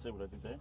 see what I did there?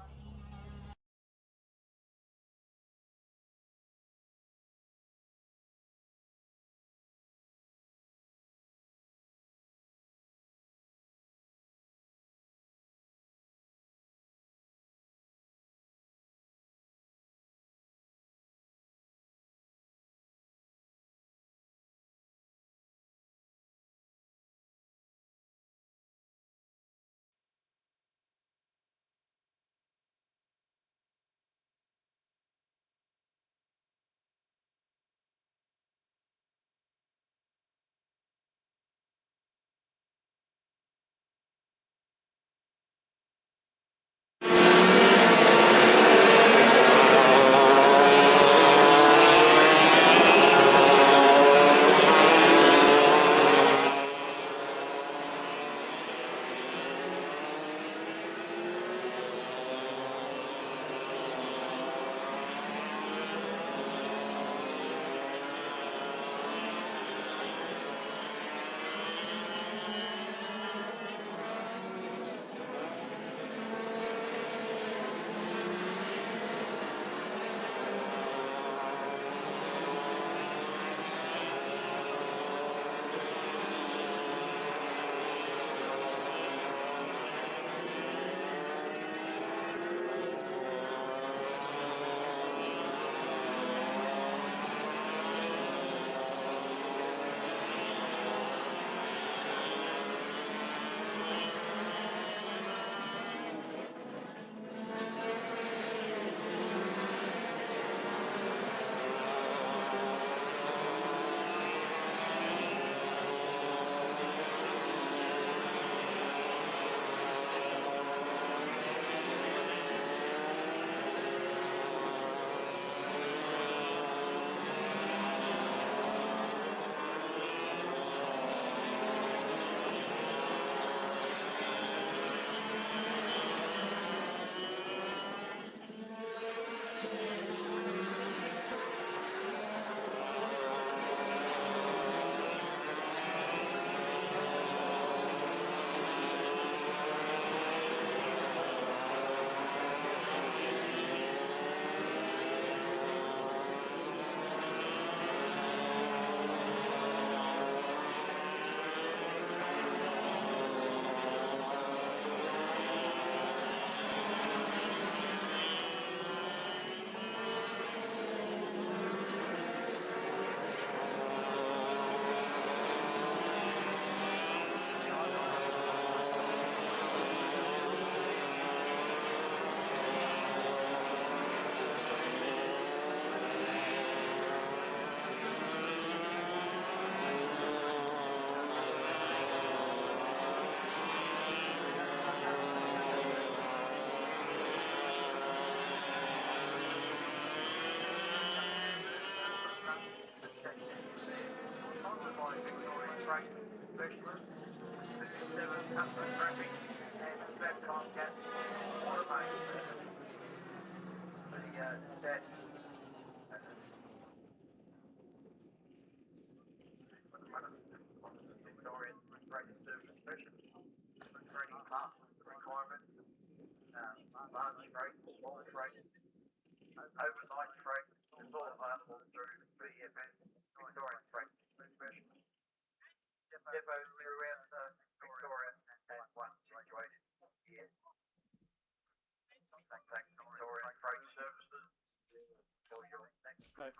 So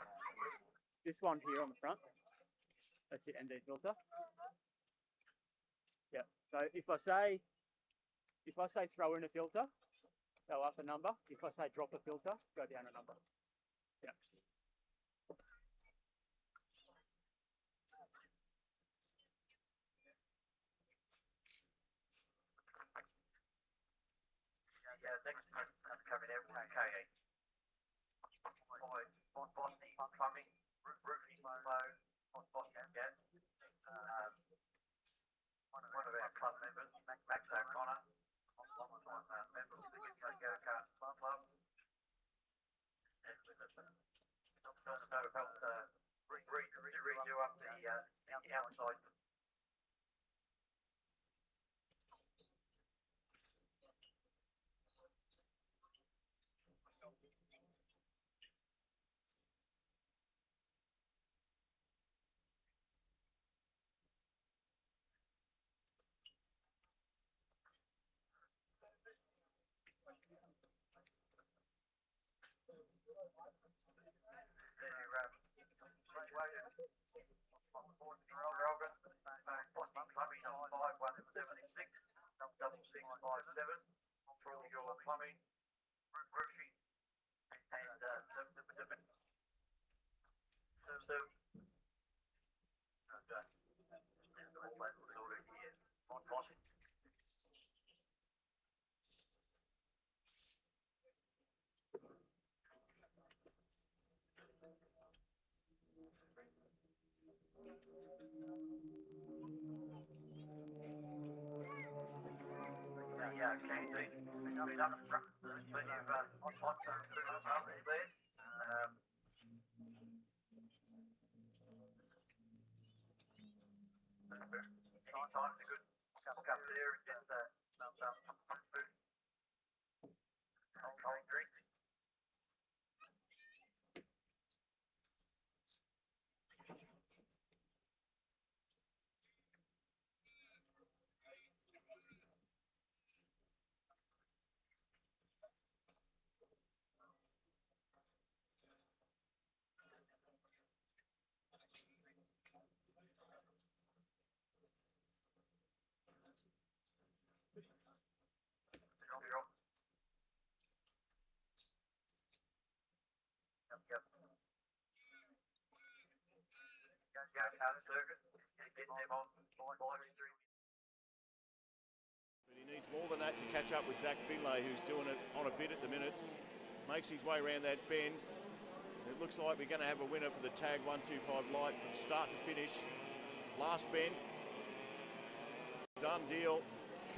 this one here on the front, that's the ND filter. Yeah. So if I say throw in a filter, go up a number. If I say drop a filter, go down a number. Yeah. Yeah, next coming out with KE. Boston plumbing, roofing load, Boston gas. One of our club members, Max O'Connor, long-time member of the Go-Karts club. And with us, also helped redo up the outside. Plumbing on 5176, 6657, for all your plumbing, roofing, and so ordered here on Posse. Yeah, can see. Been up front. Plenty of hot food up there. Anytime's a good cup there and just some food, cold drinks. Yep. Go-Kart circuit, getting them on live stream. But he needs more than that to catch up with Zach Finlay, who's doing it on a bit at the minute. Makes his way around that bend. It looks like we're going to have a winner for the Tag 125 Light from start to finish. Last bend. Done deal.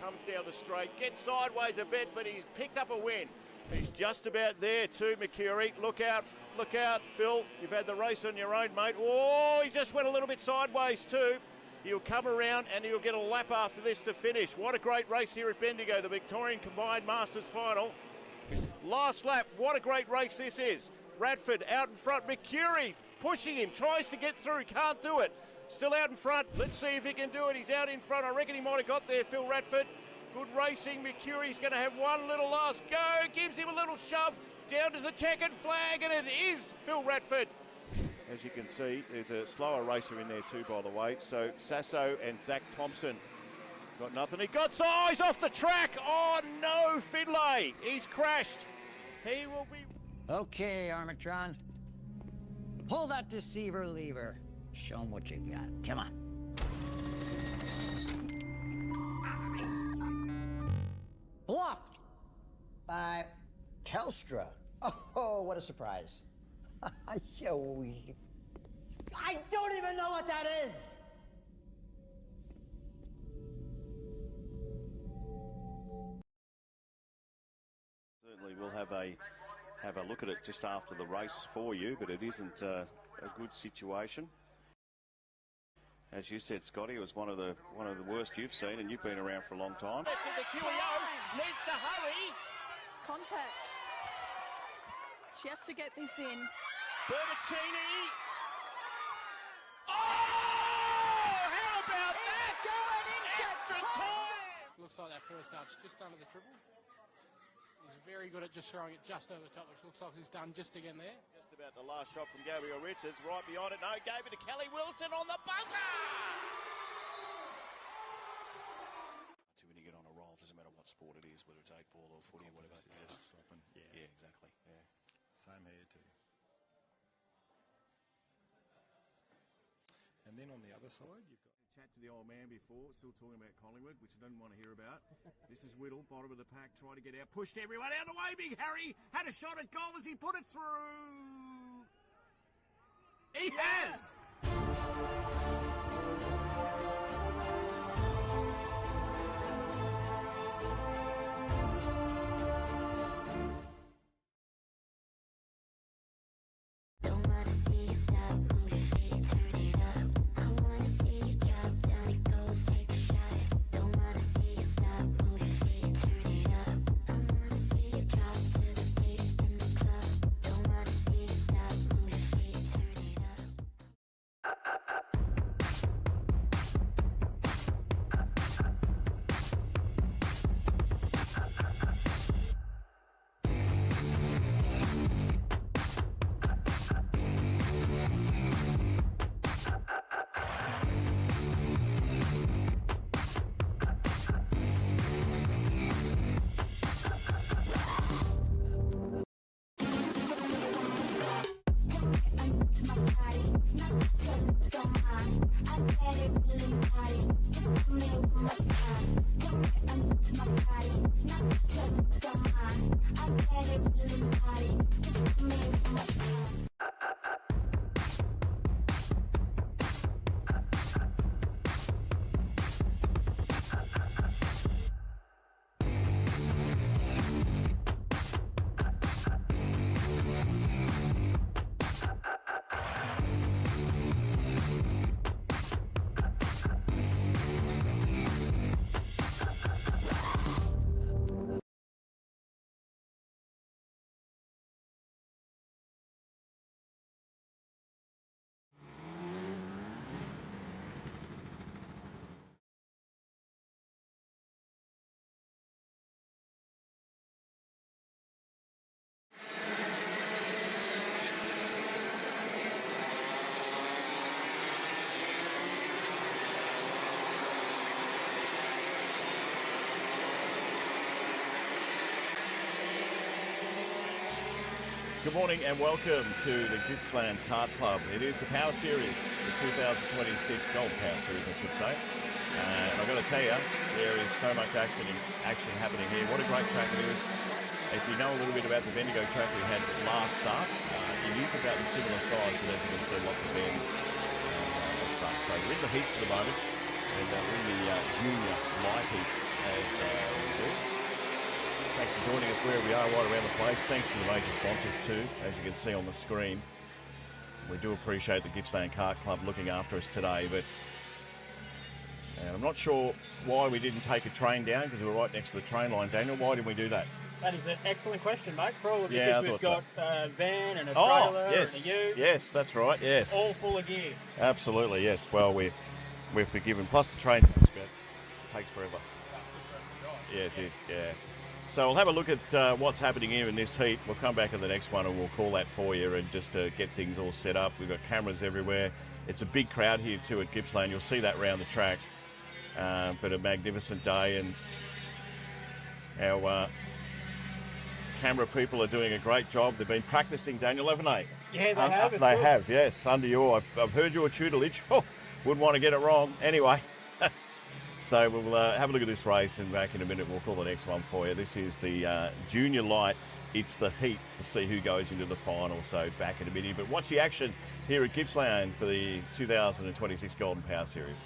Comes down the straight, gets sideways a bit, but he's picked up a win. He's just about there too, Mercury. Look out, Phil. You've had the race on your own, mate. Oh, he just went a little bit sideways too. He'll come around and he'll get a lap after this to finish. What a great race here at Bendigo, the Victorian Combined Masters Final. Last lap, what a great race this is. Radford out in front, Mercury pushing him, tries to get through, can't do it. Still out in front, let's see if he can do it. He's out in front, I reckon he might have got there, Phil Radford. Good racing, Mercury's going to have one little last go, gives him a little shove down to the checkered flag, and it is Phil Radford. As you can see, there's a slower racer in there too, by the way. So Sasso and Zach Thompson got nothing. He got size off the track. Oh no, Finlay, he's crashed. He will be... Okay, Armatron. Pull that deceiver lever. Show him what you got. Come on. Blocked by Telstra. Oh, what a surprise. I don't even know what that is. Certainly we'll have a look at it just after the race for you, but it isn't a good situation. As you said, Scotty, it was one of the worst you've seen, and you've been around for a long time. The QEO needs to hurry. Contact. She has to get this in. Bertocchini. Oh! How about that? Going into time. Looks like that first start's just under the triple. He's very good at just throwing it just over the top, which looks like he's done just again there. Just about the last shot from Gabriel Richards, right behind it. No, gave it to Kelly Wilson on the buzzer! So when you get on a roll, it doesn't matter what sport it is, whether it's 8-ball or footy or whatever. It's stopping. Yeah, exactly. Yeah. Same here too. And then on the other side, you've got... Chat to the old man before, still talking about Collingwood, which I don't want to hear about. This is Whittle, bottom of the pack, trying to get out, pushed everyone out of the way. Big Harry had a shot at goal as he put it through. He has! Good morning and welcome to the Gippsland Kart Club. It is the Power Series, the 2026 Gold Power Series, I should say. And I've got to tell you, there is so much action happening here. What a great track it is. If you know a little bit about the Bendigo track we had last start, it is about the similar size, but as you can see, lots of bends as such. So we're in the heats at the moment, and we're in the junior light heat as we do. Thanks for joining us wherever we are, right around the place. Thanks to the major sponsors too, as you can see on the screen. We do appreciate the Gippsland Kart Club looking after us today, but I'm not sure why we didn't take a train down, because we were right next to the train line. Daniel, why didn't we do that? That is an excellent question, mate. Probably Yeah, because we've got a van and a Oh, trailer yes. and a ute. Yes, that's right, yes. All full of gear. Absolutely, yes. Well, we're forgiven. Plus the train takes forever. Yeah, it did, yeah. So we'll have a look at what's happening here in this heat. We'll come back in the next one and we'll call that for you, and just to get things all set up. We've got cameras everywhere. It's a big crowd here too at Gippsland. You'll see that around the track. But a magnificent day, and our camera people are doing a great job. They've been practicing, Daniel, haven't they? Yeah, they have. They have, yes, under your. I've heard your tutelage. Oh, wouldn't want to get it wrong. Anyway. So we'll have a look at this race, and back in a minute we'll call the next one for you. This is the junior light. It's the heat to see who goes into the final. So back in a minute. But what's the action here at Gippsland for the 2026 Golden Power Series?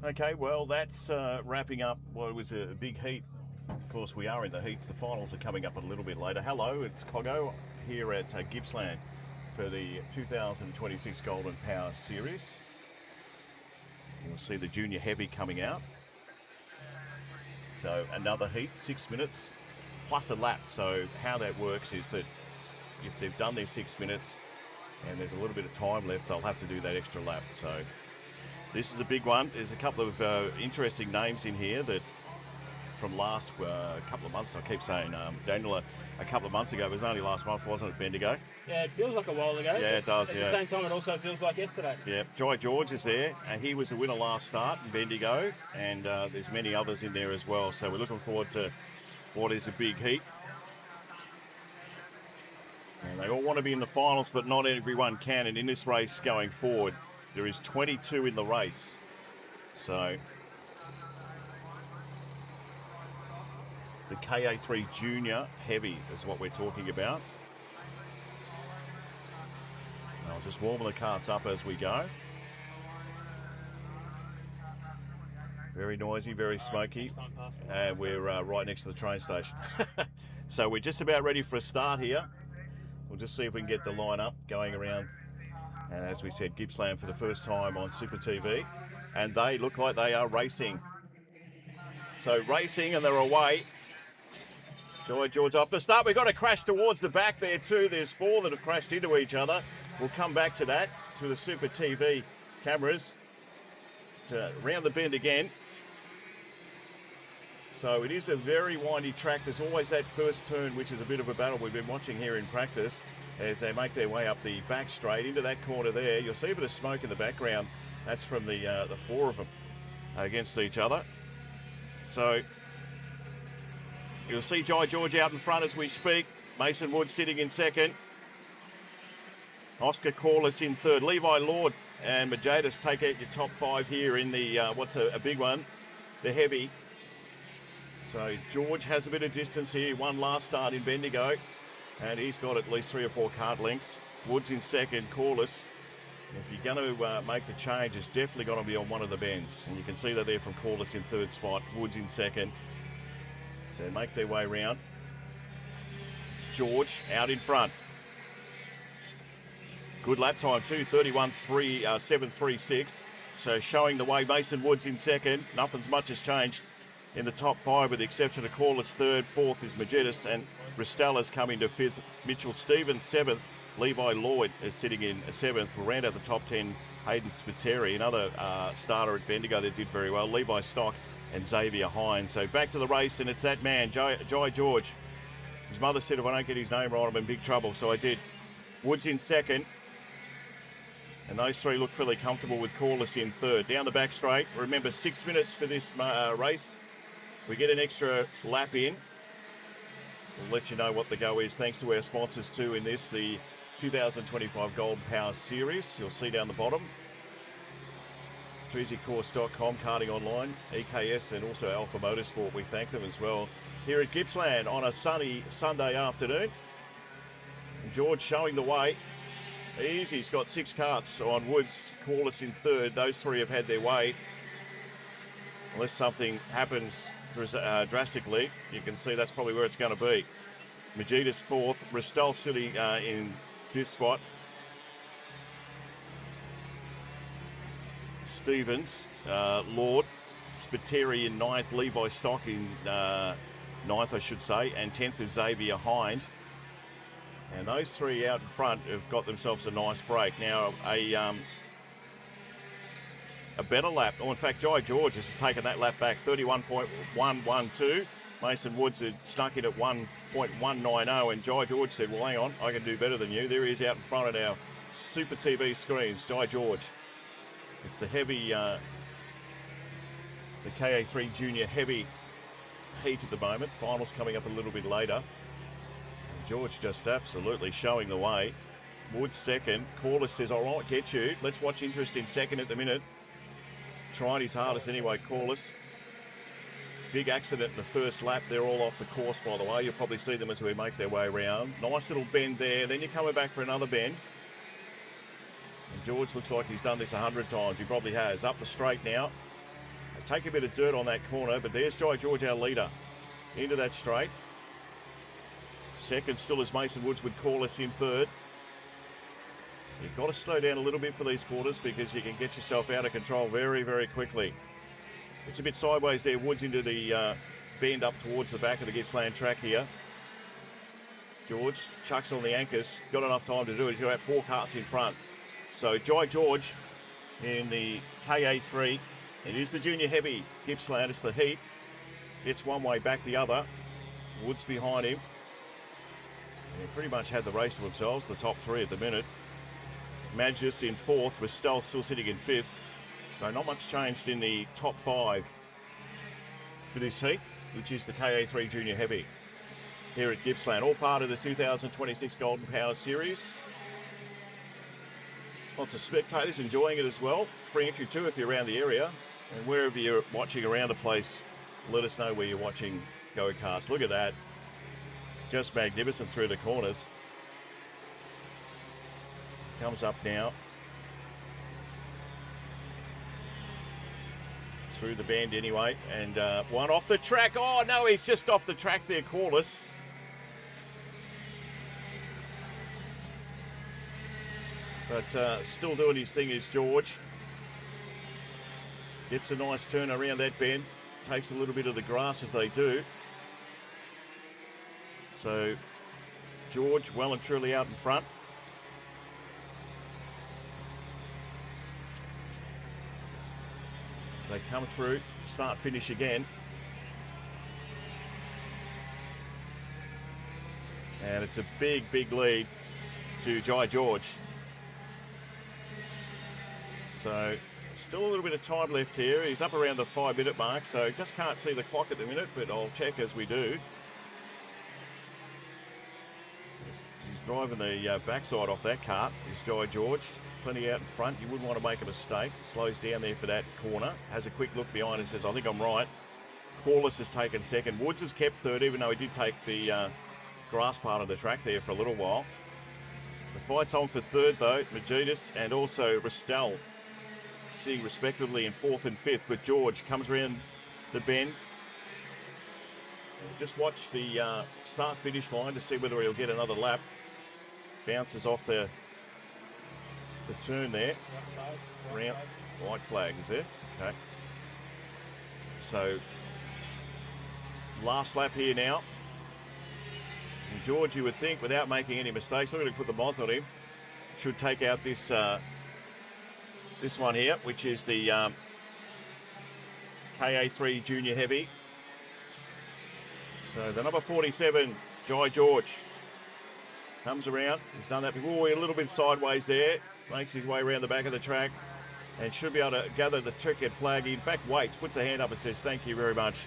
Okay, well, that's wrapping up what was a big heat. Of course, we are in the heats. The finals are coming up a little bit later. Hello, it's Coggo here at Gippsland for the 2026 Golden Power Series. You'll see the junior heavy coming out. So another heat, 6 minutes plus a lap. So how that works is that if they've done their 6 minutes and there's a little bit of time left, they'll have to do that extra lap. So this is a big one. There's a couple of interesting names in here that from last couple of months, I keep saying Daniel, a couple of months ago, it was only last month, wasn't it, Bendigo? Yeah, it feels like a while ago. Yeah, it does, At the same time, it also feels like yesterday. Yeah, Jai George is there, and he was the winner last start in Bendigo, and there's many others in there as well. So we're looking forward to what is a big heat. And they all want to be in the finals, but not everyone can. And in this race going forward, there is 22 in the race. So the KA3 Junior Heavy is what we're talking about. I'll just warm the carts up as we go. Very noisy, very smoky. And we're right next to the train station. So we're just about ready for a start here. We'll just see if we can get the line-up going around. And as we said, Gippsland for the first time on Super TV. And they look like they are racing. So racing, and they're away. Jai George off the start. We've got a crash towards the back there too. There's 4 that have crashed into each other. We'll come back to that through the Super TV cameras. Round the bend again. So it is a very windy track. There's always that first turn, which is a bit of a battle we've been watching here in practice as they make their way up the back straight into that corner there. You'll see a bit of smoke in the background. That's from the 4 of them against each other. So you'll see Jai George out in front as we speak. Mason Wood sitting in second. Oscar Corliss in third. Levi Lord and Majadis take out your top 5 here in the, what's a big one, the heavy. So George has a bit of distance here. Won last start in Bendigo, and he's got at least 3 or 4 cart lengths. Woods in second, Corliss. If you're going to make the change, it's definitely going to be on one of the bends. And you can see that there from Corliss in third spot, Woods in second. So make their way round. George out in front. Good lap time too, 31.736. So showing the way, Mason Woods in second. Nothing's much has changed in the top 5 with the exception of Corliss third. 4th is Majedis, and Ristella's coming to 5th. Mitchell Stevens 7th. Levi Lloyd is sitting in 7th. We'll round out the top 10. Hayden Spiteri, another starter at Bendigo that did very well. Levi Stock and Xavier Hines. So back to the race, and it's that man, Jai George. His mother said if I don't get his name right, I'm in big trouble, so I did. Woods in second. And those 3 look fairly comfortable with Corliss in third. Down the back straight. Remember, 6 minutes for this race. We get an extra lap in. We'll let you know what the go is, thanks to our sponsors too in this, the 2025 Golden Power Series. You'll see down the bottom. TreasyCourse.com, karting online, EKS, and also Alpha Motorsport. We thank them as well. Here at Gippsland on a sunny Sunday afternoon. And George showing the way. Easy, he's got 6 carts on Woods, Corliss in third. Those 3 have had their way. Unless something happens drastically, you can see that's probably where it's going to be. Majidis 4th, Ristel City in 5th spot. Stevens, Lord, Spiteri in 9th, Levi Stock in 9th, I should say, and 10th is Xavier Hind. And those 3 out in front have got themselves a nice break. Now, a better lap. Oh, in fact, Jai George has taken that lap back, 31.112. Mason Woods had snuck in at 1.190, and Jai George said, well, hang on, I can do better than you. There he is out in front of our Super TV screens, Jai George. It's the heavy, the KA3 Junior Heavy heat at the moment. Finals coming up a little bit later. George just absolutely showing the way. Woods second. Corliss says, all right, get you. Let's watch interest in second at the minute. Trying his hardest anyway, Corliss. Big accident in the first lap. They're all off the course, by the way. You'll probably see them as we make their way around. Nice little bend there. Then you're coming back for another bend. And George looks like he's done this 100 times. He probably has. Up the straight now. take a bit of dirt on that corner, but there's Jai George, our leader, into that straight. Second still is Mason Woods with Corliss in third. You've got to slow down a little bit for these quarters because you can get yourself out of control very, very quickly. It's a bit sideways there. Woods into the bend up towards the back of the Gippsland track here. George chucks on the anchors. Got enough time to do it. He's got about 4 carts in front. So Jai George in the KA3. It is the junior heavy Gippsland. It's the heat. It's one way, back the other. Woods behind him. They pretty much had the race to themselves, the top 3 at the minute. Magis in 4th, with Stell still sitting in 5th. So not much changed in the top 5 for this heat, which is the KA3 Junior Heavy here at Gippsland. All part of the 2026 Golden Power Series. Lots of spectators enjoying it as well. Free entry too if you're around the area. And wherever you're watching around the place, let us know where you're watching Go-Karts. Look at that. Just magnificent through the corners. Comes up now. Through the bend anyway. And one off the track. Oh, no, he's just off the track there, Corliss. But still doing his thing is George. Gets a nice turn around that bend. Takes a little bit of the grass as they do. So George well and truly out in front. They come through, start, finish again. And it's a big, big lead to Jai George. So still a little bit of time left here. He's up around the 5-minute mark, so just can't see the clock at the minute, but I'll check as we do. He's driving the backside off that cart, is Jai George. Plenty out in front. You wouldn't want to make a mistake. Slows down there for that corner. Has a quick look behind and says, I think I'm right. Corliss has taken second. Woods has kept third, even though he did take the grass part of the track there for a little while. The fight's on for third, though. Magidis and also Restel sitting respectively in 4th and 5th, with George comes around the bend. Just watch the start-finish line to see whether he'll get another lap. Bounces off the turn there. Round, white flag is there. Okay. So last lap here now. And George, you would think, without making any mistakes, we're going to put the Moz on him, should take out this this one here, which is the KA3 Junior Heavy. So the number 47, Jai George, comes around. He's done that before. A little bit sideways there. Makes his way around the back of the track and should be able to gather the checkered flag. He in fact waits, puts a hand up and says thank you very much.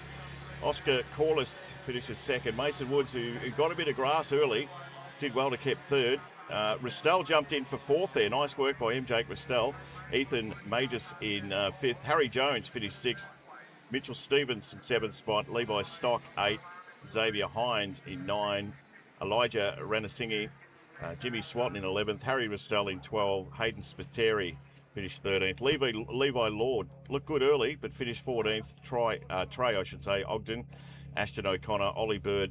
Oscar Corliss finishes second. Mason Woods, who got a bit of grass early, did well to keep third. Restel jumped in for 4th there. Nice work by him, Jake Restel. Ethan Magis in 5th. Harry Jones finished 6th. Mitchell Stevens in 7th spot. Levi Stock 8. Xavier Hind in 9. Elijah Ranasingi. Jimmy Swatton in 11th, Harry Restel in 12th, Hayden Spiteri finished 13th. Levi Lord looked good early, but finished 14th. Trey, Ogden, Ashton O'Connor, Ollie Bird,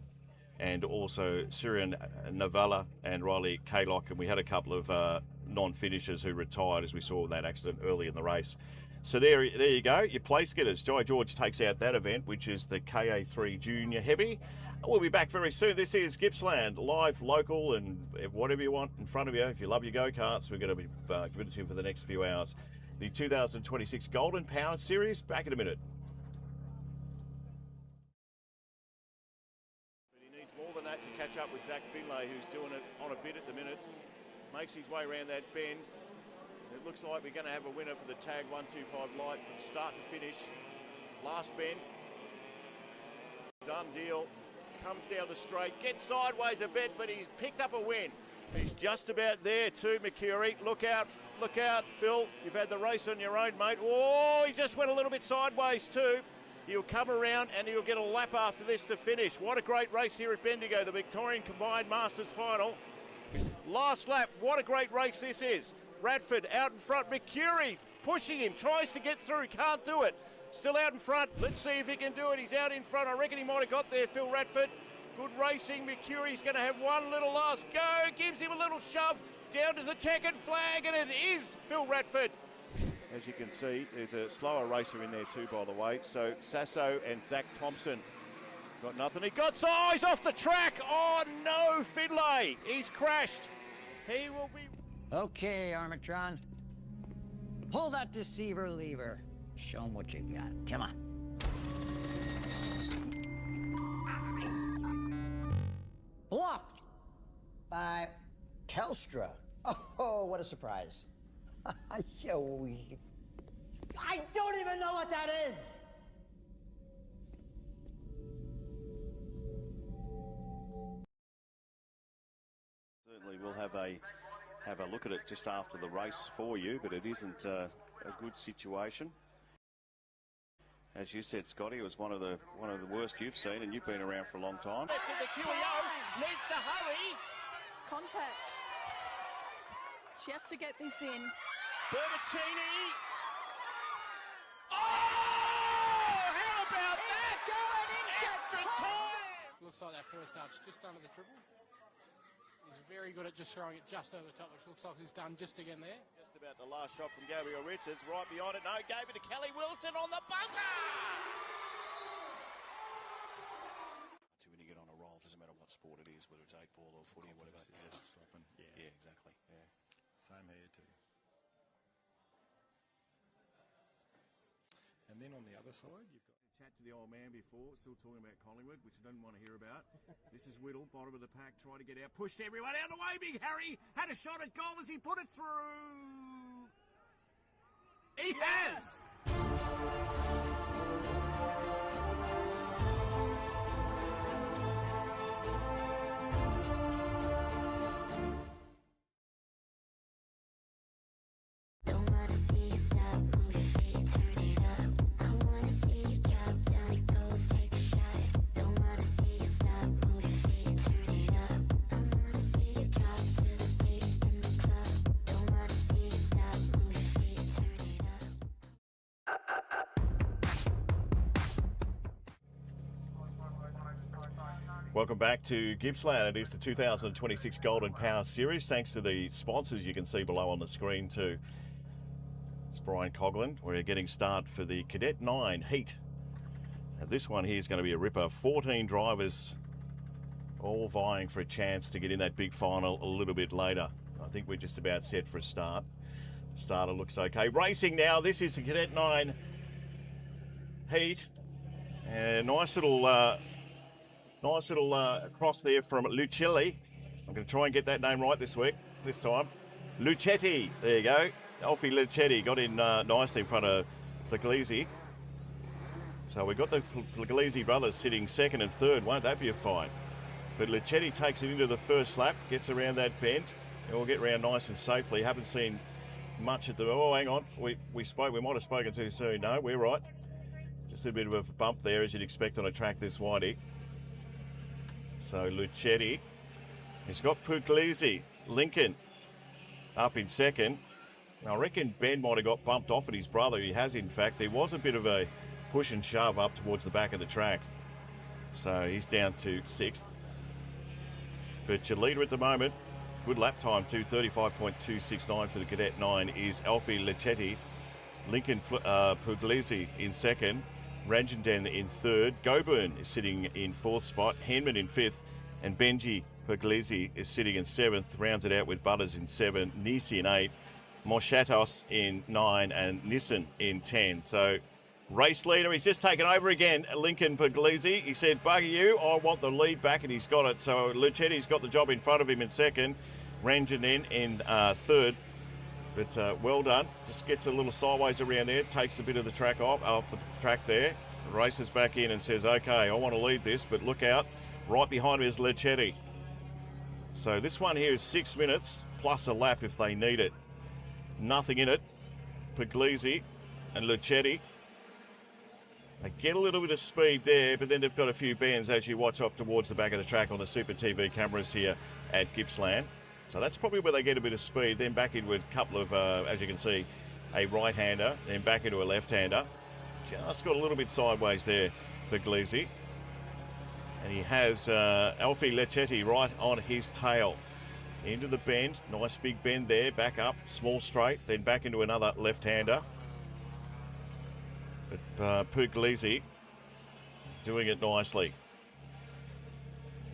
and also Syrian Navala and Riley Kaylock. And we had a couple of non-finishers who retired, as we saw in that accident early in the race. So there you go, your place getters. Jai George takes out that event, which is the KA3 Junior Heavy. We'll be back very soon. This is Gippsland, live, local, and whatever you want in front of you. If you love your go-karts, we're going to be committed to you for the next few hours. The 2026 Golden Power Series, back in a minute. But he needs more than that to catch up with Zach Finlay, who's doing it on a bit at the minute. Makes his way around that bend. It looks like we're going to have a winner for the Tag 125 Light from start to finish. Last bend. Done deal. Comes down the straight, gets sideways a bit, but he's picked up a win. He's just about there too, Mercury. Look out, Phil. You've had the race on your own, mate. Oh, he just went a little bit sideways too. He'll come around and he'll get a lap after this to finish. What a great race here at Bendigo, the Victorian Combined Masters Final. Last lap, what a great race this is. Radford out in front, Mercury pushing him, tries to get through, can't do it. Still out in front. Let's see if he can do it. He's out in front. I reckon he might have got there, Phil Radford. Good racing. Mercuri's going to have one little last go. Gives him a little shove down to the checkered flag, and it is Phil Radford. As you can see, there's a slower racer in there too, by the way. So Sasso and Zach Thompson got nothing. He got size off the track. Oh no, Finlay. He's crashed. He will be... Okay, Armatron. Pull that deceiver lever. Show him what you got. Come on. Blocked by Telstra. Oh, what a surprise. I don't even know what that is. Certainly we'll have a look at it just after the race for you, but it isn't a good situation. As you said, Scotty, it was one of the worst you've seen, and you've been around for a long time. The QEO needs to hurry. Contact. She has to get this in. Bertaccini. Oh! How about that? Going into Extra time! Looks like that first start's just under the triple. He's very good at just throwing it just over the top, which looks like he's done just again there. Just about the last shot from Gabriel Richards, right behind it. No, gave it to Kelly Wilson on the buzzer! See, when you get on a roll, it doesn't matter what sport it is, whether it's 8-ball or footy or whatever. It's just stopping. Yeah, exactly. Yeah. Same here too. And then on the other side, you've got... Chat to the old man before, still talking about Collingwood, which I don't want to hear about. This is Whittle, bottom of the pack, trying to get out, pushed everyone out of the way. Big Harry had a shot at goal as he put it through. He has! Don't wanna see you stop, move your feet, turn it up. I wanna see you drop, down it goes, take a shot. Don't wanna see you stop, move your feet, turn it up. I wanna see you drop to the beat in the club. Don't wanna see you stop, move your feet, turn it up. Welcome back to Gippsland. It is the 2026 Golden Power Series, thanks to the sponsors you can see below on the screen too. It's Brian Coughlin. We're getting started for the Cadet 9 Heat. Now this one here is going to be a ripper. 14 drivers all vying for a chance to get in that big final a little bit later. I think we're just about set for a start. Starter looks okay. Racing now. This is the Cadet 9 Heat. And nice little cross there from Lucelli. I'm going to try and get that name right this time. Lucetti, there you go. Alfie Lucetti got in nicely in front of Puglisi. So we've got the Puglisi brothers sitting second and third. Won't that be a fight? But Lucetti takes it into the first lap, gets around that bend, and we'll get around nice and safely. Haven't seen much at the... Oh, hang on. We might have spoken too soon. No, we're right. Just a bit of a bump there, as you'd expect on a track this windy. So Lucetti, he's got Puglisi, Lincoln up in second. I reckon Ben might have got bumped off at his brother. He has, in fact. There was a bit of a push and shove up towards the back of the track. So he's down to sixth. But your leader at the moment, good lap time too, 35.269 for the Cadet 9, is Alfie Lucetti. Lincoln Puglisi in second. Ranjenden in third. Goburn is sitting in fourth spot. Henman in fifth. And Benji Puglisi is sitting in seventh. Rounds it out with Butters in seven. Nisi in eight. Moschatos in 9 and Nissen in 10. So race leader, he's just taken over again, Lincoln Puglisi. He said, bugger you, I want the lead back, and he's got it. So Lucetti's got the job in front of him in second. Ranjinen in third. But well done. Just gets a little sideways around there, takes a bit of the track off the track there, races back in and says, okay, I want to lead this, but look out. Right behind him is Lucetti. So this one here is 6 minutes plus a lap if they need it. Nothing in it. Puglisi and Lucetti. They get a little bit of speed there, but then they've got a few bends as you watch up towards the back of the track on the Super TV cameras here at Gippsland. So that's probably where they get a bit of speed. Then back in with a couple of, as you can see, a right-hander, then back into a left-hander. Just got a little bit sideways there, Puglisi. And he has Alfie Leccetti right on his tail. Into the bend, nice big bend there, back up, small straight, then back into another left-hander. But Puglisi doing it nicely.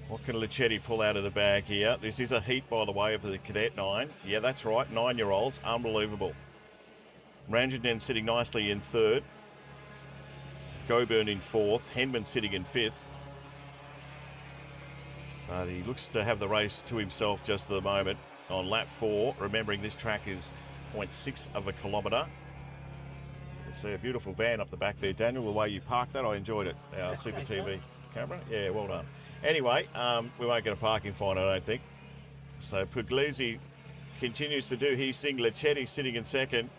What can Leccetti pull out of the bag here? This is a heat, by the way, of the Cadet 9. Yeah, that's right, 9-year-olds. Unbelievable. Ranjinen sitting nicely in third. Goburn in fourth. Henman sitting in fifth. But he looks to have the race to himself just at the moment on lap 4. Remembering this track is 0.6 of a kilometre. You can see a beautiful van up the back there, Daniel. The way you parked that, I enjoyed it. Our Super TV camera. Yeah, well done. Anyway, we won't get a parking fine, I don't think. So Puglisi continues to do his thing. Leccetti sitting in second.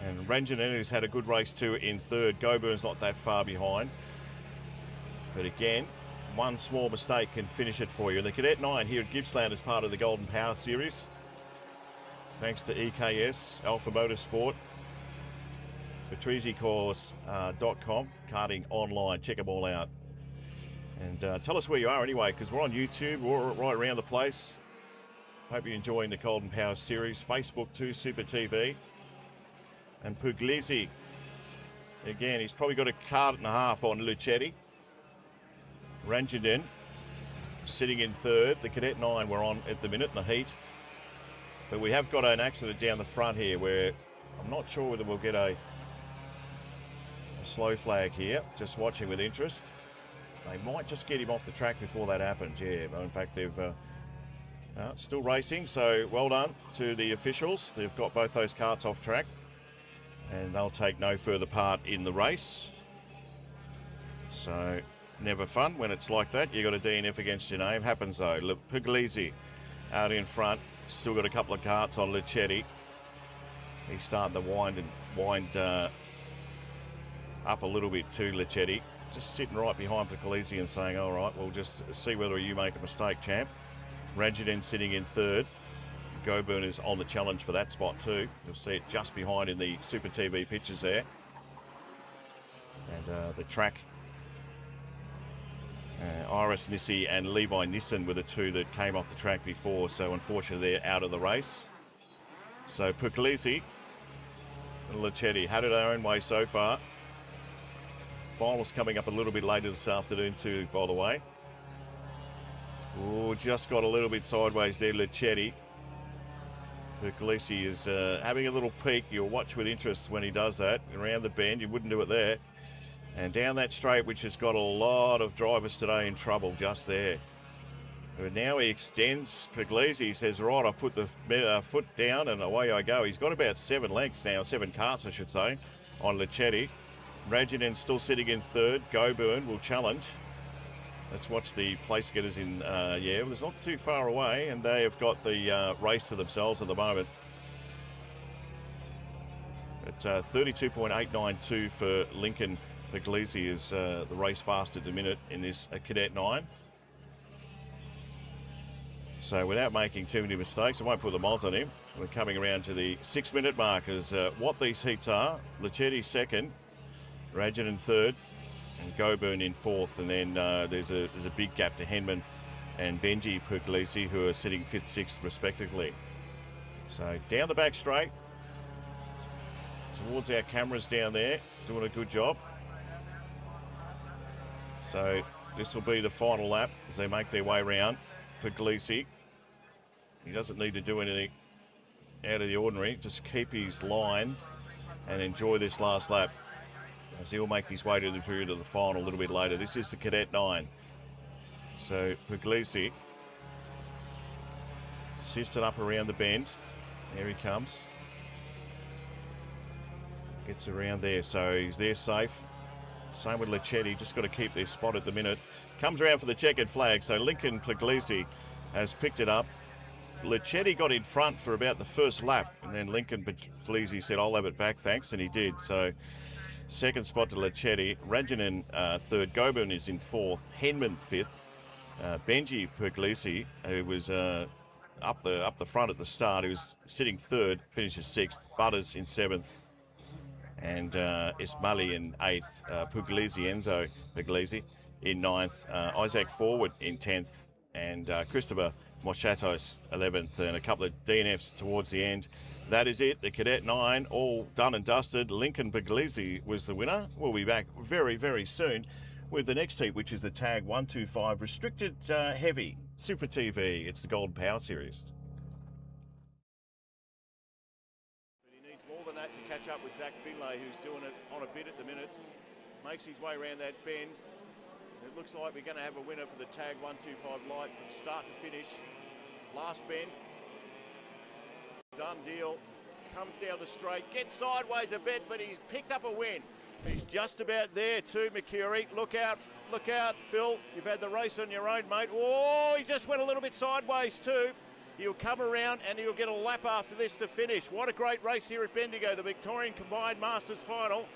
And Ranjinen, who's had a good race too, in third. Goburn's not that far behind. But again, one small mistake can finish it for you. And the Cadet 9 here at Gippsland is part of the Golden Power Series. Thanks to EKS, Alpha Motorsport, PatriziCourse.com, karting online. Check them all out. And tell us where you are anyway, because we're on YouTube. We're right around the place. Hope you're enjoying the Golden Power Series. Facebook too, Super TV. And Puglisi, again, he's probably got a cart and a half on Leccetti. Ranjinen sitting in third. The Cadet 9 we're on at the minute in the heat. But we have got an accident down the front here where I'm not sure whether we'll get a slow flag here. Just watching with interest. They might just get him off the track before that happens. Yeah, in fact, they've still racing. So well done to the officials. They've got both those carts off track. And they'll take no further part in the race. So never fun when it's like that. You got a DNF against your name. Happens though. Puglisi out in front. Still got a couple of carts on Leccetti. He's starting to wind up a little bit too, Leccetti. Just sitting right behind Puglisi and saying, all right, we'll just see whether you make a mistake, champ. Ranjinen sitting in third. Goburn is on the challenge for that spot too. You'll see it just behind in the Super TV pictures there. And the track, Iris Nissi and Levi Nissen were the two that came off the track before. So unfortunately they're out of the race. So Puglisi and Leccetti had it their own way so far. Finals coming up a little bit later this afternoon too, by the way. Oh, just got a little bit sideways there, Leccetti. Puglisi is having a little peek. You'll watch with interest when he does that. Around the bend, you wouldn't do it there. And down that straight, which has got a lot of drivers today in trouble just there. But now he extends. Puglisi says, right, I'll put the foot down and away I go. He's got about 7 lengths now, 7 carts, I should say, on Leccetti. Ranjinen still sitting in third. Goburn will challenge. Let's watch the place getters in. Yeah, well, it's not too far away, and they have got the race to themselves at the moment. At 32.892 for Lincoln. Puglisi is the race fast at the minute in this Cadet 9. So without making too many mistakes, I won't put the miles on him. We're coming around to the 6-minute mark as what these heats are. Leccetti second, Ranjinen third, and Goburn in fourth. And then there's a big gap to Henman and Benji Puglisi, who are sitting 5th, 6th respectively. So down the back straight, towards our cameras down there, doing a good job. So this will be the final lap as they make their way round. Puglisi, he doesn't need to do anything out of the ordinary. Just keep his line and enjoy this last lap as he'll make his way to the period of the final a little bit later. This is the Cadet 9. So Puglisi assisted up around the bend. There he comes. Gets around there, so he's there safe. Same with Leccetti, just got to keep their spot at the minute. Comes around for the checkered flag, so Lincoln Puglisi has picked it up. Leccetti got in front for about the first lap, and then Lincoln Puglisi said, I'll have it back, thanks, and he did. So second spot to Leccetti. Ranjinen third, Goburn is in fourth, Henman fifth. Benji Puglisi, who was up the front at the start, who was sitting third, finishes sixth. Butters in seventh. and Ismali in 8th, Enzo Puglisi in 9th, Isaac Forward in 10th, and Christopher Moschatos 11th, and a couple of DNFs towards the end. That is it. The Cadet 9 all done and dusted. Lincoln Puglisi was the winner. We'll be back very, very soon with the next heat, which is the Tag 125 Restricted Heavy Super TV. It's the Golden Power Series. More than that to catch up with Zach Finlay, who's doing it on a bit at the minute. Makes his way around that bend. It looks like we're going to have a winner for the Tag 125 Light from start to finish. Last bend. Done deal. Comes down the straight, gets sideways a bit, but he's picked up a win. He's just about there too, Mercury. Look out, Phil. You've had the race on your own, mate. Oh, he just went a little bit sideways too. He'll come around and he'll get a lap after this to finish. What a great race here at Bendigo, the Victorian Combined Masters Final.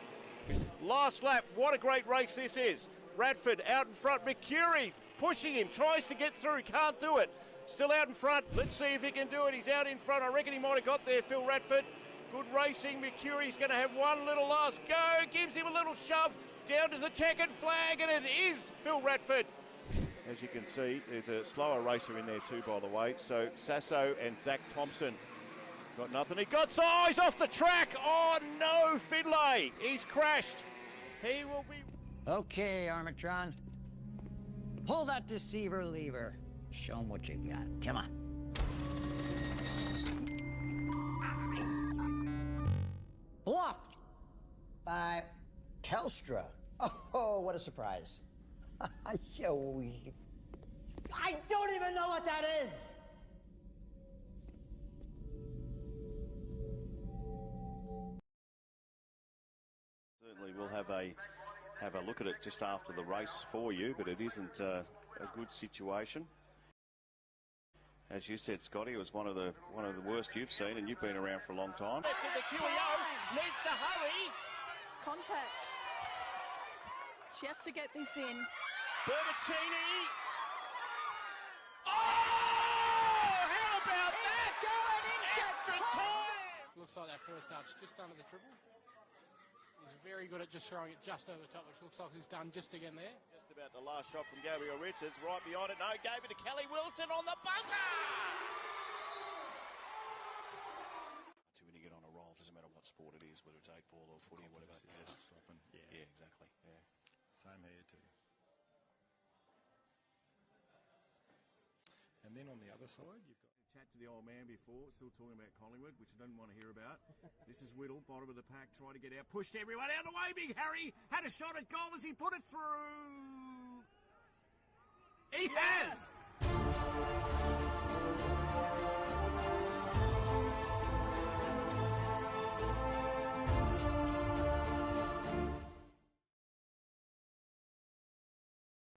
Last lap, what a great race this is. Radford out in front, Mercury pushing him, tries to get through, can't do it. Still out in front, let's see if he can do it. He's out in front, I reckon he might have got there, Phil Radford. Good racing, Mercury's going to have one little last go, gives him a little shove, down to the checkered flag, and it is Phil Radford. As you can see, there's a slower racer in there too, by the way. So Sasso and Zach Thompson got nothing. He got size off the track. Oh no, Finlay, he's crashed. He will be... Okay, Armatron. Pull that deceiver lever. Show him what you got. Come on. Blocked by Telstra. Oh, what a surprise. I don't even know what that is. Certainly we'll have a look at it just after the race for you, but it isn't a good situation. As you said, Scotty, it was one of the worst you've seen, and you've been around for a long time. Needs to hurry. Contact. She has to get this in. Bertaccini. Oh! How about that? Going into Extra time. Looks like that first arch just under the triple. He's very good at just throwing it just over the top, which looks like he's done just again there. Just about the last shot from Gabriel Richards, right behind it. No, gave it to Kelly Wilson on the buzzer. So when you get on a roll, doesn't matter what sport it is, whether it's 8-ball or footy or whatever. Yeah, exactly. Yeah. Same here too. And then on the other side, you've got... Chat to the old man before, still talking about Collingwood, which I don't want to hear about. This is Whittle, bottom of the pack, trying to get out, pushed everyone out of the way. Big Harry had a shot at goal as he put it through. He has!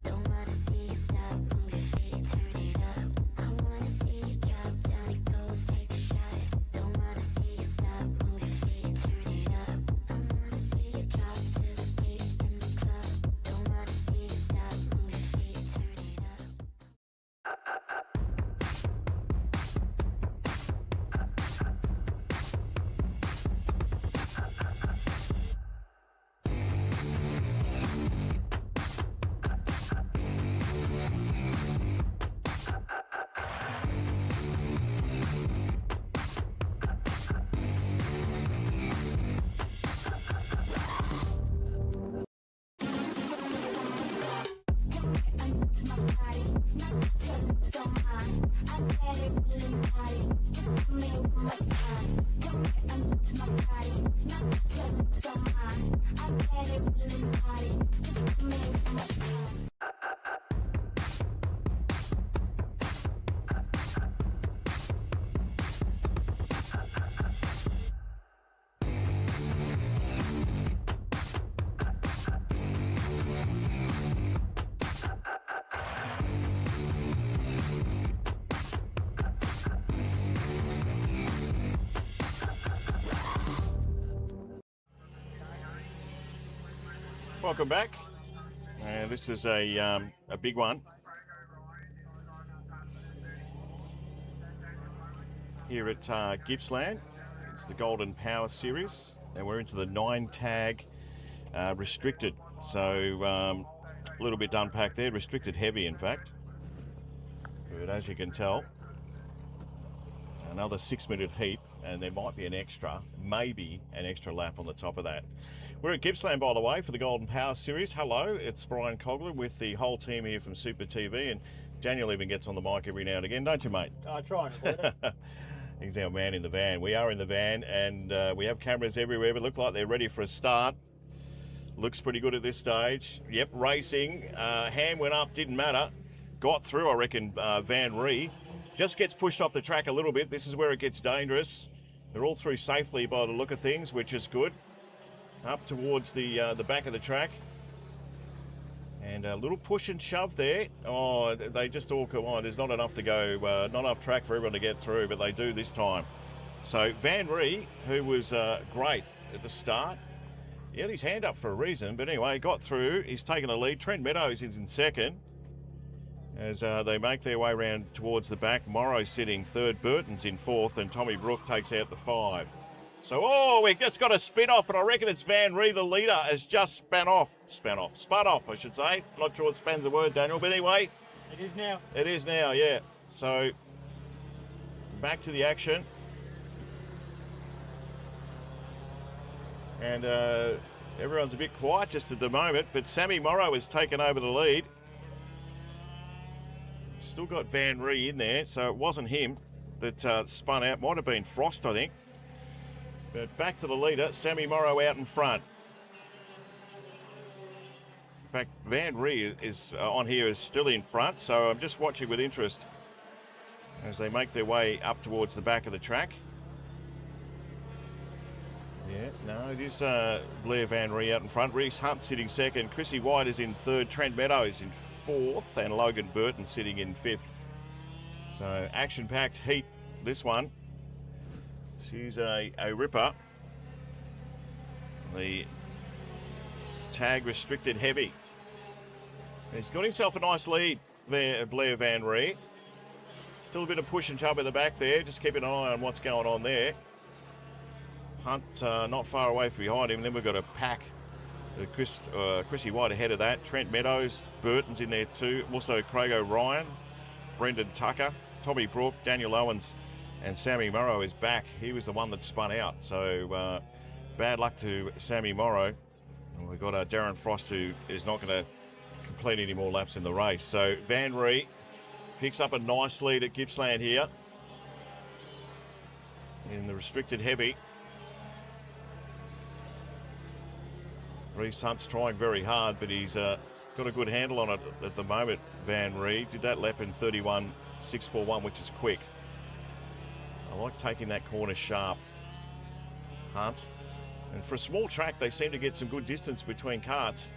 Don't wanna see you stop, move your feet, turn it up. I wanna see you drop, down it goes, take a shot. Don't wanna see you stop, move your feet, turn it up. I wanna see you drop to the beat in the club. Don't wanna see you stop, move your feet, turn it up. Welcome back. This is a big one here at Gippsland. It's the Golden Power Series. and we're into the 9 tag restricted. So a little bit to unpack there, restricted heavy in fact. But as you can tell, another 6-minute heat, and there might be an extra, maybe an extra lap on the top of that. We're at Gippsland, by the way, for the Golden Power Series. Hello, it's Brian Coughlin with the whole team here from Super TV, and Daniel even gets on the mic every now and again, don't you, mate? I try and avoid it. He's our man in the van. We are in the van, and we have cameras everywhere, but look like they're ready for a start. Looks pretty good at this stage. Yep, racing. Hand went up, didn't matter. Got through, I reckon, Van Ree. Just gets pushed off the track a little bit. This is where it gets dangerous. They're all through safely by the look of things, which is good. Up towards the back of the track. And a little push and shove there. Oh, they just all come on. There's not enough to go, not enough track for everyone to get through, but they do this time. So Van Ree, who was great at the start, he had his hand up for a reason, but anyway, got through. He's taken the lead. Trent Meadows is in second as they make their way around towards the back. Morrow sitting third, Burton's in fourth, and Tommy Brook takes out the 5. So, we just got a spin off, and I reckon it's Van Ree, the leader, has just spun off, I should say. I'm not sure what span's the word, Daniel, but anyway. It is now. It is now, yeah. So, back to the action. And everyone's a bit quiet just at the moment, but Sammy Morrow has taken over the lead. Still got Van Ree in there, so it wasn't him that spun out. Might have been Frost, I think. But back to the leader, Sammy Morrow out in front. In fact, Van Ree is on here is still in front, so I'm just watching with interest as they make their way up towards the back of the track. Yeah, no, it is Blair Van Ree out in front. Reese Hunt sitting second. Chrissy White is in third. Trent Meadows in fourth, and Logan Burton sitting in fifth. So action-packed heat, this one. She's a ripper. The tag restricted heavy. He's got himself a nice lead there, Blair Van Ree. Still a bit of push and shove at the back there. Just keeping an eye on what's going on there. Hunt not far away from behind him. And then we've got a pack. Chrissy White ahead of that. Trent Meadows, Burton's in there too. Also Craig O'Ryan, Brendan Tucker, Tommy Brook, Daniel Owens, and Sammy Morrow is back. He was the one that spun out. So bad luck to Sammy Morrow. And we've got Darren Frost, who is not going to complete any more laps in the race. So Van Ree picks up a nice lead at Gippsland here in the restricted heavy. Reese Hunt's trying very hard, but he's got a good handle on it at the moment. Van Ree did that lap in 31.641, which is quick. I like taking that corner sharp. Hunt. And for a small track, they seem to get some good distance between karts.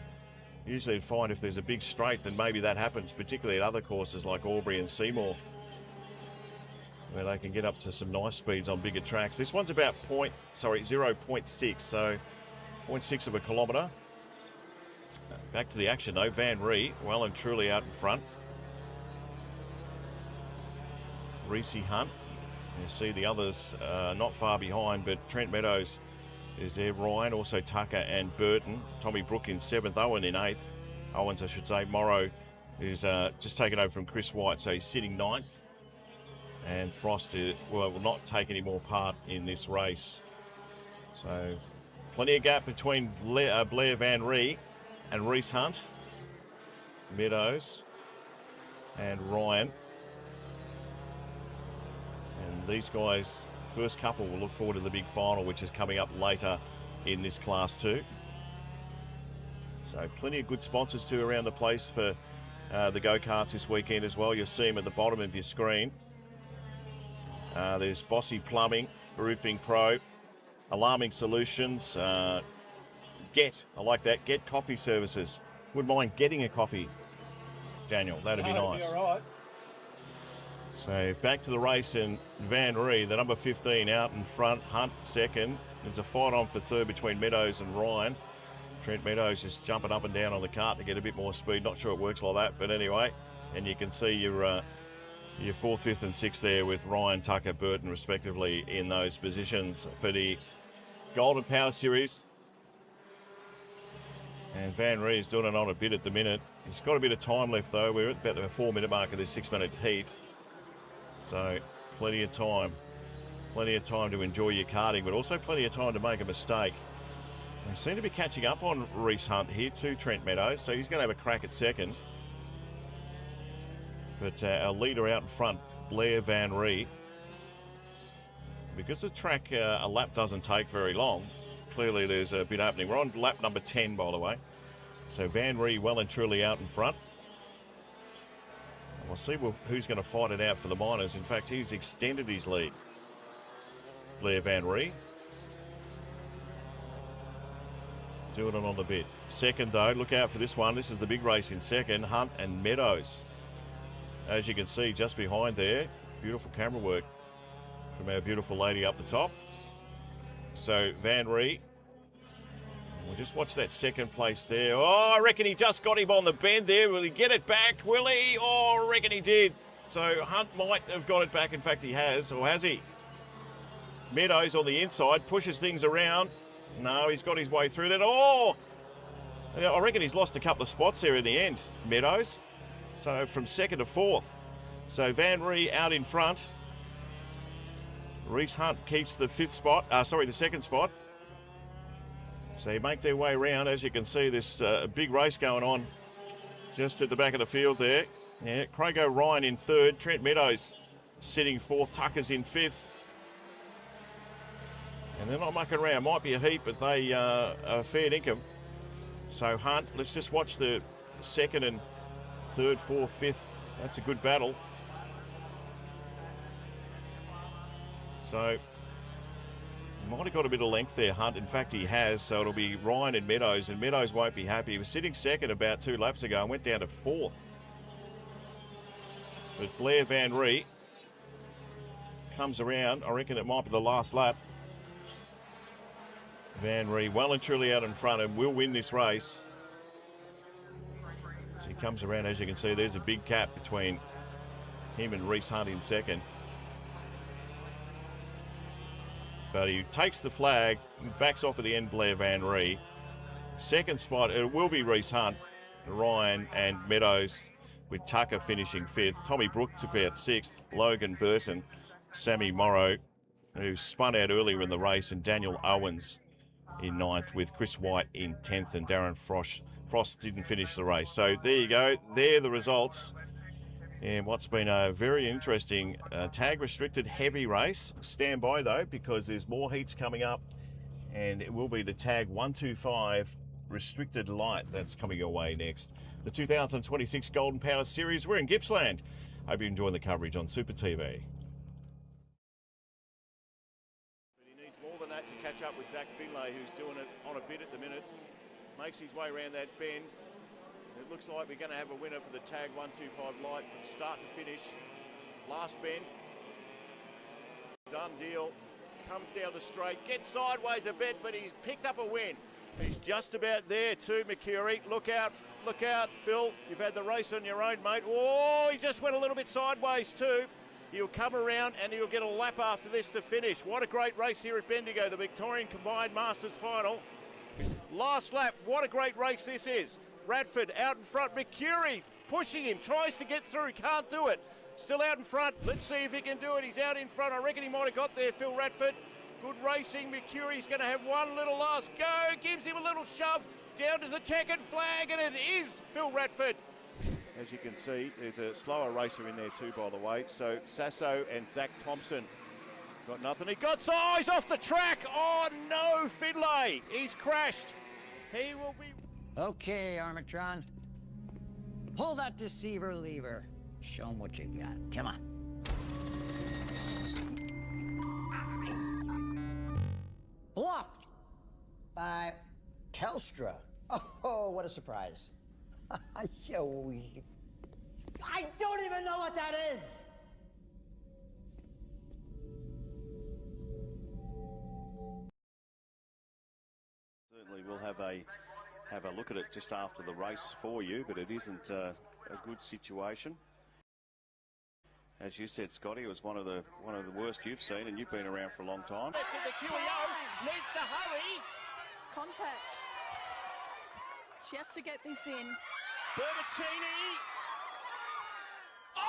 Usually you'd find if there's a big straight, then maybe that happens, particularly at other courses like Albury and Seymour, where they can get up to some nice speeds on bigger tracks. This one's about 0.6, so 0.6 of a kilometre. Back to the action though. Van Ree well and truly out in front. Reese Hunt. You see the others not far behind, but Trent Meadows is there. Ryan, also Tucker and Burton. Tommy Brook in 7th, Owen in 8th. Owens, I should say. Morrow is just taken over from Chris White, so he's sitting 9th. And Frost will not take any more part in this race. So plenty of gap between Blair Van Ree and Reese Hunt, Meadows and Ryan. And these guys, first couple, will look forward to the big final, which is coming up later in this Class 2. So plenty of good sponsors too around the place for the go-karts this weekend as well. You'll see them at the bottom of your screen. There's Bossy Plumbing, Roofing Pro, Alarming Solutions, Get, I like that, Get Coffee Services. Wouldn't mind getting a coffee, Daniel, that'd be nice. That'd be all right. So back to the race, and Van Ree, the number 15 out in front, Hunt second. There's a fight on for third between Meadows and Ryan. Trent Meadows is jumping up and down on the cart to get a bit more speed. Not sure it works like that, but anyway. And you can see your 4th, 5th and 6th there with Ryan, Tucker, Burton respectively in those positions for the Golden Power Series. And Van Ree is doing it on a bit at the minute. He's got a bit of time left though. We're at about the 4-minute mark of this 6-minute heat. So plenty of time. Plenty of time to enjoy your karting, but also plenty of time to make a mistake. They seem to be catching up on Reese Hunt here to Trent Meadows, so he's going to have a crack at second. But our leader out in front, Blair Van Ree, because the track, a lap doesn't take very long, clearly there's a bit opening. We're on lap number 10, by the way. So Van Ree well and truly out in front. And we'll see who's going to fight it out for the minors. In fact, he's extended his lead. Blair Van Ree. Doing it on the bit. Second, though, look out for this one. This is the big race in second, Hunt and Meadows. As you can see, just behind there, beautiful camera work from our beautiful lady up the top. So Van Ree, we'll just watch that second place there. Oh, I reckon he just got him on the bend there. Will he get it back? Will he? Oh, I reckon he did. So Hunt might have got it back. In fact, he has, or has he? Meadows on the inside, pushes things around. No, he's got his way through that. Oh, I reckon he's lost a couple of spots there in the end, Meadows. So from second to fourth. So Van Ree out in front. Reese Hunt keeps the the second spot. So you make their way around. As you can see, this big race going on just at the back of the field there. Yeah, Craig O'Ryan in third. Trent Meadows sitting fourth. Tucker's in fifth. And they're not mucking around. Might be a heat, but they are fair income. So Hunt, let's just watch the second and third, fourth, fifth. That's a good battle. So he might have got a bit of length there, Hunt. In fact, he has. So it'll be Ryan and Meadows won't be happy. He was sitting second about 2 laps ago and went down to fourth. But Blair Van Ree comes around. I reckon it might be the last lap. Van Ree well and truly out in front and will win this race. So he comes around, as you can see, there's a big gap between him and Reese Hunt in second. But he takes the flag and backs off at the end, Blair Van Ree. Second spot, it will be Reese Hunt, Ryan and Meadows, with Tucker finishing fifth. Tommy Brook took out sixth. Logan Burton, Sammy Morrow, who spun out earlier in the race, and Daniel Owens in ninth, with Chris White in 10th, and Darren Frost didn't finish the race. So there you go. There are the results. And what's been a very interesting tag restricted heavy race. Stand by though, because there's more heats coming up, and it will be the tag 125 restricted light that's coming your way next. The 2026 Golden Power Series. We're in Gippsland. Hope you're enjoying the coverage on Super TV. To catch up with Zach Finlay, who's doing it on a bit at the minute. Makes his way around that bend. It looks like we're going to have a winner for the tag 125 light from start to finish. Last bend. Done deal. Comes down the straight, gets sideways a bit, but he's picked up a win. He's just about there too, Mercury. Look out, Phil. You've had the race on your own, mate. Oh, he just went a little bit sideways too. He'll come around and he'll get a lap after this to finish. What a great race here at Bendigo, the Victorian Combined Masters Final. Last lap, what a great race this is. Radford out in front, Mercury pushing him, tries to get through, can't do it. Still out in front, let's see if he can do it. He's out in front, I reckon he might have got there, Phil Radford. Good racing, Mercury's going to have one little last go, gives him a little shove, down to the checkered flag, and it is Phil Radford. As you can see, there's a slower racer in there too, by the way. So Sasso and Zach Thompson got nothing. He got size off the track. Oh no, Finlay, he's crashed. He will be... Okay, Armatron. Pull that deceiver lever. Show him what you got. Come on. Blocked by Telstra. Oh, what a surprise. I don't even know what that is. Certainly we'll have a look at it just after the race for you, but it isn't a good situation. As you said, Scotty, it was one of the worst you've seen, and you've been around for a long time. Needs to hurry. Contact. She has to get this in. Bertocchini. Oh!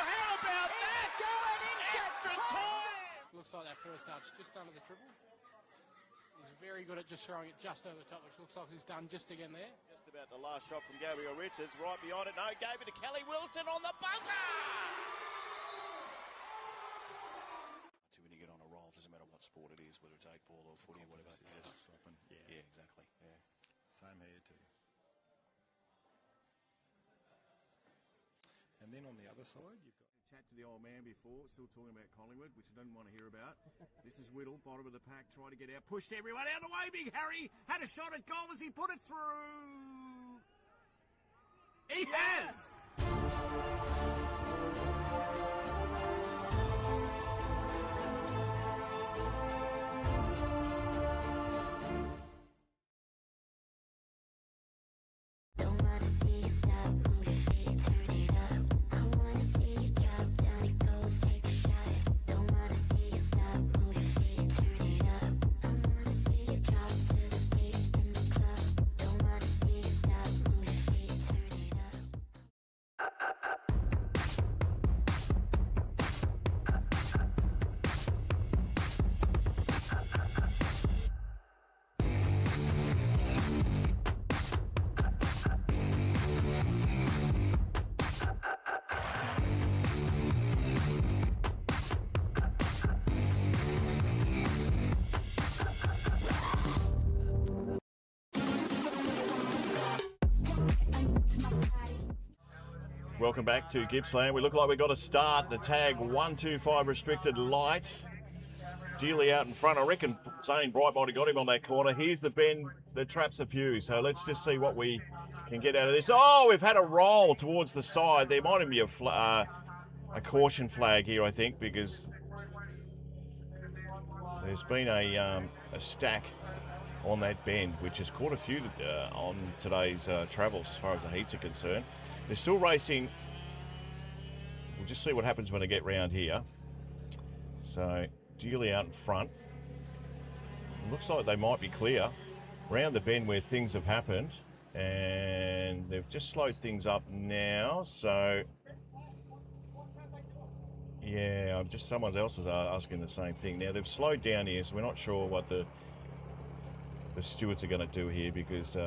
How about that? Going into Extra time. time! Looks like that first touch just under the triple. He's very good at just throwing it just over the top, which looks like he's done just again there. Just about the last shot from Gabriel Richards, right behind it. No, gave it to Kelly Wilson on the buzzer! So when you get on a roll, it doesn't matter what sport it is, whether it's 8-ball or footy or whatever. It's just Stopping. yeah, exactly. Yeah. Same here too. And then on the other side, you've got... Chat to the old man before, still talking about Collingwood, which I don't want to hear about. This is Whittle, bottom of the pack, trying to get out, pushed everyone out of the way. Big Harry had a shot at goal as he put it through. He has! Don't wanna see you stop, move your feet, turn it up. I wanna see you drop down, it goes, take a shot. Don't wanna see you stop, move your feet, turn it up. I wanna see you drop to the beat in the club. Don't wanna see you stop, move your feet, turn it up. Welcome back to Gippsland. We look like we've got a start. The tag 125 restricted light. Dealey out in front. I reckon Zane Bright might have got him on that corner. Here's the bend that traps a few. So let's just see what we can get out of this. Oh, we've had a roll towards the side. There might even be a caution flag here, I think, because there's been a stack on that bend, which has caught a few on today's travels as far as the heats are concerned. They're still racing. We'll just see what happens when they get round here. So Dealey out in front. It looks like they might be clear round the bend where things have happened, and they've just slowed things up now. So yeah, someone else is asking the same thing. Now they've slowed down here, so we're not sure what the stewards are going to do here, because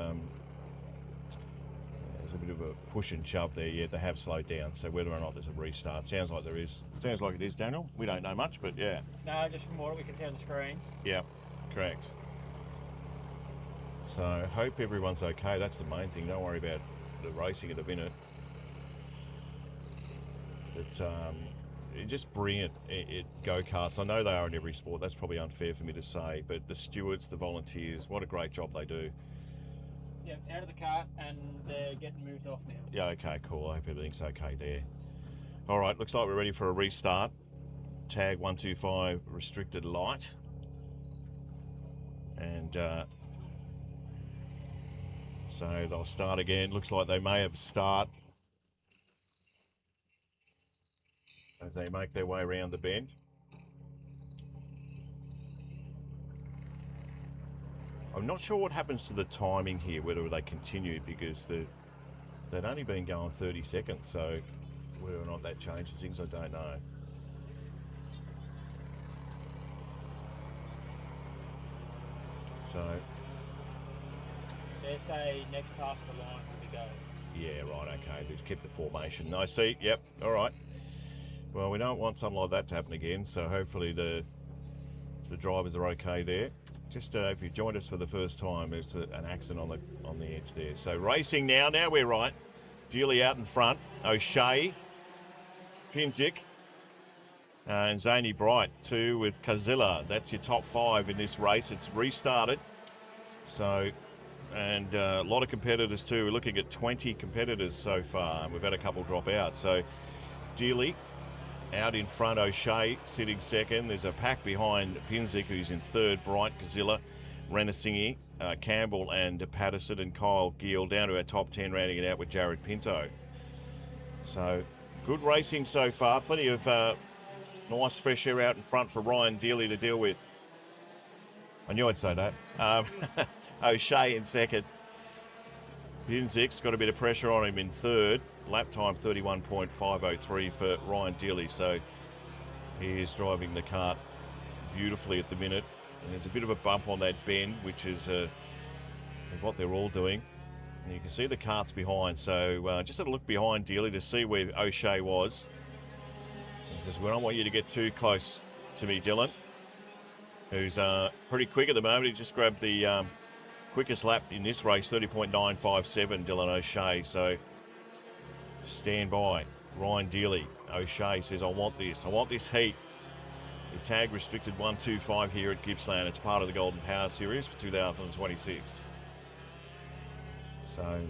a bit of a push and shove there. Yeah, they have slowed down, so whether or not there's a restart, sounds like there is. Sounds like it is, Daniel. We don't know much, but yeah. No, just from what we can see on the screen. Yeah, correct. So hope everyone's okay. That's the main thing. Don't worry about the racing at the minute. But just brilliant go-karts. I know they are in every sport. That's probably unfair for me to say, but the stewards, the volunteers, what a great job they do. Yeah, out of the cart, and they're getting moved off now. Yeah, okay, cool. I hope everything's okay there. All right, looks like we're ready for a restart. Tag 125 restricted light. And so they'll start again. Looks like they may have a start as they make their way around the bend. I'm not sure what happens to the timing here, whether they continue, because they'd only been going 30 seconds, so whether or not that changes things, I don't know. So They say next past the line will be go. yeah, right, okay, they've kept the formation. I see, yep, all right. Well, we don't want something like that to happen again, so hopefully the drivers are okay there. Just if you joined us for the first time, there's an accident on the edge there. So racing now we're right. Dealey out in front. O'Shea, Pinzik, and Zany Bright, two with Kazilla. That's your top five in this race. It's restarted. So, and a lot of competitors too. We're looking at 20 competitors so far, and we've had a couple drop out. So Dealey out in front, O'Shea sitting second. There's a pack behind Pinzik, who's in third. Bright, Kazilla, Renasingi, Campbell and Patterson, and Kyle Gill down to our top 10, rounding it out with Jared Pinto. So Good racing so far. Plenty of nice fresh air out in front for Ryan Dealey to deal with. I knew I'd say that. O'Shea in second. Pinzik's got a bit of pressure on him in third. Lap time 31.503 for Ryan Dealey. So he is driving the kart beautifully at the minute. And there's a bit of a bump on that bend, which is what they're all doing. And you can see the karts behind. So just had a look behind Dealey to see where O'Shea was. He says, we don't want you to get too close to me, Dylan, who's pretty quick at the moment. He just grabbed the quickest lap in this race, 30.957, Dylan O'Shea. So stand by. Ryan Dealey. O'Shea says, I want this heat. The tag restricted 125 here at Gippsland. It's part of the Golden Power Series for 2026. So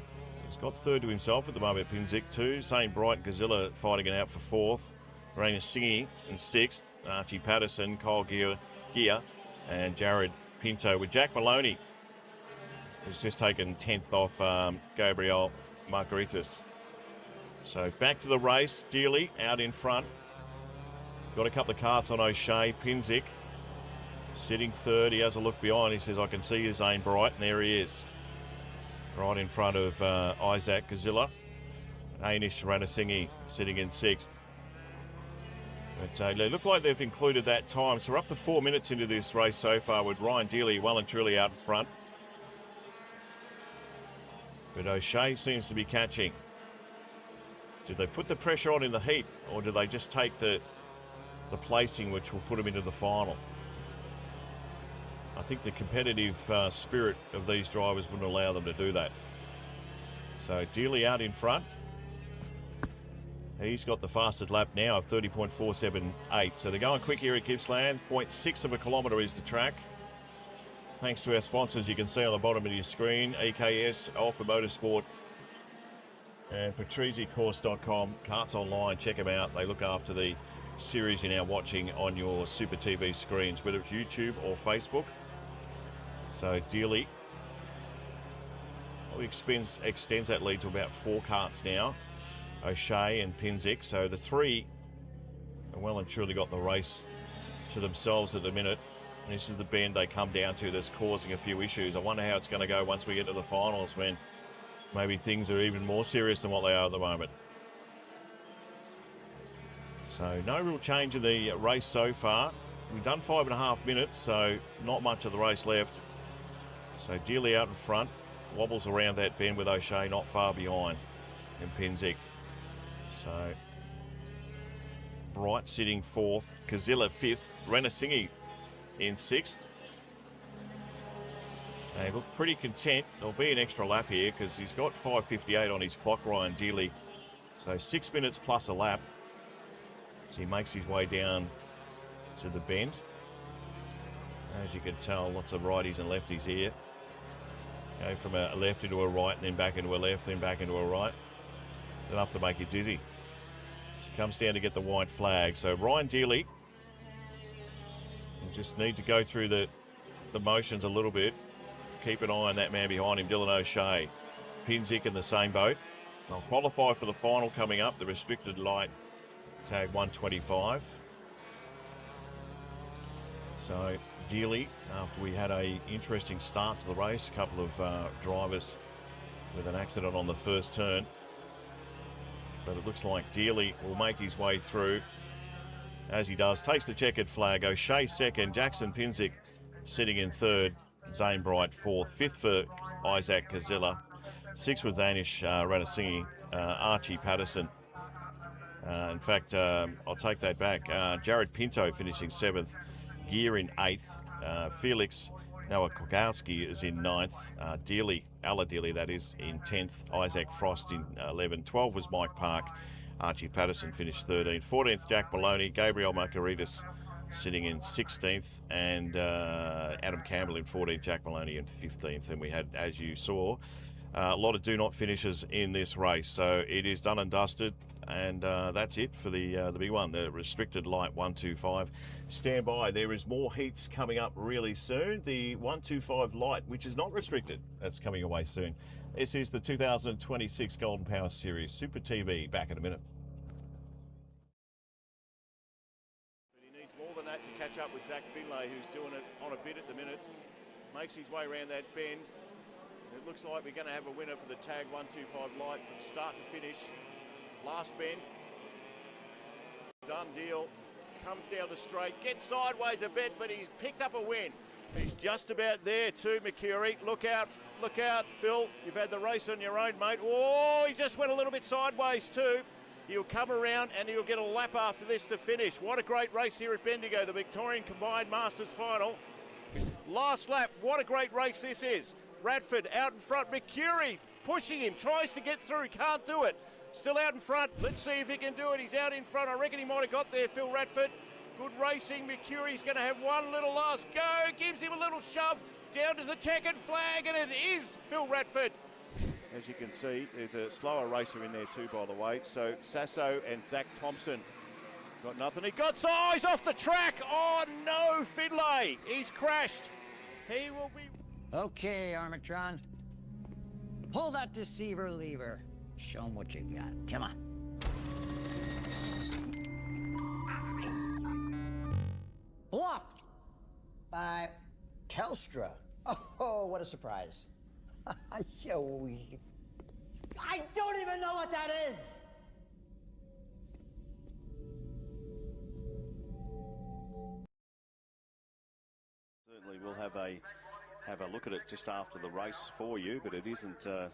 he's got third to himself at the moment, Pinzik too. Same Bright Gazilla fighting it out for fourth. Raina Singy in sixth. Archie Patterson, Kyle Gear, and Jared Pinto with Jack Maloney, who's just taken 10th off Gabriel Margaritas. So back to the race. Dealey out in front. Got a couple of karts on O'Shea. Pinzik sitting third. He has a look behind. He says, I can see his Zane Bright, and there he is. Right in front of Isaac Gazilla. Anish Ranasinghe sitting in sixth. But they look like they've included that time. So we're up to 4 minutes into this race so far with Ryan Dealey well and truly out in front. But O'Shea seems to be catching. Did they put the pressure on in the heat, or did they just take the placing which will put them into the final? I think the competitive spirit of these drivers wouldn't allow them to do that. So Dealey out in front. He's got the fastest lap now of 30.478. So they're going quick here at Gippsland. 0.6 of a kilometre is the track. Thanks to our sponsors, you can see on the bottom of your screen, EKS, Alpha Motorsport, and PatriziCourse.com. Karts Online, check them out. They look after the series you're now watching on your Super TV screens, whether it's YouTube or Facebook. So Dealey extends that lead to about 4 karts now. O'Shea and Pinzik. So the three have well and truly got the race to themselves at the minute. And this is the bend they come down to that's causing a few issues. I wonder how it's going to go once we get to the finals, when maybe things are even more serious than what they are at the moment. So no real change in the race so far. We've done 5.5 minutes, so not much of the race left. So Dealey out in front, wobbles around that bend with O'Shea not far behind, and Pinzik. So Bright sitting fourth, Kazilla fifth, Ranasinghe in sixth. They look pretty content. There'll be an extra lap here because he's got 5:58 on his clock, Ryan Dealey. So 6 minutes plus a lap. So he makes his way down to the bend. As you can tell, lots of righties and lefties here. Go from a left into a right, and then back into a left, then back into a right. Enough to make you dizzy. So comes down to get the white flag. So Ryan Dealey, you just need to go through the motions a little bit. Keep an eye on that man behind him, Dylan O'Shea. Pinzik in the same boat. They'll qualify for the final coming up, the restricted light tag 125. So Dealey, after we had a interesting start to the race, a couple of drivers with an accident on the first turn, but it looks like Dealey will make his way through. As he does, takes the checkered flag. O'Shea second, Jackson Pinzik sitting in third, Zane Bright fourth, fifth for Isaac Kazilla, sixth with Danish Ranasinghe, Archie Patterson. In fact, I'll take that back. Jared Pinto finishing seventh, Gear in eighth, Felix Noah Kogowski is in ninth, Dealey, Alla Dealey that is, in 10th, Isaac Frost in 11, 12 was Mike Park, Archie Patterson finished 13th, 14th Jack Maloney, Gabriel Margaritas sitting in 16th, and Adam Campbell in 14th, Jack Maloney in 15th. And we had, as you saw, a lot of do not finishes in this race. So it is done and dusted, and that's it for the big one, the restricted light 125. Stand by, there is more heats coming up really soon. The 125 light, which is not restricted, that's coming away soon. This is the 2026 Golden Power Series Super TV. Back in a minute. catch up with Zach Finlay, who's doing it on a bit at the minute. Makes his way around that bend. It looks like we're going to have a winner for the tag 125 light from start to finish. Last bend. Done deal. Comes down the straight, gets sideways a bit, but he's picked up a win. He's just about there too, Mercury. Look out, Phil. You've had the race on your own, mate. Oh, he just went a little bit sideways too. He'll come around and he'll get a lap after this to finish. What a great race here at Bendigo, the Victorian Combined Masters Final. Last lap, what a great race this is. Radford out in front, Mercury pushing him, tries to get through, can't do it. Still out in front, let's see if he can do it. He's out in front, I reckon he might have got there, Phil Radford. Good racing, Mercury's going to have one little last go, gives him a little shove, down to the checkered flag, and it is Phil Radford. As you can see, there's a slower racer in there too, by the way. So Sasso and Zach Thompson got nothing. He got size off the track. Oh no, Finlay, he's crashed. He will be... Okay, Armatron. Pull that deceiver lever. Show him what you got. Come on. Blocked by Telstra. Oh, what a surprise. I don't even know what that is. Certainly we'll have a look at it just after the race for you, but it isn't a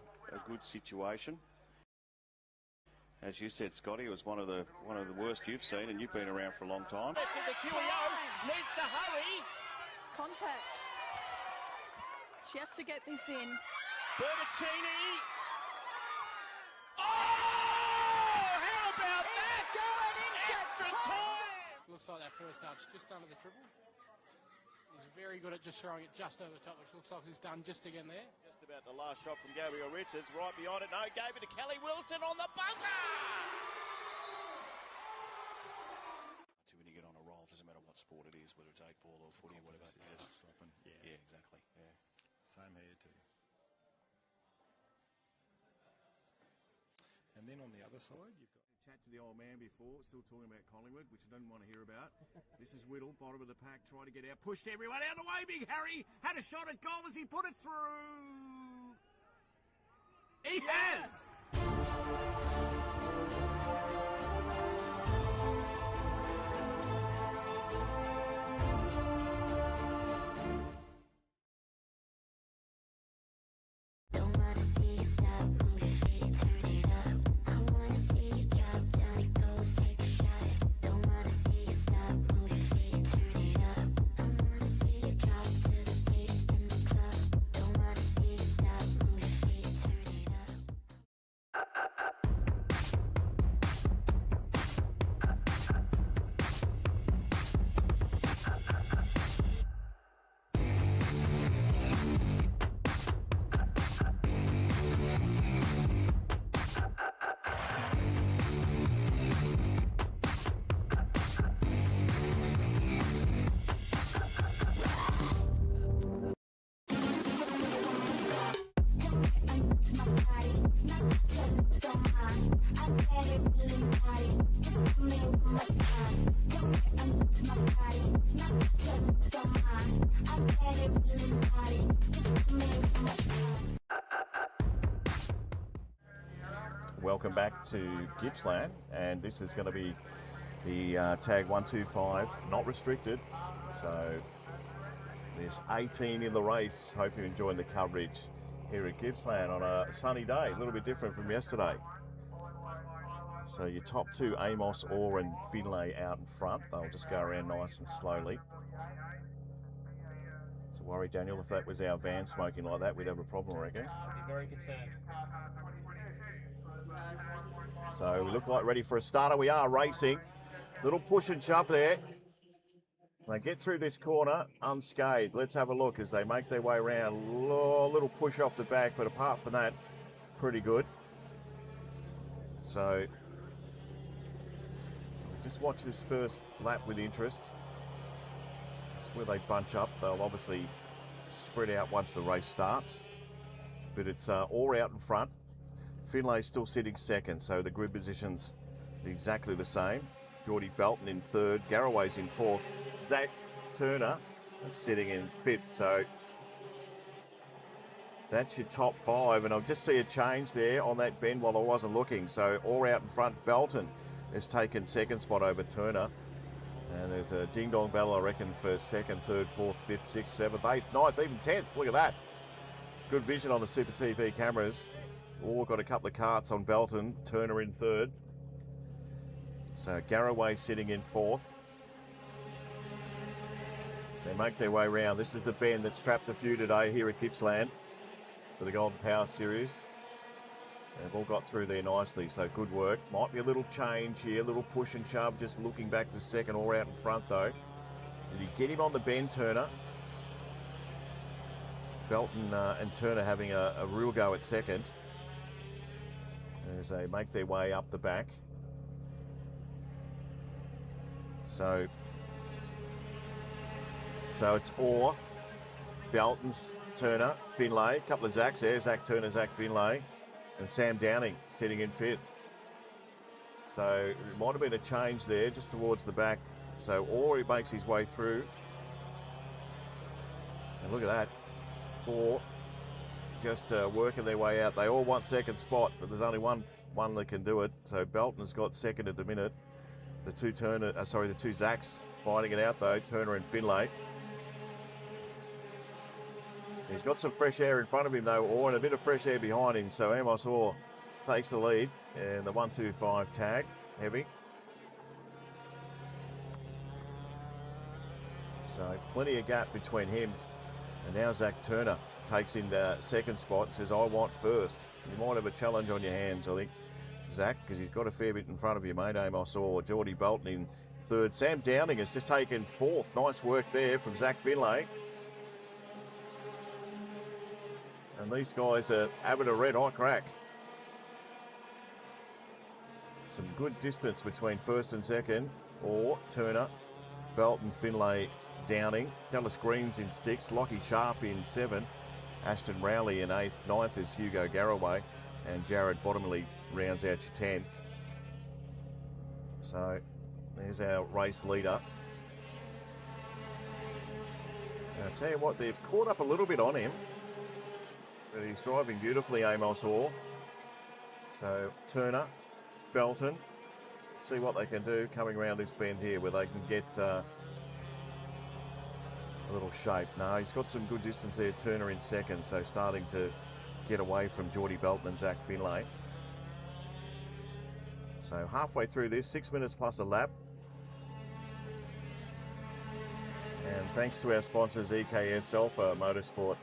good situation. As you said, Scotty, it was one of the worst you've seen, and you've been around for a long time. Needs to hurry. Contact. She has to get this in. Bertaccini. Oh, how about that? Going into Extra time. Looks like that first touch just under the triple. He's very good at just throwing it just over the top, which looks like he's done just again there. Just about the last shot from Gabriel Richards, right behind it. No, gave it to Kelly Wilson on the buzzer. So when you get on a roll, it doesn't matter what sport it is, whether it's 8-ball or footy or whatever. Stopping. Yeah, exactly. Yeah. Same here too. And then on the other side, you've got... Chat to the old man before, still talking about Collingwood, which I don't want to hear about. This is Whittle, bottom of the pack, trying to get out, pushed everyone out of the way. Big Harry had a shot at goal as he put it through. He has! Don't wanna see you stop, move your feet, turn it up. I wanna see you drop, down it goes, take a shot. Don't wanna see you stop, move your feet, turn it up. I wanna see you drop to the beat in the club. Don't wanna see you stop, move your feet, turn it up. Welcome back to Gippsland, and this is going to be the tag 125, not restricted. So there's 18 in the race. Hope you're enjoying the coverage here at Gippsland on a sunny day, a little bit different from yesterday. So your top two, Amos, Orr and Finlay out in front. They'll just go around nice and slowly. So worry, Daniel, if that was our van smoking like that, we'd have a problem, I reckon. I'd be very concerned. So we look like ready for a starter. We are racing. Little push and shove there. They get through this corner unscathed. Let's have a look as they make their way around. Oh, little push off the back, but apart from that, pretty good. So just watch this first lap with interest. It's where they bunch up. They'll obviously spread out once the race starts. But it's all out in front. Finlay's still sitting second, so the grid positions are exactly the same. Geordie Belton in third, Garraway's in fourth. Zach Turner is sitting in 5th. So that's your top 5. And I'll just see a change there on that bend while I wasn't looking. So all out in front, Belton has taken 2nd spot over Turner. And there's a ding-dong battle, I reckon, for 2nd, 3rd, 4th, 5th, 6th, 7th, 8th, 9th, even 10th. Look at that. Good vision on the Super TV cameras. All got a couple of carts on Belton. Turner in 3rd. So Garraway sitting in 4th. So they make their way round. This is the bend that's trapped a few today here at Gippsland for the Golden Power Series. They've all got through there nicely, so good work. Might be a little change here, a little push and shove, just looking back to 2nd, all out in front though. Did you get him on the bend, Turner? Belton and Turner having a real go at 2nd as they make their way up the back. So it's Orr, Belton's, Turner, Finlay, a couple of Zacks there, Zach Turner, Zach Finlay, and Sam Downing sitting in 5th. So it might have been a change there just towards the back. So Orr, he makes his way through. And look at that, 4 just working their way out. They all want 2nd spot, but there's only one that can do it. So Belton's got 2nd at the minute. The two Zacks fighting it out though, Turner and Finlay. He's got some fresh air in front of him though, Orr, and a bit of fresh air behind him. So Amos Orr takes the lead, and the 125 tag, heavy. So plenty of gap between him. And now Zach Turner takes in the 2nd spot and says, I want 1st. You might have a challenge on your hands, I think, Zach, because he's got a fair bit in front of you, mate. Amos Orr, Geordie Belton in 3rd. Sam Downing has just taken 4th. Nice work there from Zach Finlay. And these guys are having a red eye crack. Some good distance between 1st and 2nd. Orr, Turner, Belton, Finlay, Downing. Dallas Green's in 6th. Lockie Sharp in 7th. Ashton Rowley in 8th. 9th is Hugo Garraway. And Jared Bottomley rounds out your 10. So there's our race leader. And I'll tell you what, they've caught up a little bit on him. But he's driving beautifully, Amos Orr. So Turner, Belton, see what they can do coming around this bend here where they can get a little shape. No, he's got some good distance there, Turner in 2nd, so starting to get away from Geordie Belton and Zach Finlay. So halfway through this, 6 minutes plus a lap. And thanks to our sponsors, EKS Alpha Motorsport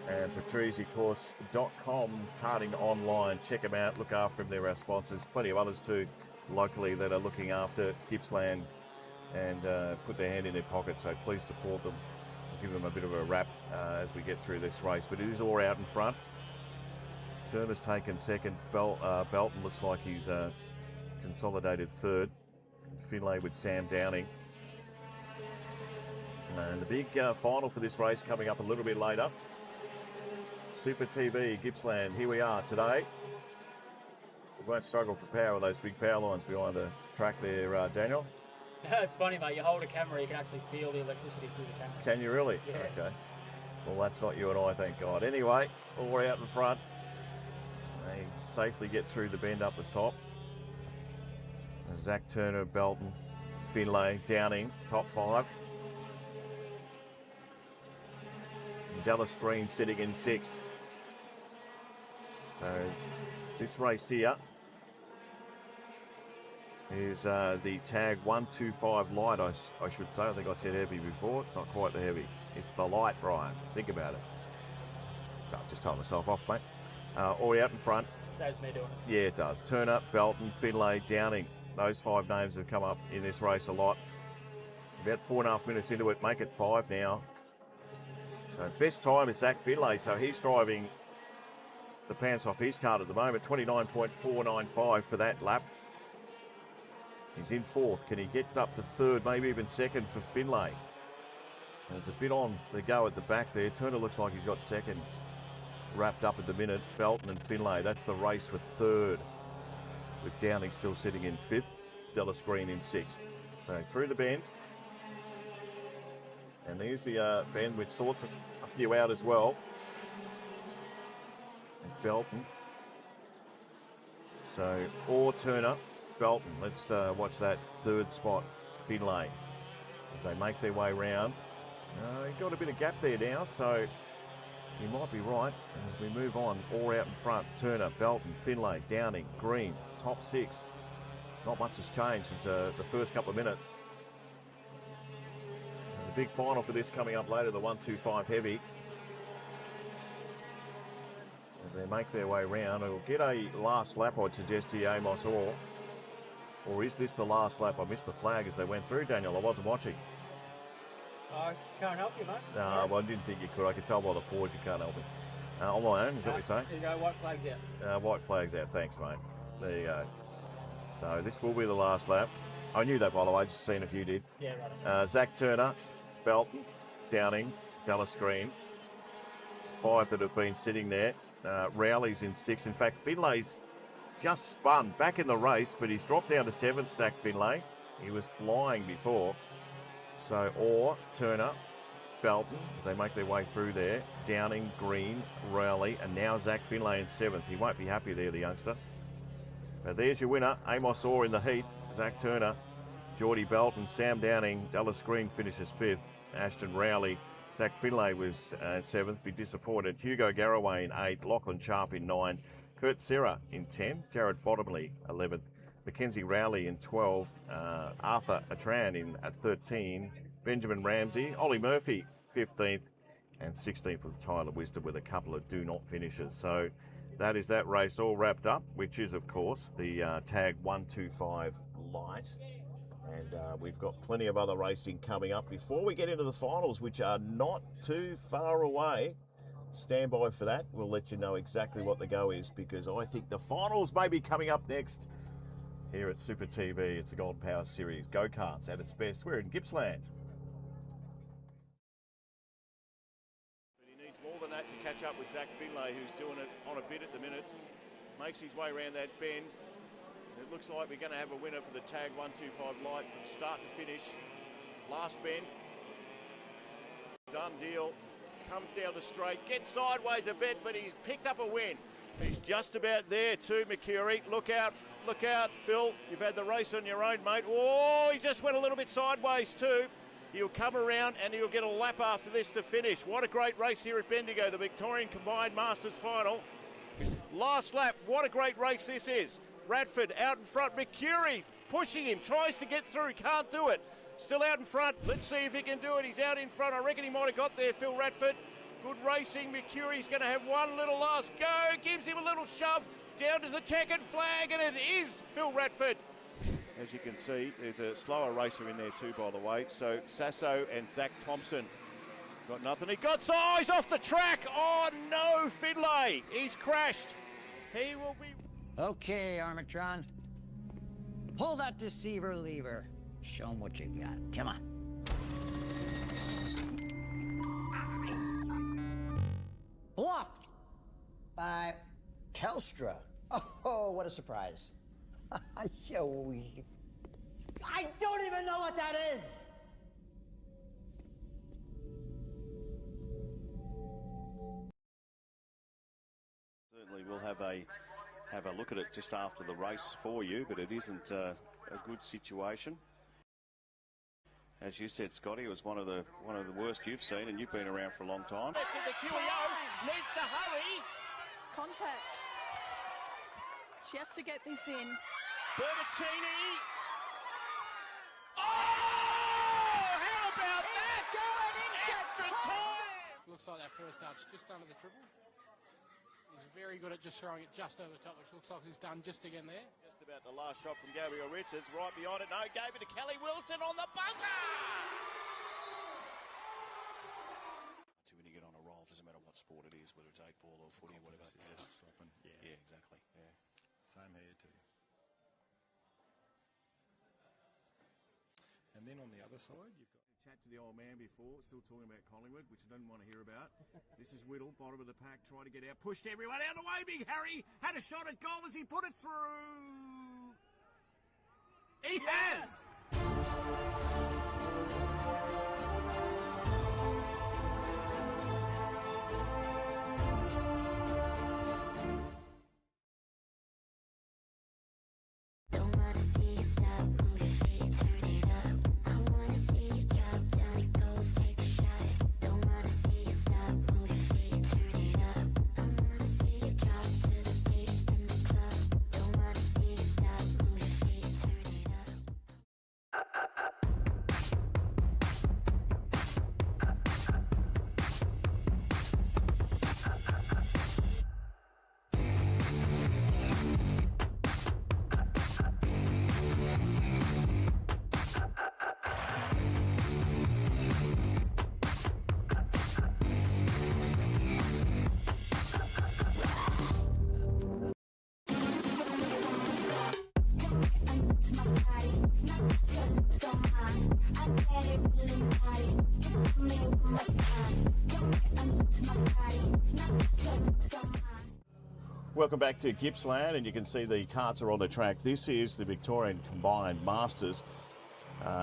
and PatriziCourse.com, karting online. Check them out, look after them. They're our sponsors. Plenty of others too, locally, that are looking after Gippsland and put their hand in their pocket. So please support them. Give them a bit of a wrap as we get through this race. But it is all out in front. Turner's taken 2nd. Belton looks like he's consolidated 3rd. Finlay with Sam Downing. And the big final for this race coming up a little bit later. Super TV, Gippsland, here we are today. We won't struggle for power with those big power lines behind the track there, Daniel. It's funny, mate. You hold a camera, you can actually feel the electricity through the camera. Can you really? Yeah. Okay. Well, that's not you and I, thank God. Anyway, all out in front. They safely get through the bend up the top. Zach Turner, Belton, Finlay, Downing, top 5. And Dallas Green sitting in 6th. So this race here is the tag 125 light, I should say. I think I said heavy before. It's not quite the heavy. It's the light, Brian. Think about it. So I've just told myself off, mate. All out in front. Saves me doing it. Yeah, it does. Turner, Belton, Finlay, Downing. Those 5 names have come up in this race a lot. About 4.5 minutes into it, make it 5 now. So best time is Zach Finlay. So he's driving the pants off his card at the moment. 29.495 for that lap. He's in 4th. Can he get up to 3rd, maybe even 2nd for Finlay? There's a bit on the go at the back there. Turner looks like he's got 2nd wrapped up at the minute. Belton and Finlay, that's the race for 3rd. With Downing still sitting in 5th. Dallas Green in 6th. So through the bend. And there's the bend, which sorts a few out as well. And Belton. So, or Turner, Belton. Let's watch that third spot, Finlay, as they make their way round. He's got a bit of gap there now, so he might be right. As we move on, all out in front, Turner, Belton, Finlay, Downing, Green, top six. Not much has changed since the first couple of minutes. And the big final for this coming up later, the 125 heavy. As they make their way round, it'll get a last lap, I'd suggest to you, Amos Orr. Or is this the last lap? I missed the flag as they went through, Daniel. I wasn't watching. I can't help you, mate. No, well, I didn't think you could. I could tell by the pause you can't help me. On my own, is that what you're saying? There you go, white flag's out. White flag's out. Thanks, mate. There you go. So this will be the last lap. I knew that, by the way, just seen if you did. Yeah, right. Zach Turner, Belton, Downing, Dallas Green. 5 that have been sitting there. Rowley's in 6. In fact, Finlay's just spun back in the race, but he's dropped down to 7th, Zach Finlay. He was flying before. So, Orr, Turner, Belton, as they make their way through there. Downing, Green, Rowley, and now Zach Finlay in 7th. He won't be happy there, the youngster. But there's your winner, Amos Orr in the heat. Zach Turner, Geordie Belton, Sam Downing, Dallas Green finishes 5th. Ashton Rowley, Zach Finlay was at 7th. Be disappointed. Hugo Garraway in 8th. Lachlan Sharp in 9. Kurt Serra in 10. Jared Bottomley 11th. Mackenzie Rowley in 12. Arthur Atran at 13. Benjamin Ramsey. Ollie Murphy 15th. And 16th with Tyler Wisdom with a couple of do not finishes. So that is that race all wrapped up, which is, of course, the Tag 125 Light. And we've got plenty of other racing coming up before we get into the finals, which are not too far away. Stand by for that. We'll let you know exactly what the go is, because I think the finals may be coming up next here at Super TV. It's the Golden Power Series. Go-Karts at its best. We're in Gippsland. But he needs more than that to catch up with Zach Finlay, who's doing it on a bit at the minute. Makes his way around that bend. It looks like we're going to have a winner for the Tag 125 Light from start to finish. Last bend. Done deal. Comes down the straight, gets sideways a bit, but he's picked up a win. He's just about there too, Mercury. Look out, Phil. You've had the race on your own, mate. Oh, he just went a little bit sideways too. He'll come around and he'll get a lap after this to finish. What a great race here at Bendigo, the Victorian Combined Masters Final. Last lap, what a great race this is. Radford out in front, Mercury pushing him, tries to get through, can't do it. Still out in front, let's see if he can do it. He's out in front, I reckon he might have got there, Phil Radford. Good racing, Mercury's going to have one little last go, gives him a little shove, down to the checkered flag, and it is Phil Radford. As you can see, there's a slower racer in there too, by the way. So Sasso and Zach Thompson got nothing. He got size off the track. Oh no, Finlay, he's crashed. He will be... Okay, Armatron. Pull that deceiver lever. Show them what you got. Come on. Blocked by Telstra. Oh, what a surprise. I don't even know what that is. Certainly we'll have a look at it just after the race for you, but it isn't a good situation. As you said, Scotty, it was one of the worst you've seen, and you've been around for a long time. The QEO needs to hurry. Contact. She has to get this in. Bertaccini. Oh, how about that? Going into Extra time. Looks like that first arch just under the triple. He's very good at just throwing it just over the top, which looks like he's done just again there. Just about the last shot from Gabriel Richards, right behind it. No, gave it to Kelly Wilson on the buzzer. So when you get on a roll, doesn't matter what sport it is, whether it's 8-ball or footy or whatever. Stopping. Yeah, exactly. Yeah. Same here too. And then on the other side, you've got... Chat to the old man before, still talking about Collingwood, which I didn't want to hear about. This is Whittle, bottom of the pack, trying to get out, pushed everyone out of the way. Big Harry had a shot at goal as he put it through. He has! Welcome back to Gippsland, and you can see the carts are on the track. This is the Victorian Combined Masters.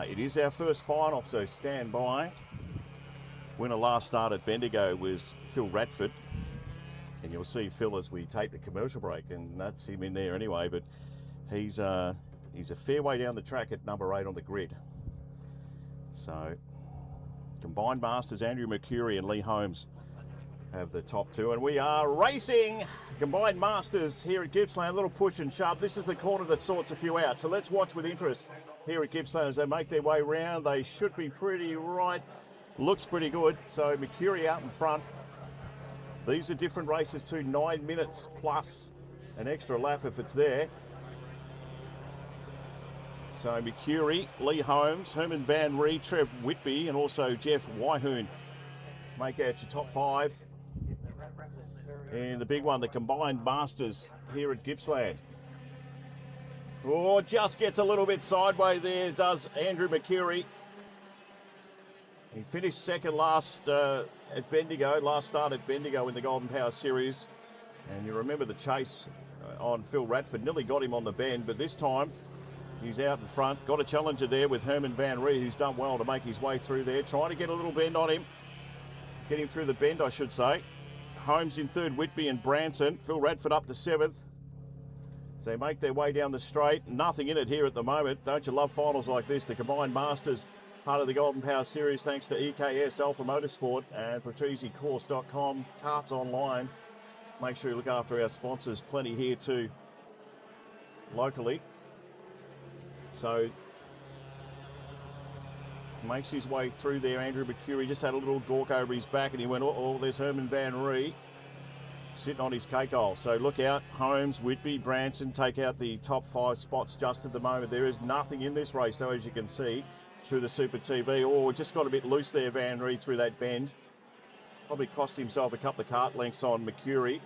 It is our first final, so stand by. Winner last start at Bendigo was Phil Radford, and you'll see Phil as we take the commercial break, and that's him in there anyway, but he's a fair way down the track at number 8 on the grid. So, Combined Masters, Andrew Mercury and Lee Holmes have the top 2, and we are racing Combined Masters here at Gippsland. A little push and shove. This is the corner that sorts a few out, so let's watch with interest here at Gippsland as they make their way round. They should be pretty right. Looks pretty good. So Mercury out in front. These are different races too, 9 minutes plus an extra lap if it's there. So Mercury, Lee Holmes, Herman Van Ree, Trev Whitby, and also Jeff Wyhoon make out your top 5. And the big one, the Combined Masters here at Gippsland. Oh, just gets a little bit sideways there, does Andrew Mercury. He finished second last at Bendigo, last start at Bendigo in the Golden Power Series. And you remember the chase on Phil Radford, nearly got him on the bend, but this time he's out in front. Got a challenger there with Herman Van Ree, who's done well to make his way through there. Trying to get a little bend on him. Get him through the bend, I should say. Holmes in third, Whitby and Branson. Phil Radford up to 7th. So they make their way down the straight. Nothing in it here at the moment. Don't you love finals like this? The Combined Masters, part of the Golden Power Series, thanks to EKS, Alpha Motorsport, and PreteziCourse.com, Karts Online. Make sure you look after our sponsors. Plenty here too, locally. So, makes his way through there. Andrew Mercury just had a little gawk over his back, and he went, oh, there's Herman Van Ree sitting on his cake hole. So look out, Holmes, Whitby, Branson take out the top 5 spots just at the moment. There is nothing in this race, though, as you can see through the Super TV. Oh, just got a bit loose there, Van Ree, through that bend. Probably cost himself a couple of cart lengths on Mercury,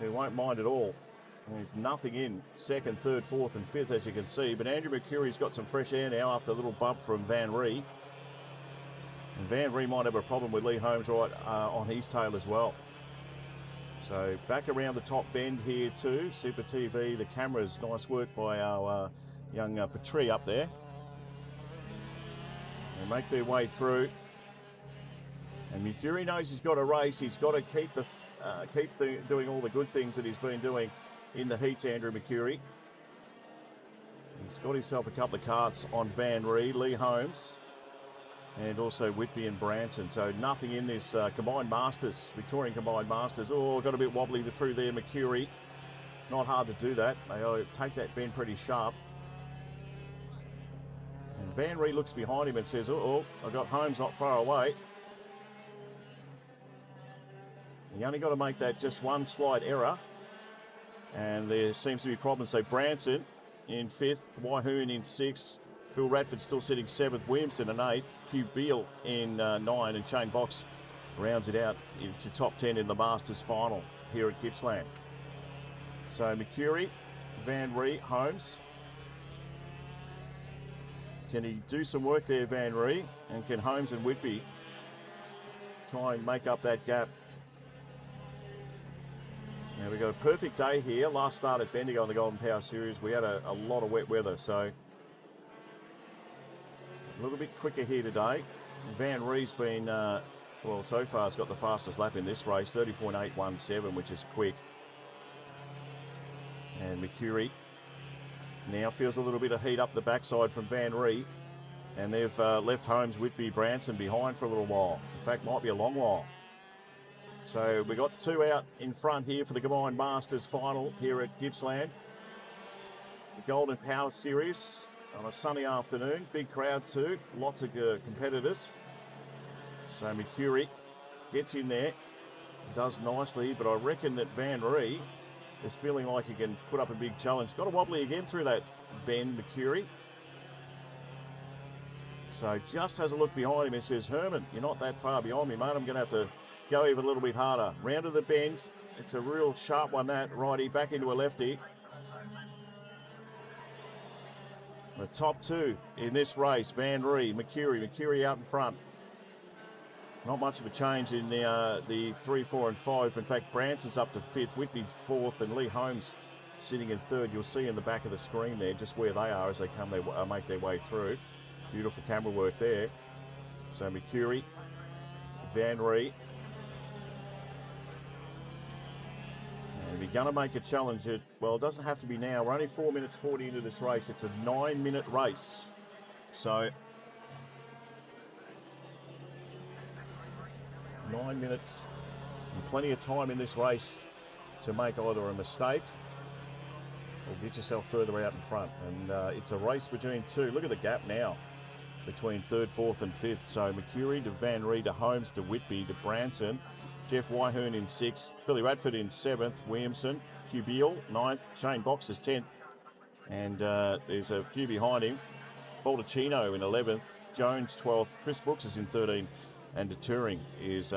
who won't mind at all. There's nothing in 2nd, 3rd, 4th and 5th, as you can see. But Andrew Mercury's got some fresh air now after a little bump from Van Ree. And Van Ree might have a problem with Lee Holmes right on his tail as well. So back around the top bend here too. Super TV, the cameras, nice work by our young Petrie up there. They make their way through. And Mercury knows he's got a race. He's got to keep doing all the good things that he's been doing in the heats, Andrew Mercury. He's got himself a couple of carts on Van Ree, Lee Holmes, and also Whitby and Branson. So nothing in this Combined Masters, Victorian Combined Masters. Oh, got a bit wobbly through there, Mercury. Not hard to do that. They take that bend pretty sharp. And Van Ree looks behind him and says, oh, I got Holmes not far away. You only got to make that just one slight error, and there seems to be problems. So Branson in 5th, Wyhoon in 6th, Phil Radford still sitting 7th, Williamson in 8th, Hugh Beale in 9, and Shane Box rounds it out. It's the top 10 in the Masters final here at Gippsland. So Mercury, Van Ree, Holmes. Can he do some work there, Van Ree? And can Holmes and Whitby try and make up that gap? Now we've got a perfect day here. Last start at Bendigo on the Golden Power Series. We had a lot of wet weather, so a little bit quicker here today. Van Ree's been, well, so far has got the fastest lap in this race, 30.817, which is quick. And Mercury now feels a little bit of heat up the backside from Van Ree. And they've left Holmes, Whitby, Branson behind for a little while. In fact, might be a long while. So we got 2 out in front here for the Combined Masters final here at Gippsland. The Golden Power Series on a sunny afternoon. Big crowd too. Lots of competitors. So Mercury gets in there. Does nicely, but I reckon that Van Ree is feeling like he can put up a big challenge. Got a wobbly again through that bend, Mercury. So just has a look behind him and says, Herman, you're not that far behind me, mate. I'm going to have to go even a little bit harder. Round of the bend. It's a real sharp one, that. Righty, back into a lefty. The top 2 in this race, Van Ree, Mercury out in front. Not much of a change in the 3, 4 and 5. In fact, Branson's up to 5th, Whitby 4th, and Lee Holmes sitting in 3rd. You'll see in the back of the screen there just where they are as they come make their way through. Beautiful camera work there. So Mercury, Van Ree. And if you're going to make a challenge, it doesn't have to be now. We're only 4 minutes 40 into this race. It's a 9-minute race. So 9 minutes and plenty of time in this race to make either a mistake or get yourself further out in front. And it's a race between two. Look at the gap now between 3rd, 4th and 5th. So Mercury to Van Ree to Holmes to Whitby to Branson. Jeff Wyhern in 6th. Philly Radford in 7th. Williamson. Cubiel 9th. Shane Box is 10th. And there's a few behind him. Baldacchino in 11th. Jones 12th. Chris Brooks is in 13th. And De Turing is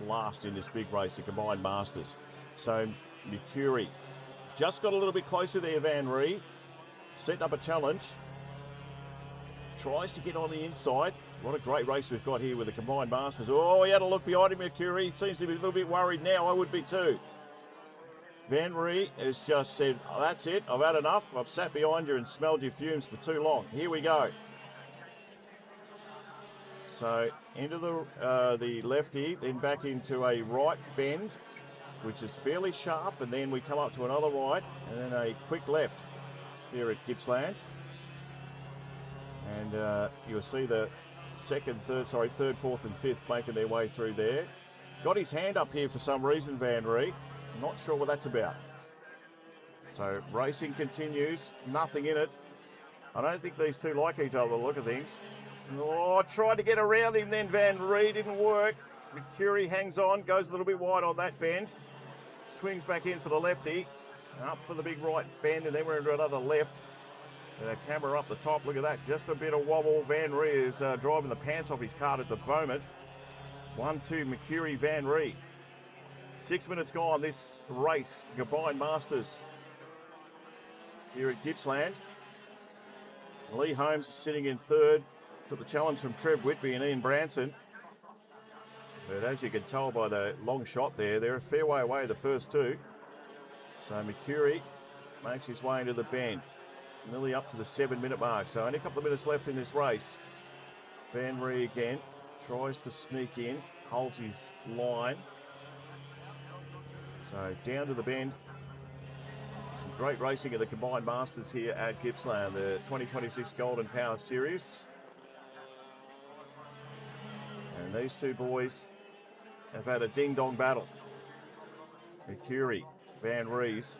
last in this big race, the combined masters. So Mercury just got a little bit closer there, Van Ree. Setting up a challenge. Tries to get on the inside. What a great race we've got here with the combined masters. Oh, he had a look behind him, Mercury. Seems to be a little bit worried now. I would be too. Van Ree has just said, oh, that's it. I've had enough. I've sat behind you and smelled your fumes for too long. Here we go. So into the lefty, then back into a right bend, which is fairly sharp, and then we come up to another right, and then a quick left here at Gippsland. And you'll see the third, 4th and 5th making their way through there. Got his hand up here for some reason, Van Ree. Not sure what that's about. So racing continues, nothing in it. I don't think these two like each other, look at things. Oh, tried to get around him then, Van Ree, didn't work. Mercury hangs on, goes a little bit wide on that bend. Swings back in for the lefty. Up for the big right bend, and then we're into another left. And a camera up the top, look at that, just a bit of wobble. Van Ree is driving the pants off his cart at the moment. 1-2 Mercury, Van Ree. 6 minutes gone, this race, combined masters here at Gippsland. Lee Holmes is sitting in 3rd. Took the challenge from Trev Whitby and Ian Branson. But as you can tell by the long shot there, they're a fair way away, the first two. So Mercury makes his way into the bend. Nearly up to the 7-minute mark. So only a couple of minutes left in this race. Van Ree again tries to sneak in, holds his line. So down to the bend. Some great racing at the combined masters here at Gippsland, the 2026 Golden Power Series. And these two boys have had a ding-dong battle. Mercury, Van Rees,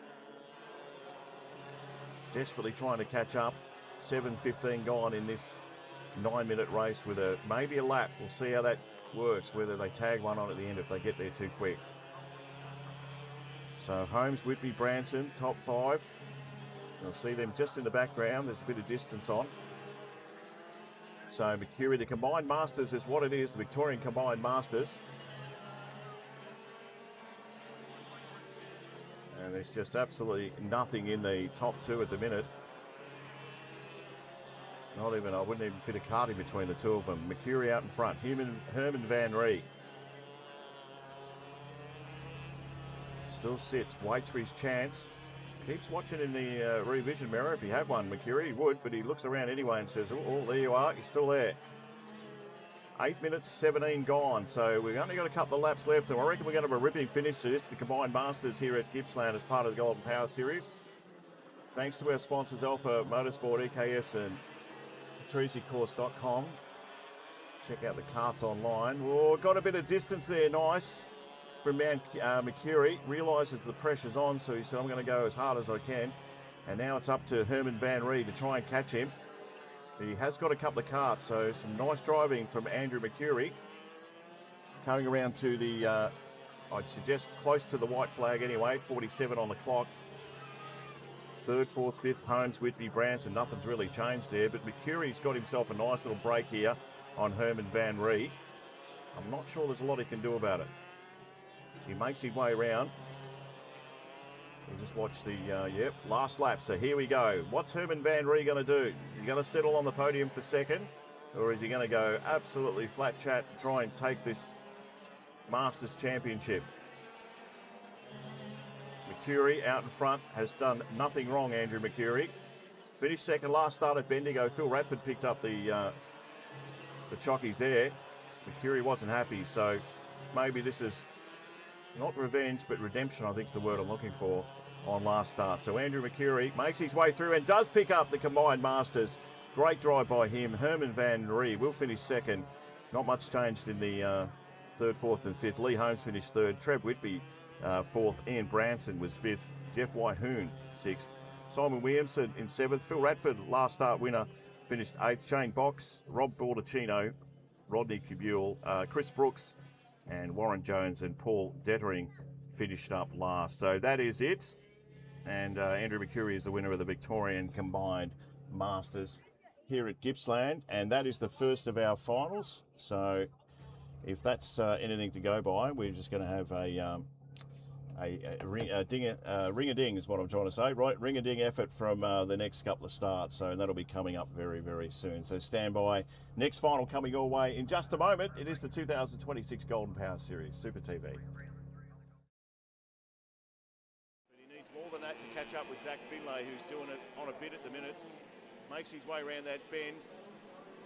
desperately trying to catch up. 7:15 gone in this 9-minute race with maybe a lap. We'll see how that works, whether they tag one on at the end if they get there too quick. So Holmes, Whitby, Branson, top 5. You'll see them just in the background. There's a bit of distance on. So Mercury, the combined masters is what it is, the Victorian combined masters. And there's just absolutely nothing in the top 2 at the minute. Not even, I wouldn't even fit a cart in between the two of them. Mercury out in front, Herman Van Ree. Still sits, waits for his chance. Keeps watching in the rear vision mirror. If he had one, Mercury, he would, but he looks around anyway and says, oh, there you are, you're still there. 8 minutes, 17 gone. So we've only got a couple of laps left, and I reckon we're going to have a ripping finish to this, the combined masters here at Gippsland as part of the Golden Power Series. Thanks to our sponsors, Alpha Motorsport, EKS, and PatriciaCourse.com. Check out the carts online. Oh, got a bit of distance there, nice. From Mercury, realises the pressure's on, so he said, I'm going to go as hard as I can. And now it's up to Herman Van Ree to try and catch him. He has got a couple of carts, so some nice driving from Andrew Mercury. Coming around to the, I'd suggest close to the white flag anyway, 47 on the clock. 3rd, 4th, 5th, Holmes, Whitby, Branson, nothing's really changed there, but Mercury's got himself a nice little break here on Herman Van Ree. I'm not sure there's a lot he can do about it. So he makes his way around. We'll just watch the, last lap. So here we go. What's Herman Van Ree going to do? He's going to settle on the podium for second. Or is he going to go absolutely flat chat and try and take this Masters Championship? Mercury out in front has done nothing wrong, Andrew Mercury. Finished second last start at Bendigo. Phil Radford picked up the chockies there. Mercury wasn't happy, so maybe this is not revenge, but redemption, I think is the word I'm looking for, on last start. So Andrew Mercury makes his way through and does pick up the combined Masters. Great drive by him. Herman Van Ree will finish second. Not much changed in the third, fourth and fifth. Lee Holmes finished third. Trev Whitby fourth. Ian Branson was fifth. Jeff Whitehoon sixth. Simon Williamson in seventh. Phil Radford, last start winner, finished eighth. Shane Box, Rob Baldacchino, Rodney Cabule, Chris Brooks, and Warren Jones and Paul Dettering finished up last. So that is it. And Andrew Mercury is the winner of the Victorian Combined Masters here at Gippsland. And that is the first of our finals. So if that's anything to go by, we're just going to have a ring-a-ding is what I'm trying to say, right? Ring-a-ding effort from the next couple of starts. So that'll be coming up very, very soon. So stand by. Next final coming your way in just a moment. It is the 2026 Golden Power Series, Super TV. But he needs more than that to catch up with Zach Finlay, who's doing it on a bit at the minute. Makes his way around that bend.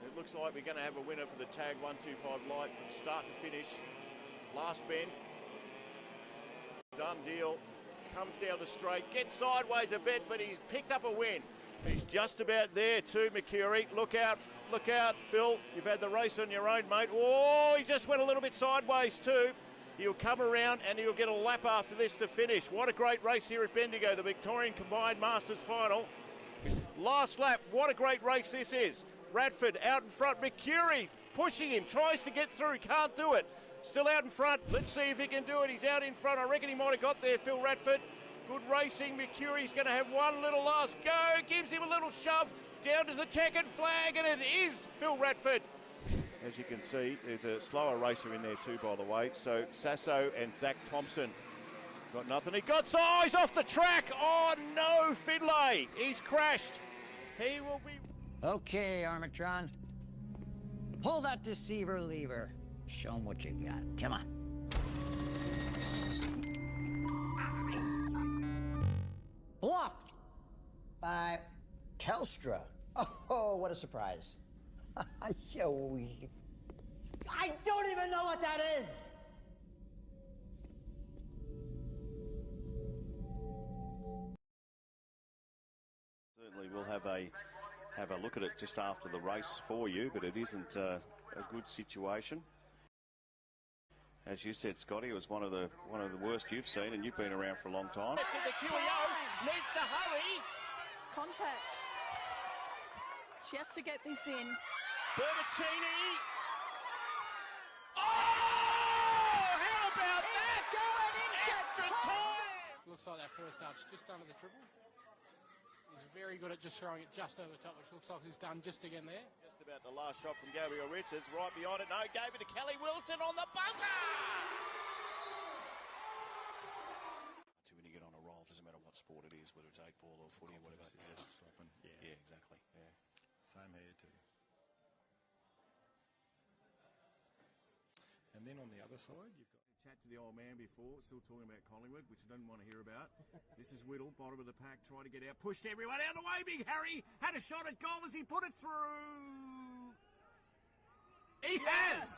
It looks like we're going to have a winner for the Tag 125 Light from start to finish. Last bend. Done deal. Comes down the straight, gets sideways a bit, but he's picked up a win. He's just about there too, Mercury. Look out, Phil. You've had the race on your own, mate. Oh, he just went a little bit sideways too. He'll come around and he'll get a lap after this to finish. What a great race here at Bendigo, the Victorian Combined Masters Final. Last lap, what a great race this is. Radford out in front, Mercury pushing him, tries to get through, can't do it. Still out in front. Let's see if he can do it. He's out in front. I reckon he might have got there, Phil Radford. Good racing. Mercury's going to have one little last go. Gives him a little shove down to the checkered flag, and it is Phil Radford. As you can see, there's a slower racer in there too, by the way. So Sasso and Zach Thompson got nothing. He got size off the track. Oh, no, Finlay. He's crashed. He will be... Okay, Armatron. Pull that deceiver lever. Show them what you got. Come on. Blocked by Telstra. Oh, what a surprise. I don't even know what that is. Certainly we'll have a look at it just after the race for you, but it isn't a good situation. As you said, Scotty, it was one of the worst you've seen, and you've been around for a long time. Needs to hurry. Contact. She has to get this in. Bertaccini. Oh, how about that? Going into time. Looks like that first start's just under the triple. He's very good at just throwing it just over the top, which looks like he's done just again there. Just about the last shot from Gabriel Richards, right behind it. No, gave it to Kelly Wilson on the buzzer. When you get on a roll, doesn't matter what sport it is, whether it's 8-ball or footy or whatever. It's just stopping. Yeah, exactly. Yeah. Same here too. And then on the other side, you've got... Chat to the old man before, still talking about Collingwood, which I don't want to hear about. This is Whittle, bottom of the pack, trying to get out, pushed everyone out of the way. Big Harry had a shot at goal as he put it through. He has!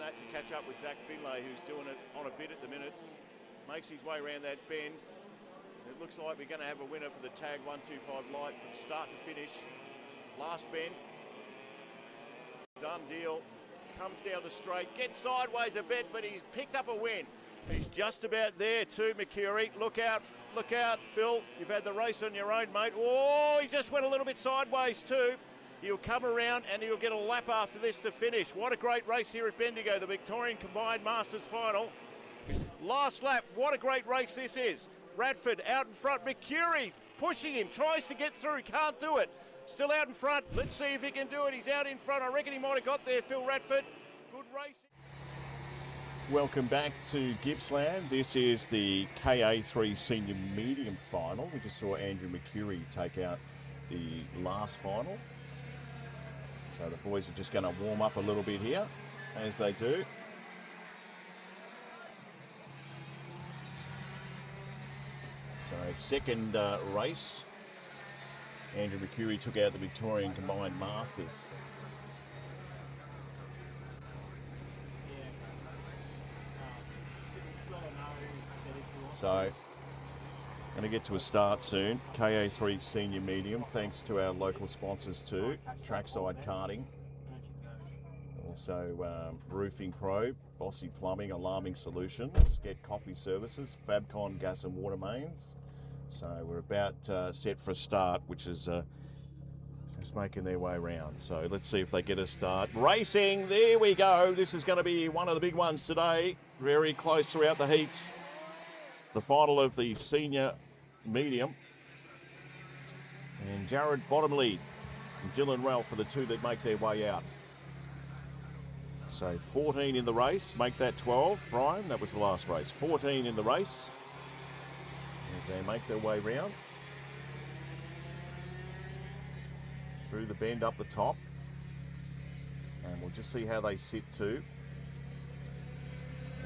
that to catch up with Zach Finlay, who's doing it on a bit at the minute. Makes his way around that bend. It looks like we're going to have a winner for the tag 125 light from start to finish. Last bend. Done deal. Comes down the straight, gets sideways a bit, but he's picked up a win. He's just about there too, Mercury. Look out, Phil. You've had the race on your own, mate. Oh, he just went a little bit sideways too. He'll come around and he'll get a lap after this to finish. What a great race here at Bendigo, the Victorian Combined Masters Final. Last lap, what a great race this is. Radford out in front, Mercury pushing him, tries to get through, can't do it. Still out in front, let's see if he can do it. He's out in front, I reckon he might have got there, Phil Radford. Good race. Welcome back to Gippsland. This is the KA3 Senior Medium Final. We just saw Andrew Mercury take out the last final. So the boys are just going to warm up a little bit here, as they do. So second race, Andrew Mercury took out the Victorian Combined Masters. So, going to get to a start soon. KA3 Senior Medium, thanks to our local sponsors too. Trackside Karting. Also Roofing Pro, Bossy Plumbing, Alarming Solutions, Get Coffee Services, Fabcon Gas and Water Mains. So we're about set for a start, which is just making their way around. So let's see if they get a start. Racing, there we go. This is going to be one of the big ones today. Very close throughout the heats. The final of the senior medium. And Jared Bottomley and Dylan Ralph are the two that make their way out. So 14 in the race, make that 12. Brian, that was the last race. 14 in the race as they make their way round. Through the bend up the top. And we'll just see how they sit too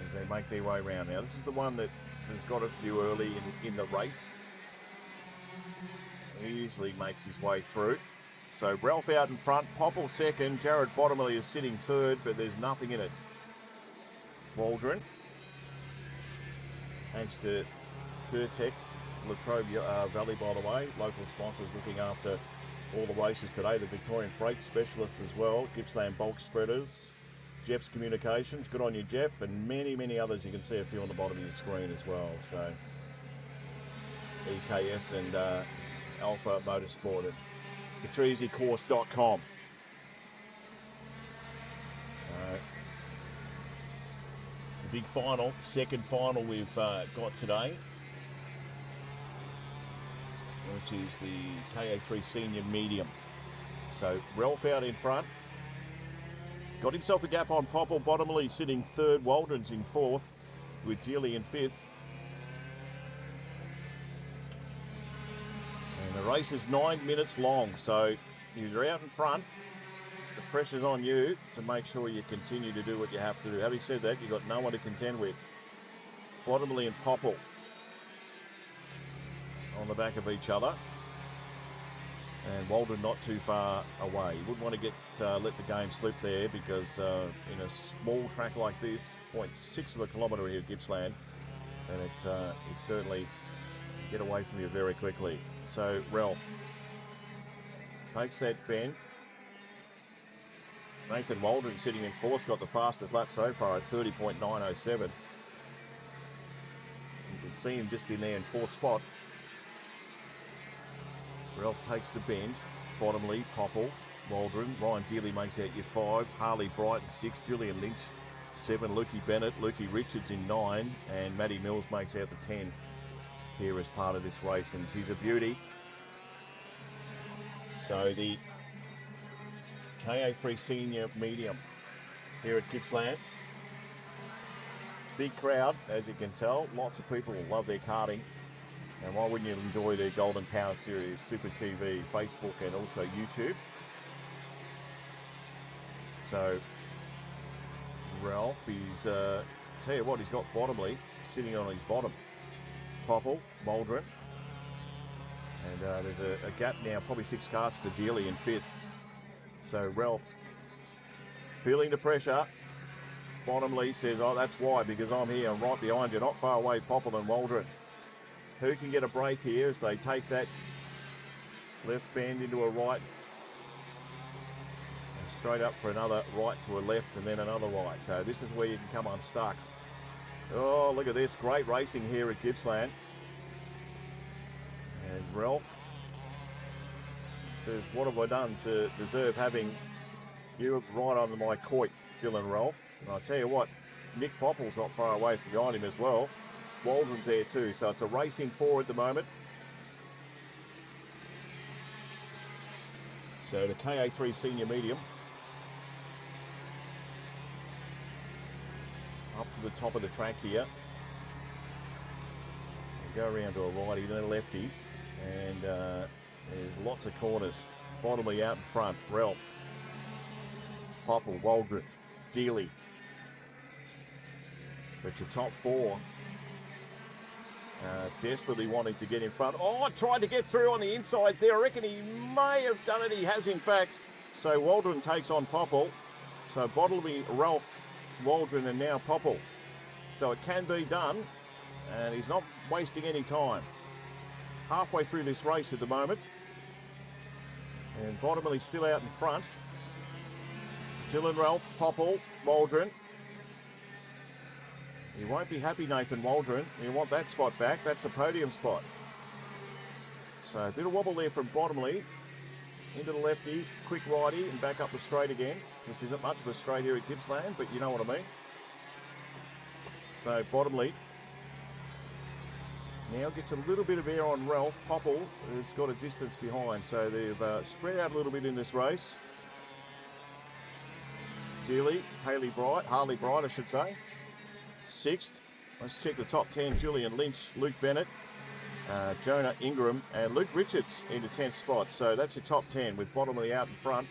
as they make their way around. Now this is the one that has got a few early in the race. He usually makes his way through. So Ralph out in front, Popple second, Jared Bottomley is sitting third, but there's nothing in it. Waldron, thanks to Pertec, Latrobe Valley, by the way, local sponsors looking after all the races today. The Victorian Freight Specialist as well, Gippsland Bulk Spreaders, Jeff's Communications, good on you Jeff, and many, many others. You can see a few on the bottom of your screen as well. So EKS and Alpha Motorsport at PatreseCourse.com. So the big final, second final we've got today, which is the KA3 Senior Medium. So Ralph out in front. Got himself a gap on Popple. Bottomley sitting third. Waldron's in fourth, with Dealey in fifth. And the race is 9 minutes long, so you're out in front. The pressure's on you to make sure you continue to do what you have to do. Having said that, you've got no one to contend with. Bottomley and Popple on the back of each other. And Waldron not too far away. You wouldn't want to get let the game slip there, because in a small track like this, 0.6 of a kilometre here at Gippsland, and it certainly get away from you very quickly. So Ralph takes that bend. Nathan Waldron sitting in fourth, got the fastest lap so far at 30.907. You can see him just in there in fourth spot. Ralph takes the bend. Bottomley, Popple, Waldron. Ryan Dealey makes out your 5. Harley Brighton 6. Julian Lynch 7. Lukey Bennett. Lukey Richards in 9. And Matty Mills makes out the 10 here as part of this race. And she's a beauty. So the KA3 Senior Medium here at Gippsland. Big crowd, as you can tell. Lots of people love their karting. And why wouldn't you enjoy their Golden Power Series, Super TV, Facebook, and also YouTube? So Ralph, he's, tell you what, he's got Bottomley sitting on his bottom. Popple, Waldron. And there's a gap now, probably 6 cars to Dealey in 5th. So Ralph feeling the pressure. Bottomley says, oh, that's why, because I'm here. I'm right behind you, not far away, Popple and Waldron. Who can get a break here as they take that left bend into a right? And straight up for another right to a left and then another right. So this is where you can come unstuck. Oh, look at this. Great racing here at Gippsland. And Ralph says, what have I done to deserve having you right under my coit, Dylan Ralph? And I tell you what, Nick Popple's not far away from behind him as well. Waldron's there too, so it's a racing four at the moment. So the KA3 Senior Medium up to the top of the track here. We'll go around to a righty, then a lefty, and there's lots of corners. Bottomley out in front, Ralph, Popple, Waldron, Dealey. But your top four desperately wanting to get in front. Oh, tried to get through on the inside there. I reckon he may have done it. He has, in fact. So Waldron takes on Popple. So Bottomley, Ralph, Waldron, and now Popple. So it can be done, and he's not wasting any time. Halfway through this race at the moment. And Bottomley still out in front. Dylan Ralph, Popple, Waldron. He won't be happy, Nathan Waldron. You want that spot back. That's a podium spot. So a bit of wobble there from Bottomley. Into the lefty, quick righty, and back up the straight again, which isn't much of a straight here at Gippsland, but you know what I mean. So Bottomley now gets a little bit of air on Ralph. Popple has got a distance behind, so they've spread out a little bit in this race. Dealey, Harley Bright, I should say. Sixth. Let's check the top 10. Julian Lynch, Luke Bennett, Jonah Ingram, and Luke Richards into 10th spot. So that's your top 10 with Bottomley out in front.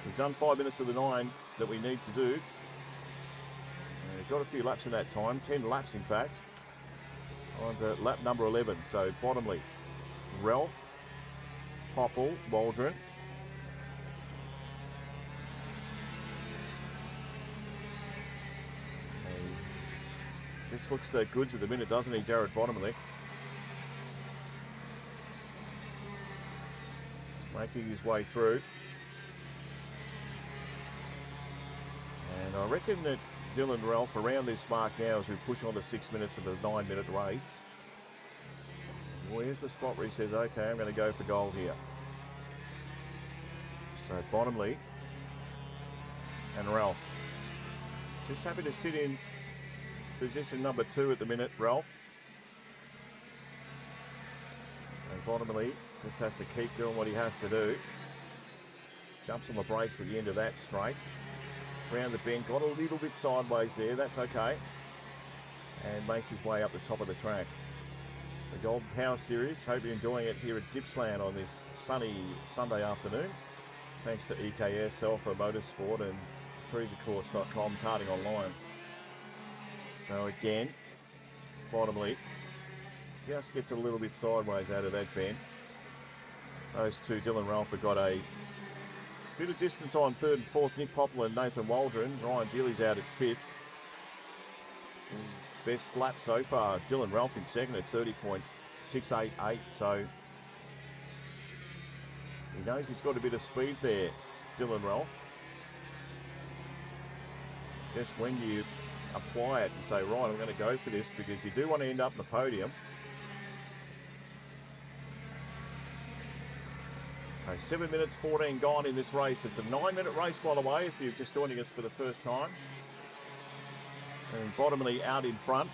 We've done 5 minutes of the 9 that we need to do. We've got a few laps in that time, 10 laps in fact, on to lap number 11. So Bottomley, Ralph, Popple, Waldron. Just looks the goods at the minute, doesn't he, Jared Bottomley? Making his way through. And I reckon that Dylan Ralph around this mark now as we push on to 6 minutes of a 9-minute race. Where's the spot where he says, okay, I'm going to go for gold here. So Bottomley and Ralph. Just happy to sit in position number 2 at the minute, Ralph. And Bottomley just has to keep doing what he has to do. Jumps on the brakes at the end of that straight. Round the bend, got a little bit sideways there, that's okay. And makes his way up the top of the track. The Golden Power Series, hope you're enjoying it here at Gippsland on this sunny Sunday afternoon. Thanks to EKS, Alpha Motorsport and TreesaCourse.com, karting online. So again, Bottomley just gets a little bit sideways out of that bend. Those two, Dylan Ralph, have got a bit of distance on 3rd and 4th. Nick Popple and Nathan Waldron. Ryan Dealey's out at 5th. Best lap so far, Dylan Ralph in 2nd at 30.688. So he knows he's got a bit of speed there, Dylan Ralph. Just when you apply it and say, right, I'm going to go for this, because you do want to end up in the podium. So 7 minutes 14 gone in this race. It's a 9-minute race, by the way, if you're just joining us for the first time. And Bottomley out in front.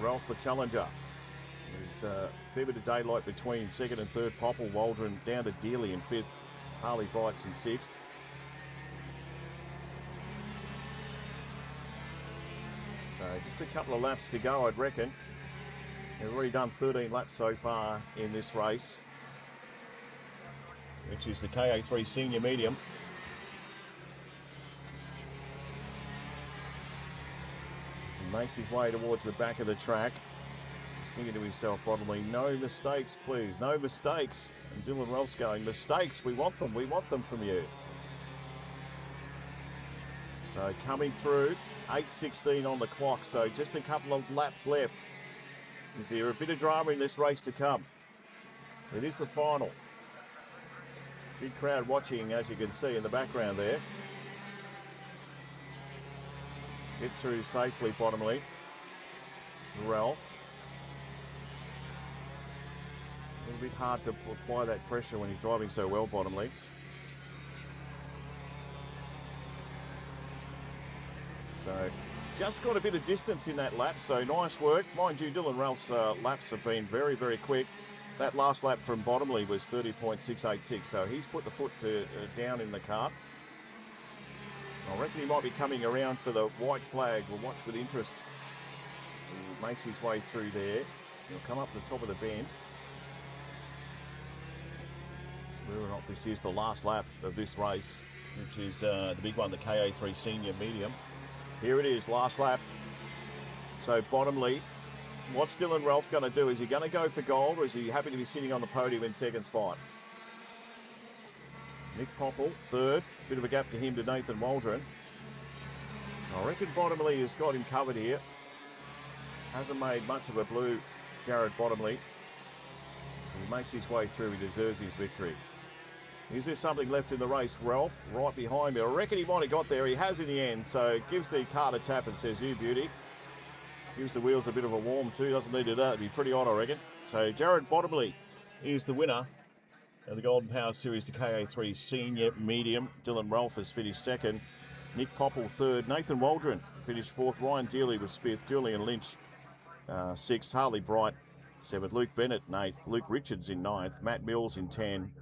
Ralph the challenger. There's a fair bit of daylight between 2nd and 3rd. Popple, Waldron down to Dealey in 5th. Harley Brights in 6th. So just a couple of laps to go, I'd reckon. We've already done 13 laps so far in this race, which is the KA3 Senior Medium. So he makes his way towards the back of the track. He's thinking to himself, Bottomley, no mistakes, please, no mistakes. And Dylan Ralph's going, mistakes, we want them from you. So coming through, 8:16 on the clock, so just a couple of laps left. Is there a bit of drama in this race to come? It is the final. Big crowd watching, as you can see in the background there. Gets through safely, bottomly. Ralph. A little bit hard to apply that pressure when he's driving so well, bottomly. So just got a bit of distance in that lap, so nice work. Mind you, Dylan Ralph's laps have been very, very quick. That last lap from bottomly was 30.686, so he's put the foot down in the kart. I reckon he might be coming around for the white flag. We'll watch with interest. He makes his way through there. He'll come up the top of the bend. Whether or not this is the last lap of this race, which is the big one, the KA3 Senior Medium. Here it is, last lap. So bottomly, what's Dylan Ralph going to do? Is he going to go for gold, or is he happy to be sitting on the podium in second spot? Nick Popple, third. Bit of a gap to him to Nathan Waldron. I reckon Bottomley has got him covered here. Hasn't made much of a blue, Jared Bottomley. He makes his way through, he deserves his victory. Is there something left in the race? Ralph, right behind me. I reckon he might have got there. He has in the end, so gives the cart a tap and says, "You beauty." Gives the wheels a bit of a warm too. Doesn't need to do that. It'd be pretty odd, I reckon. So Jared Bottomley is the winner of the Golden Power Series, the KA3 Senior Medium. Dylan Ralph has finished second. Nick Popple third. Nathan Waldron finished fourth. Ryan Dealey was fifth. Julian Lynch sixth. Harley Bright seventh. Luke Bennett in eighth. Luke Richards in ninth. Matt Mills in 10.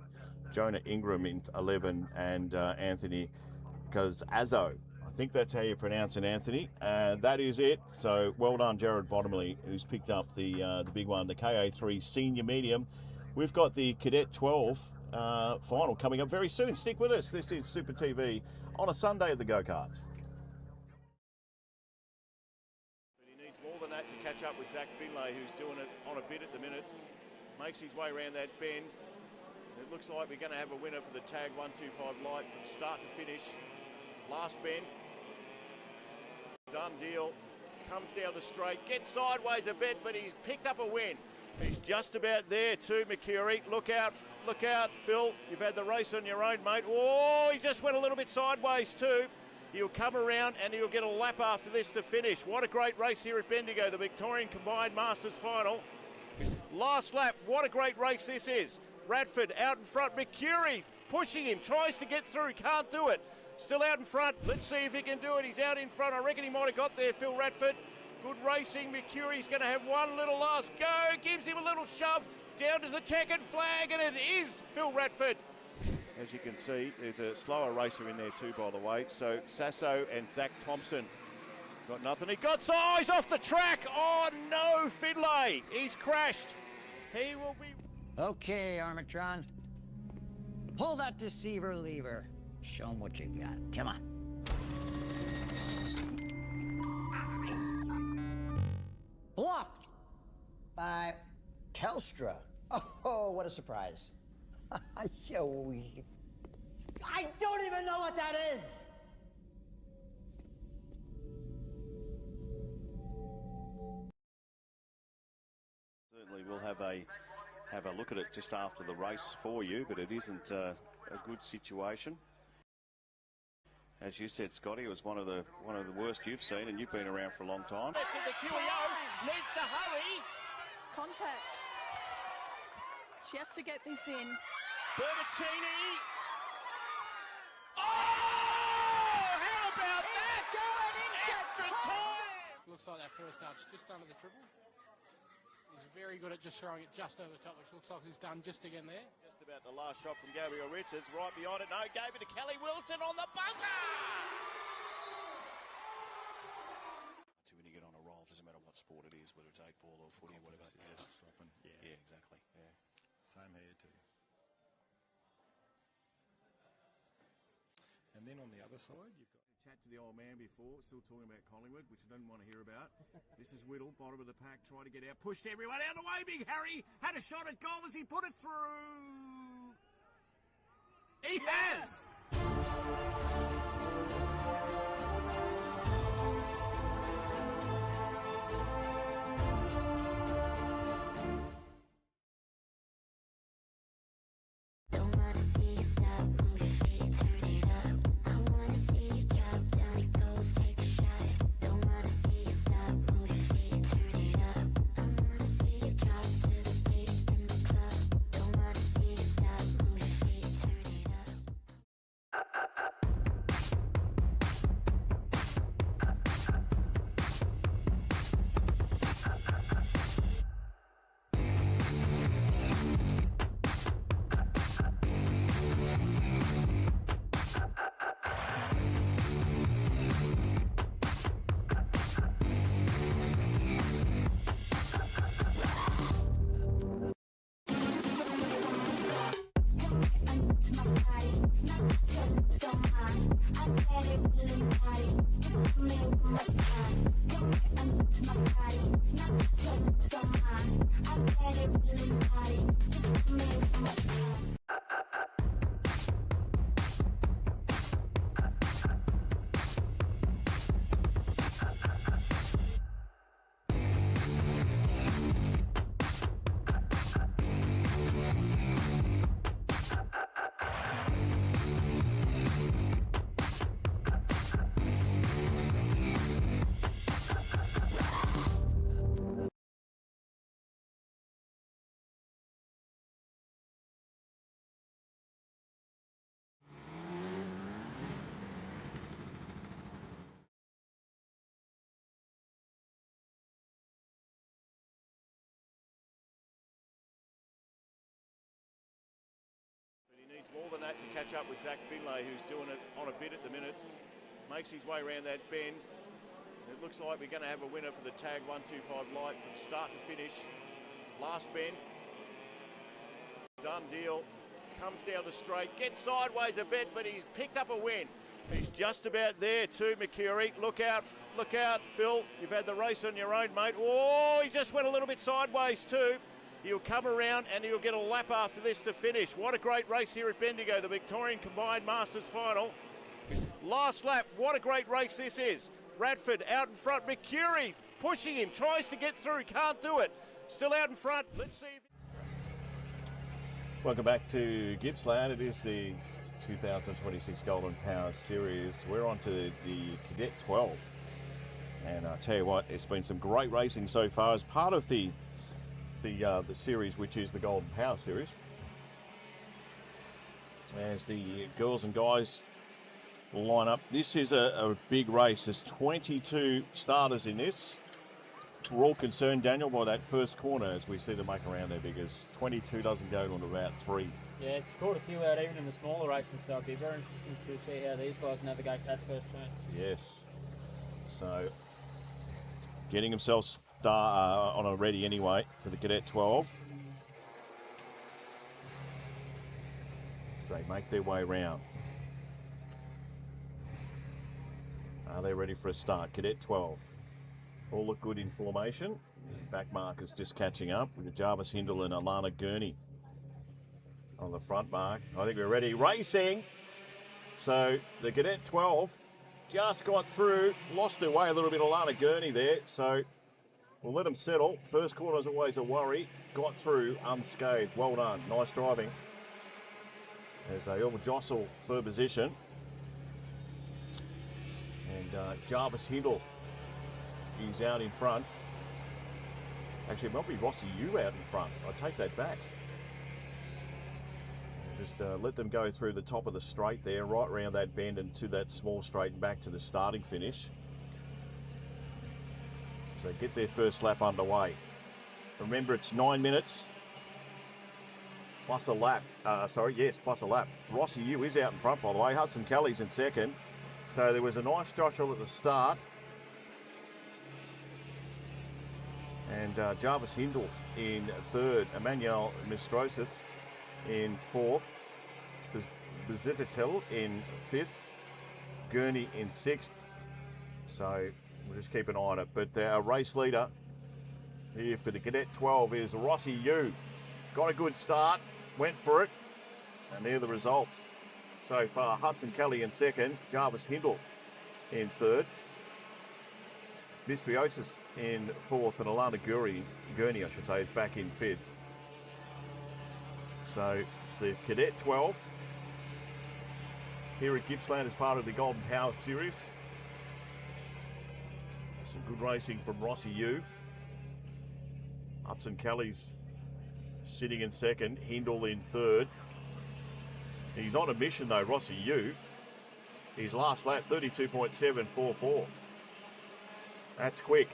Jonah Ingram in 11. And Anthony Cazazzo. I think that's how you pronounce it, Anthony. That is it. So well done, Jared Bottomley, who's picked up the big one, the KA3 Senior Medium. We've got the Cadet 12 final coming up very soon. Stick with us. This is Super TV on a Sunday at the Go-Karts. But he needs more than that to catch up with Zach Finlay, who's doing it on a bit at the minute. Makes his way around that bend. It looks like we're going to have a winner for the Tag 125 Light from start to finish. Last bend. Done deal. Comes down the straight. Gets sideways a bit, but he's picked up a win. He's just about there too, Mercury. Look out, Phil. You've had the race on your own, mate. Oh, he just went a little bit sideways too. He'll come around and he'll get a lap after this to finish. What a great race here at Bendigo, the Victorian Combined Masters Final. Last lap, what a great race this is. Radford out in front, Mercury pushing him, tries to get through, can't do it. Still out in front, let's see if he can do it. He's out in front, I reckon he might have got there, Phil Radford. Good racing, Mercury's going to have one little last go, gives him a little shove down to the checkered flag, and it is Phil Radford. As you can see, there's a slower racer in there too, by the way. So Sasso and Zach Thompson got nothing. He got eyes off the track. Oh no, Finlay, he's crashed. He will be... Okay, Armatron. Pull that deceiver lever. Show him what you got. Come on. Blocked by Telstra. Oh, what a surprise. I don't even know what that is. Certainly we'll have a look at it just after the race for you, but it isn't a good situation. As you said, Scotty, it was one of the worst you've seen, and you've been around for a long time. The QEO needs to hurry. Contact. She has to get this in. Bertaccini. Oh! How about that? Going into Extra time. Looks like that first start's just under the triple. He's very good at just throwing it just over the top, which looks like he's done just again there. Just about the last shot from Gabriel Richards, right behind it. No, gave it to Kelly Wilson on the buzzer. So when you get on a roll, it doesn't matter what sport it is, whether it's 8-ball or footy or whatever. Stopping. Yeah, exactly. Yeah. Same here too. And then on the other side, you've got... Chat to the old man before, still talking about Collingwood, which I don't want to hear about. This is Whittle, bottom of the pack, trying to get out, pushed everyone out of the way. Big Harry had a shot at goal as he put it through. He has! More than that to catch up with Zach Finlay, who's doing it on a bit at the minute. Makes his way around that bend. It looks like we're going to have a winner for the tag 125 light from start to finish. Last bend. Done deal. Comes down the straight, gets sideways a bit, but he's picked up a win. He's just about there too, Mercury. Look out, Phil. You've had the race on your own, mate. Oh, he just went a little bit sideways too. He'll come around and he'll get a lap after this to finish. What a great race here at Bendigo, the Victorian Combined Masters Final. Last lap, what a great race this is. Radford out in front, Mercury pushing him, tries to get through, can't do it. Still out in front, let's see if... Welcome back to Gippsland. It is the 2026 Golden Power Series. We're on to the Cadet 12. And I tell you what, it's been some great racing so far as part of the series, which is the Golden Power Series. As the girls and guys will line up. This is a big race. There's 22 starters in this. We're all concerned, Daniel, by that first corner as we see them make around there, because 22 doesn't go to about 3. Yeah, it's caught a few out even in the smaller races, so it'll be very interesting to see how these guys navigate that first turn. Yes. So, getting themselves on a ready anyway for the Cadet 12. As they make their way round. Are they ready for a start? Cadet 12. All look good in formation. Back markers just catching up with Jarvis Hindle and Alana Gurney on the front mark. I think we're ready. Racing. So the Cadet 12 just got through, lost their way a little bit. Alana Gurney there. So we'll let them settle. First corner is always a worry. Got through unscathed. Well done. Nice driving. As they all jostle for position. And Jarvis Hindle is out in front. Actually, it might be Rossi Yu out in front. I take that back. Just let them go through the top of the straight there, right around that bend and to that small straight and back to the starting finish. So get their first lap underway. Remember, it's 9 minutes plus a lap. Plus a lap. Rossi Yu is out in front, by the way. Hudson Kelly's in second. So there was a nice jostle at the start. And Jarvis Hindle in third, Emmanuel Mistrosis in fourth, Bezitatel in fifth, Gurney in sixth. So we'll just keep an eye on it. But our race leader here for the Cadet 12 is Rossi Yu. Got a good start, went for it, and there are the results so far. Hudson Kelly in second, Jarvis Hindle in third, Mistriosis in fourth, and Alana Gurney, is back in fifth. So the Cadet 12 here at Gippsland is part of the Golden Power Series. Some good racing from Rossi Yu. Hudson Kelly's sitting in second, Hindle in third. He's on a mission though, Rossi Yu. His last lap, 32.744. That's quick.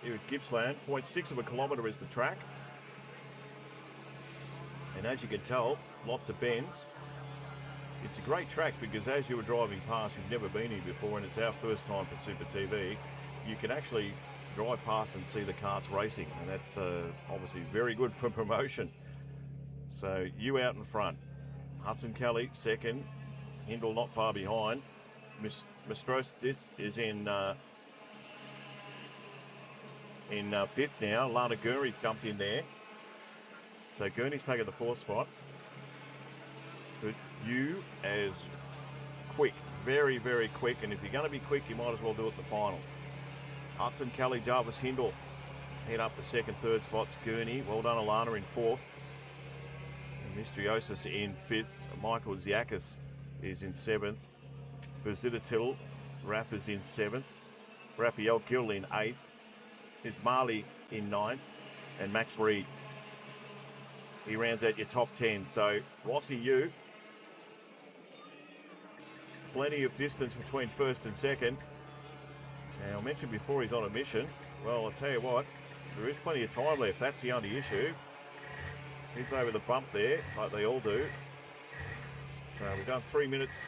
Here at Gippsland, 0.6 of a kilometre is the track. And as you can tell, lots of bends. It's a great track because as you were driving past, you've never been here before, and it's our first time for Super TV. You can actually drive past and see the karts racing, and that's obviously very good for promotion. So you out in front. Hudson Kelly second. Hindle not far behind. Mistrosis is in fifth now. Lana Gurney jumped in there. So Gurney's taken the fourth spot. But you as quick, very, very quick. And if you're going to be quick, you might as well do it in the final. Hudson Kelly, Jarvis Hindle head up the second, third spots. Gurney, well done, Alana in fourth. And Mistriosis in fifth. Michael Ziakis is in seventh. Bezitatil, Raf is in seventh. Raphael Gill in eighth. Ismaili in ninth. And Max Reed, he rounds out your top 10. So Rossi Yu, plenty of distance between first and second. Now I mentioned before he's on a mission. Well, I'll tell you what, there is plenty of time left. That's the only issue. He's over the bump there, like they all do. So we've done 3 minutes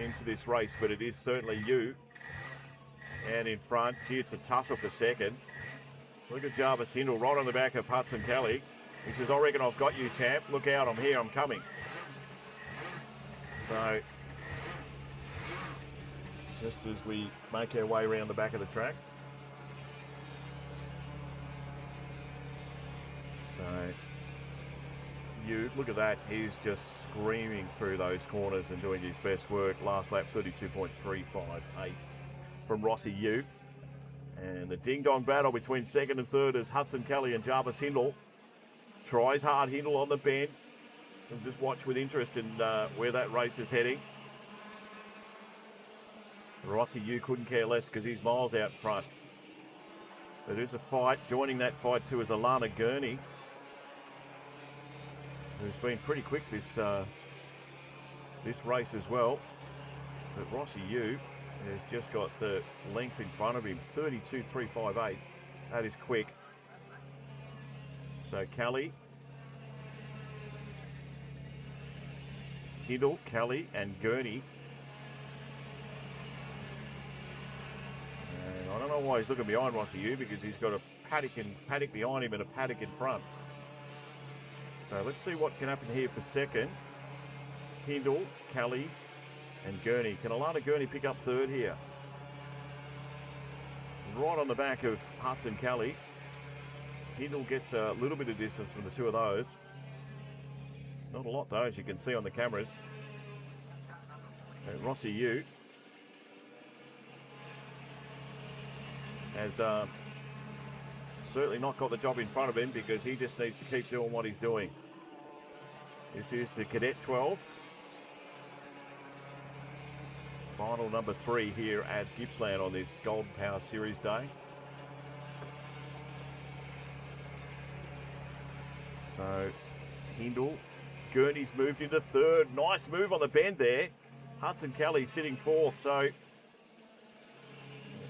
into this race, but it is certainly you. And in front, gee, it's a tussle for second. Look at Jarvis Hindle right on the back of Hudson Kelly. He says, I reckon I've got you, champ. Look out, I'm here, I'm coming. So, just as we make our way around the back of the track. So, you look at that. He's just screaming through those corners and doing his best work. Last lap, 32.358 from Rossi Ute. And the ding-dong battle between second and third is Hudson Kelly and Jarvis Hindle. Tries hard, Hindle on the bend. And just watch with interest in where that race is heading. Rossi Ute couldn't care less because he's miles out in front. There is a fight. Joining that fight too is Alana Gurney, who's been pretty quick this race as well. But Rossi Ute has just got the length in front of him, 32.358. That is quick. So Kelly, Hindle, Kelly and Gurney. And I don't know why he's looking behind Rossi Ute, because he's got a paddock behind him and a paddock in front. So let's see what can happen here for second. Hindle, Kelly and Gurney. Can Alana Gurney pick up third here? Right on the back of Hudson Kelly. Hindle gets a little bit of distance from the two of those. Not a lot though, as you can see on the cameras. And Rossi Ute has certainly not got the job in front of him, because he just needs to keep doing what he's doing. This is the Cadet 12. Final number 3 here at Gippsland on this Golden Power Series day. So Hindle, Gurney's moved into third. Nice move on the bend there. Hudson Kelly sitting fourth. So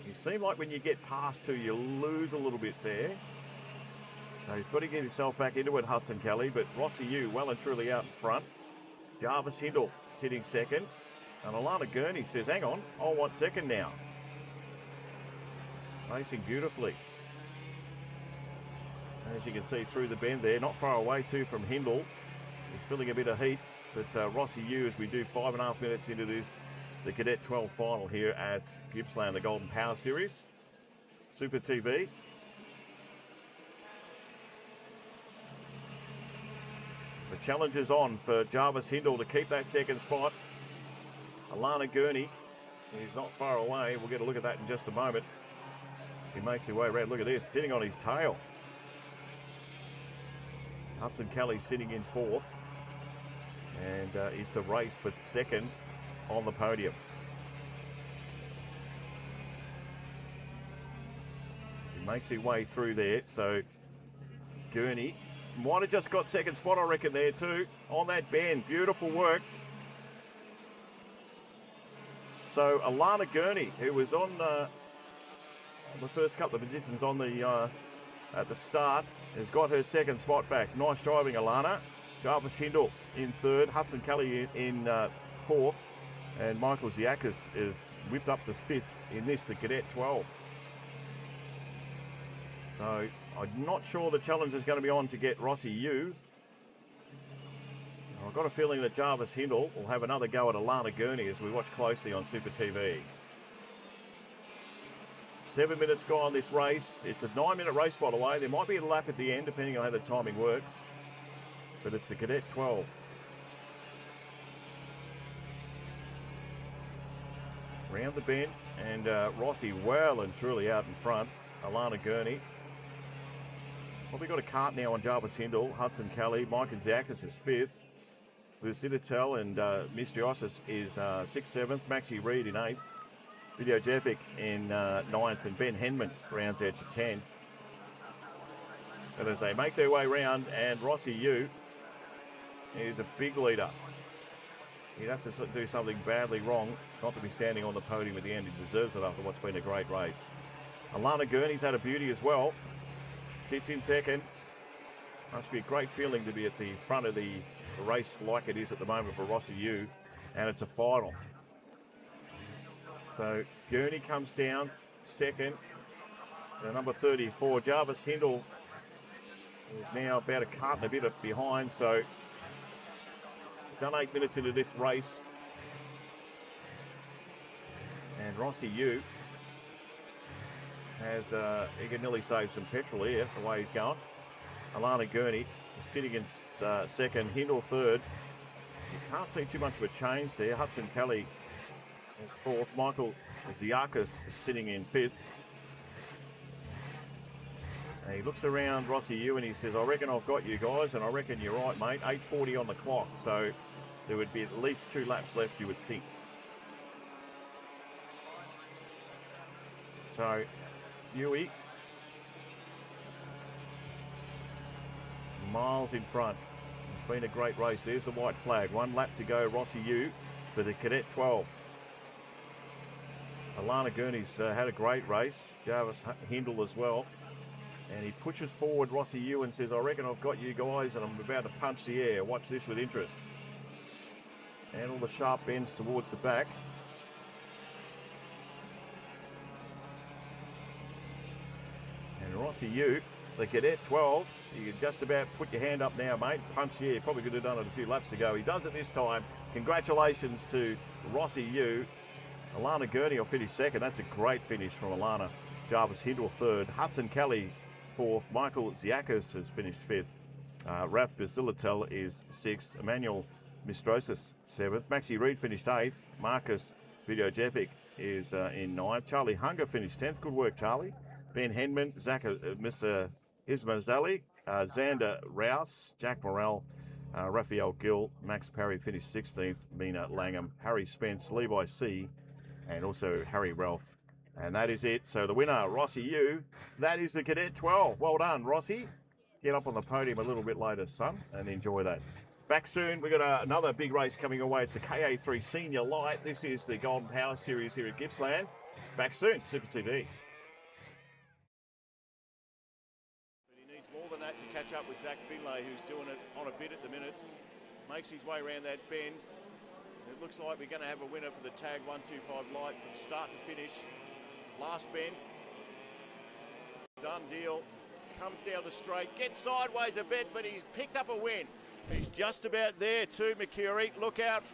you seem like when you get past two, you lose a little bit there. So he's got to get himself back into it, Hudson Kelly. But Rossi Ute well and truly out in front. Jarvis Hindle sitting second. And Alana Gurney says, hang on, I want second now. Racing beautifully. As you can see through the bend there, not far away too from Hindle. He's feeling a bit of heat. But Rossi Ute, as we do 5.5 minutes into this, the Cadet 12 final here at Gippsland, the Golden Power Series. Super TV. The challenge is on for Jarvis Hindle to keep that second spot. Alana Gurney is not far away. We'll get a look at that in just a moment. She makes her way around. Look at this, sitting on his tail. Hudson Kelly sitting in fourth. And it's a race for second on the podium. She makes her way through there. So Gurney might have just got second spot, I reckon, there too. On that bend. Beautiful work. So Alana Gurney, who was on the first couple of positions on the at the start, has got her second spot back. Nice driving, Alana. Jarvis Hindle in third, Hudson Kelly in fourth, and Michael Ziakis is whipped up to fifth in this, the Cadet 12. So I'm not sure the challenge is going to be on to get Rossi Ute. I've got a feeling that Jarvis Hindle will have another go at Alana Gurney as we watch closely on Super TV. 7 minutes gone this race. It's a 9-minute race, by the way. There might be a lap at the end, depending on how the timing works. But it's the Cadet 12. Round the bend, and Rossi well and truly out in front. Alana Gurney. Probably got a cart now on Jarvis Hindle. Hudson Kelly. Mike Ziakis is fifth. Lucinatel and Mistriosis is 6th, 7th. Maxi Reed in 8th. Video Jevic in 9th. And Ben Henman rounds out to 10. And as they make their way round, and Rossi Ute is a big leader. He'd have to do something badly wrong not to be standing on the podium at the end. He deserves it after what's been a great race. Alana Gurney's had a beauty as well. Sits in second. Must be a great feeling to be at the front of the race like it is at the moment for Rossi U, and it's a final. So Gurney comes down second. Number 34, Jarvis Hindle, is now about a cart and a bit behind. So done 8 minutes into this race. And Rossi U has, he can nearly save some petrol here, the way he's going. Alana Gurney just sitting in second, Hindle third. You can't see too much of a change there. Hudson Kelly is fourth. Michael Ziakis is sitting in fifth. And he looks around Rossi U and he says, I reckon I've got you guys, and I reckon you're right, mate. 8:40 on the clock, so there would be at least 2 laps left, you would think. So, Yui, miles in front. It's been a great race. There's the white flag. 1 lap to go, Rossi U for the Cadet 12. Alana Gurney's had a great race. Jarvis Hindle as well. And he pushes forward Rossi U and says, I reckon I've got you guys, and I'm about to punch the air. Watch this with interest. And all the sharp bends towards the back. And Rossi U, the Cadet 12, you can just about put your hand up now, mate. Punch the air. Probably could have done it a few laps ago. He does it this time. Congratulations to Rossi U. Alana Gurney will finish second. That's a great finish from Alana. Jarvis Hindle third. Hudson Kelly fourth. Michael Ziakis has finished fifth. Raf Basilitel is sixth. Emmanuel Mistrosis seventh. Maxi Reid finished eighth. Marcus Videojevic is in ninth. Charlie Hunger finished 10th. Good work, Charlie. Ben Henman, Zach Ismazali, Xander Rouse, Jack Morrell, Raphael Gill, Max Parry finished 16th. Mina Langham, Harry Spence, Levi C, and also Harry Ralph. And that is it. So the winner, Rossi U, that is the Cadet 12. Well done, Rossi. Get up on the podium a little bit later, son, and enjoy that. Back soon, we've got another big race coming away. It's the KA3 Senior Light. This is the Golden Power Series here at Gippsland. Back soon, Super TV. But he needs more than that to catch up with Zach Finlay, who's doing it on a bit at the minute. Makes his way around that bend. It looks like we're going to have a winner for the Tag 125 Light from start to finish. Last bend. Done deal. Comes down the straight. Gets sideways a bit, but he's picked up a win. He's just about there too, Mercury. Look out,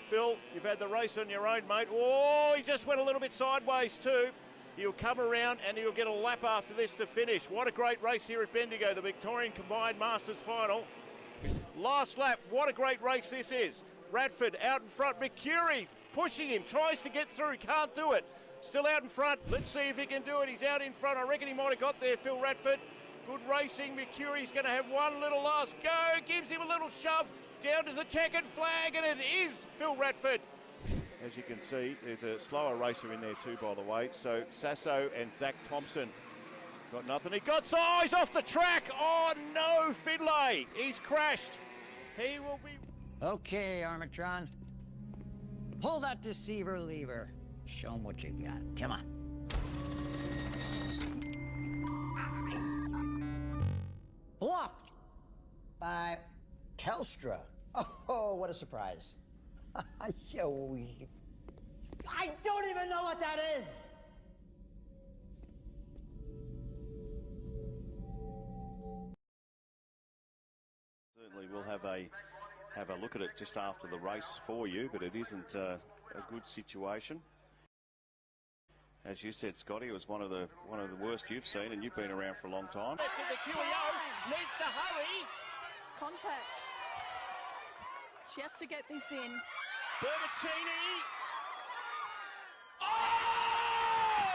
Phil. You've had the race on your own, mate. Oh, he just went a little bit sideways too. He'll come around and he'll get a lap after this to finish. What a great race here at Bendigo, the Victorian Combined Masters Final. Last lap, what a great race this is. Radford out in front. Mercury pushing him, tries to get through, can't do it. Still out in front. Let's see if he can do it. He's out in front. I reckon he might have got there, Phil Radford. Good racing. Mercury's going to have one little last go. Gives him a little shove down to the checkered flag, and it is Phil Radford. As you can see, there's a slower racer in there too, by the way. So Sasso and Zach Thompson got nothing. He got eyes off the track. Oh no, Finlay. He's crashed. He will be... Okay, Armatron. Pull that deceiver lever. Show him what you got. Come on. Blocked by Telstra. Oh, what a surprise. I don't even know what that is. Certainly we'll have a look at it just after the race for you, but it isn't a good situation. As you said, Scotty, it was one of the worst you've seen, and you've been around for a long time. Needs to hurry. Contact. She has to get this in. Bertocini. Oh!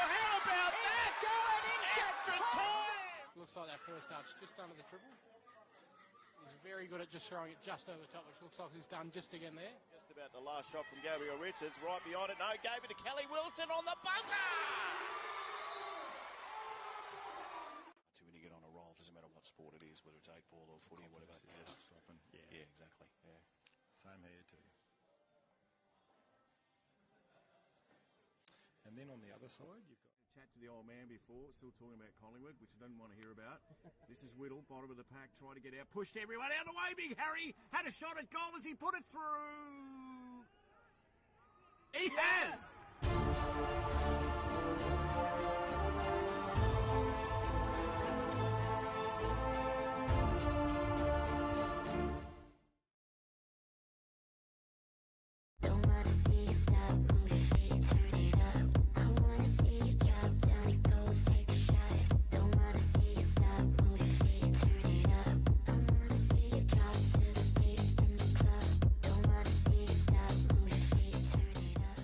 How about that? Going into time. Looks like that first start's just under the triple. He's very good at just throwing it just over the top, which looks like he's done just again there. Just about the last shot from Gabriel Richards. Right behind it. No, gave it to Kelly Wilson on the buzzer. When you get on a roll, doesn't matter what sport it is, whether it's 8-ball or footy or whatever. Stopping. Yeah, exactly. Yeah. Same here too. And then on the other side, you've got Chat to the old man before, still talking about Collingwood, which I don't want to hear about. This is Whittle, bottom of the pack, trying to get out, pushed everyone out of the way. Big Harry had a shot at goal as he put it through. He has! Don't wanna see you stop, move your feet, turn it up. I wanna see you drop, down it goes, take a shot. Don't wanna see you stop, move your feet, turn it up. I wanna see you drop to the beat in the club. Don't wanna see you stop, move your feet, turn it up.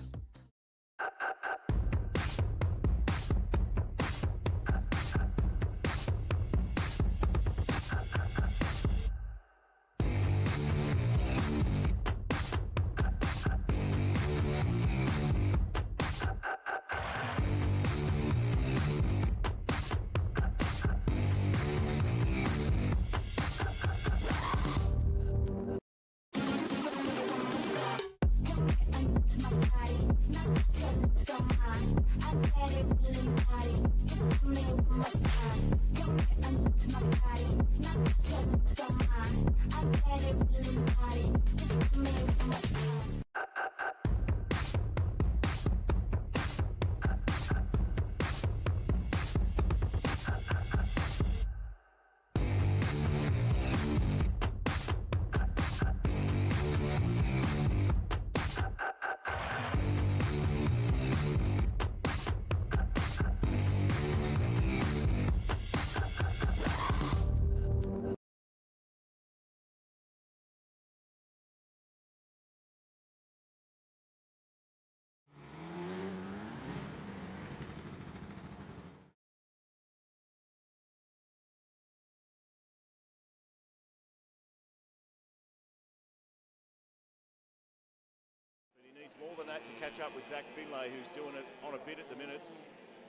Needs more than that to catch up with Zach Finlay, who's doing it on a bit at the minute.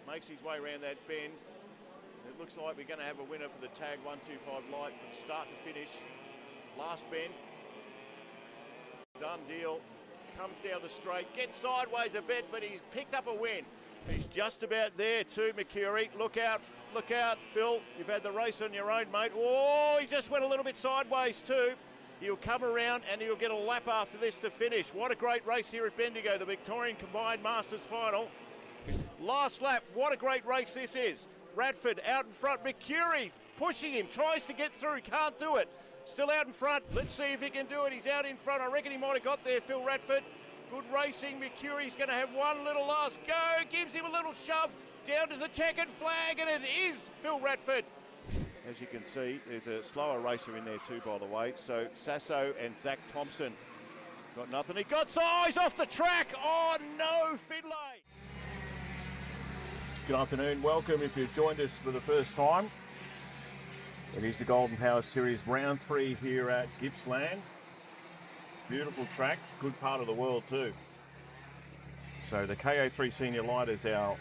Makes his way around that bend. It looks like we're going to have a winner for the tag 125 light from start to finish. Last bend. Done deal. Comes down the straight, gets sideways a bit, but he's picked up a win. He's just about there too, Mercury. Look out, Phil. You've had the race on your own, mate. Oh, he just went a little bit sideways too. He'll come around and he'll get a lap after this to finish. What a great race here at Bendigo, the Victorian Combined Masters Final. Last lap, what a great race this is. Radford out in front, Mercury pushing him, tries to get through, can't do it. Still out in front, let's see if he can do it. He's out in front, I reckon he might have got there, Phil Radford. Good racing, Mercury's going to have one little last go, gives him a little shove down to the checkered flag, and it is Phil Radford. As you can see, there's a slower racer in there too, by the way. So Sasso and Zach Thompson got nothing. He got size off the track. Oh no, Finlay. Good afternoon, welcome if you've joined us for the first time. It is the Golden Power Series round 3 here at Gippsland. Beautiful track, good part of the world too. So the KA3 Senior Light is our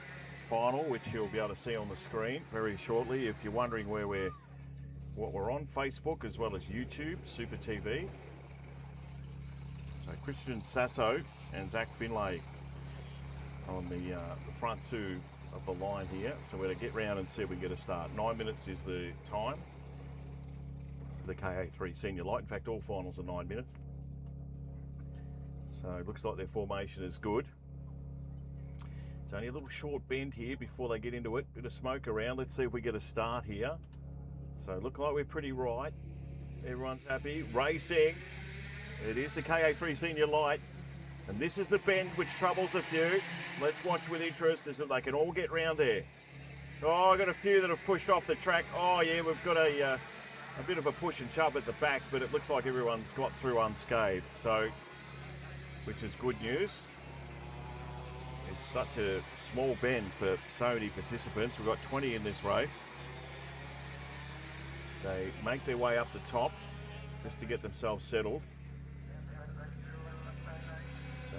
final, which you'll be able to see on the screen very shortly. If you're wondering what we're on, Facebook as well as YouTube, Super TV. So Christian Sasso and Zach Finlay on the front two of the line here. So we're going to get round and see if we can get a start. 9 minutes is the time for the KA3 Senior Light. In fact, all finals are 9 minutes. So it looks like their formation is good. It's only a little short bend here before they get into it. Bit of smoke around. Let's see if we get a start here. So look like we're pretty right. Everyone's happy. Racing. It is the KA3 Senior Light. And this is the bend which troubles a few. Let's watch with interest as if they can all get round there. Oh, I've got a few that have pushed off the track. Oh yeah, we've got a bit of a push and shove at the back, but it looks like everyone's got through unscathed. So, which is good news. It's such a small bend for so many participants. We've got 20 in this race. So make their way up the top just to get themselves settled. So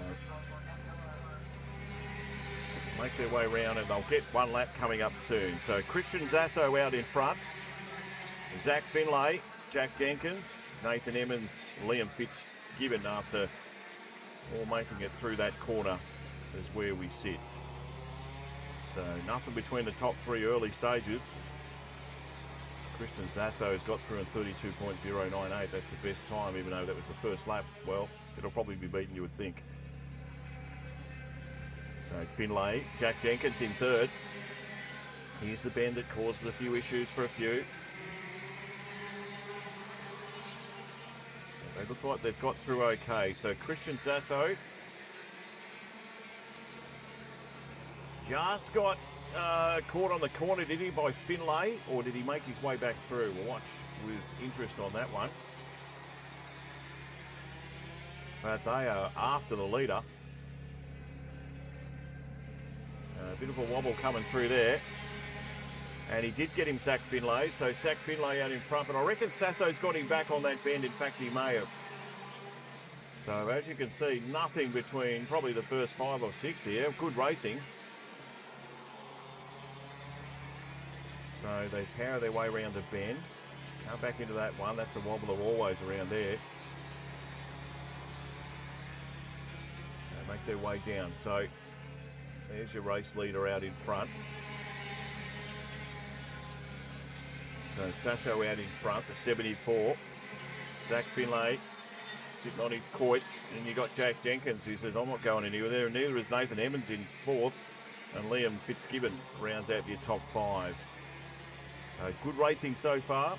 make their way around and they'll get one lap coming up soon. So Christian Sasso out in front. Zach Finlay, Jack Jenkins, Nathan Emmons, Liam Fitzgibbon after all making it through that corner is where we sit. So nothing between the top three early stages. Christian Zasso has got through in 32.098. That's the best time, even though that was the first lap. Well, it'll probably be beaten, you would think. So Finlay, Jack Jenkins in third. Here's the bend that causes a few issues for a few. They look like they've got through okay. So Christian Zasso just got caught on the corner, did he, by Finlay, or did he make his way back through? We'll watch with interest on that one. But they are after the leader. A bit of a wobble coming through there. And he did get him Zach Finlay, so Zach Finlay out in front. But I reckon Sasso's got him back on that bend. In fact, he may have. So as you can see, nothing between probably the first 5 or 6 here. Good racing. So they power their way around the bend. Come back into that one. That's a wobbler always around there. They make their way down. So there's your race leader out in front. So Sasso out in front, the 74. Zach Finlay sitting on his coit. And you got Jack Jenkins who says, I'm not going anywhere there. And neither is Nathan Emmons in 4th. And Liam Fitzgibbon rounds out your top 5. So good racing so far.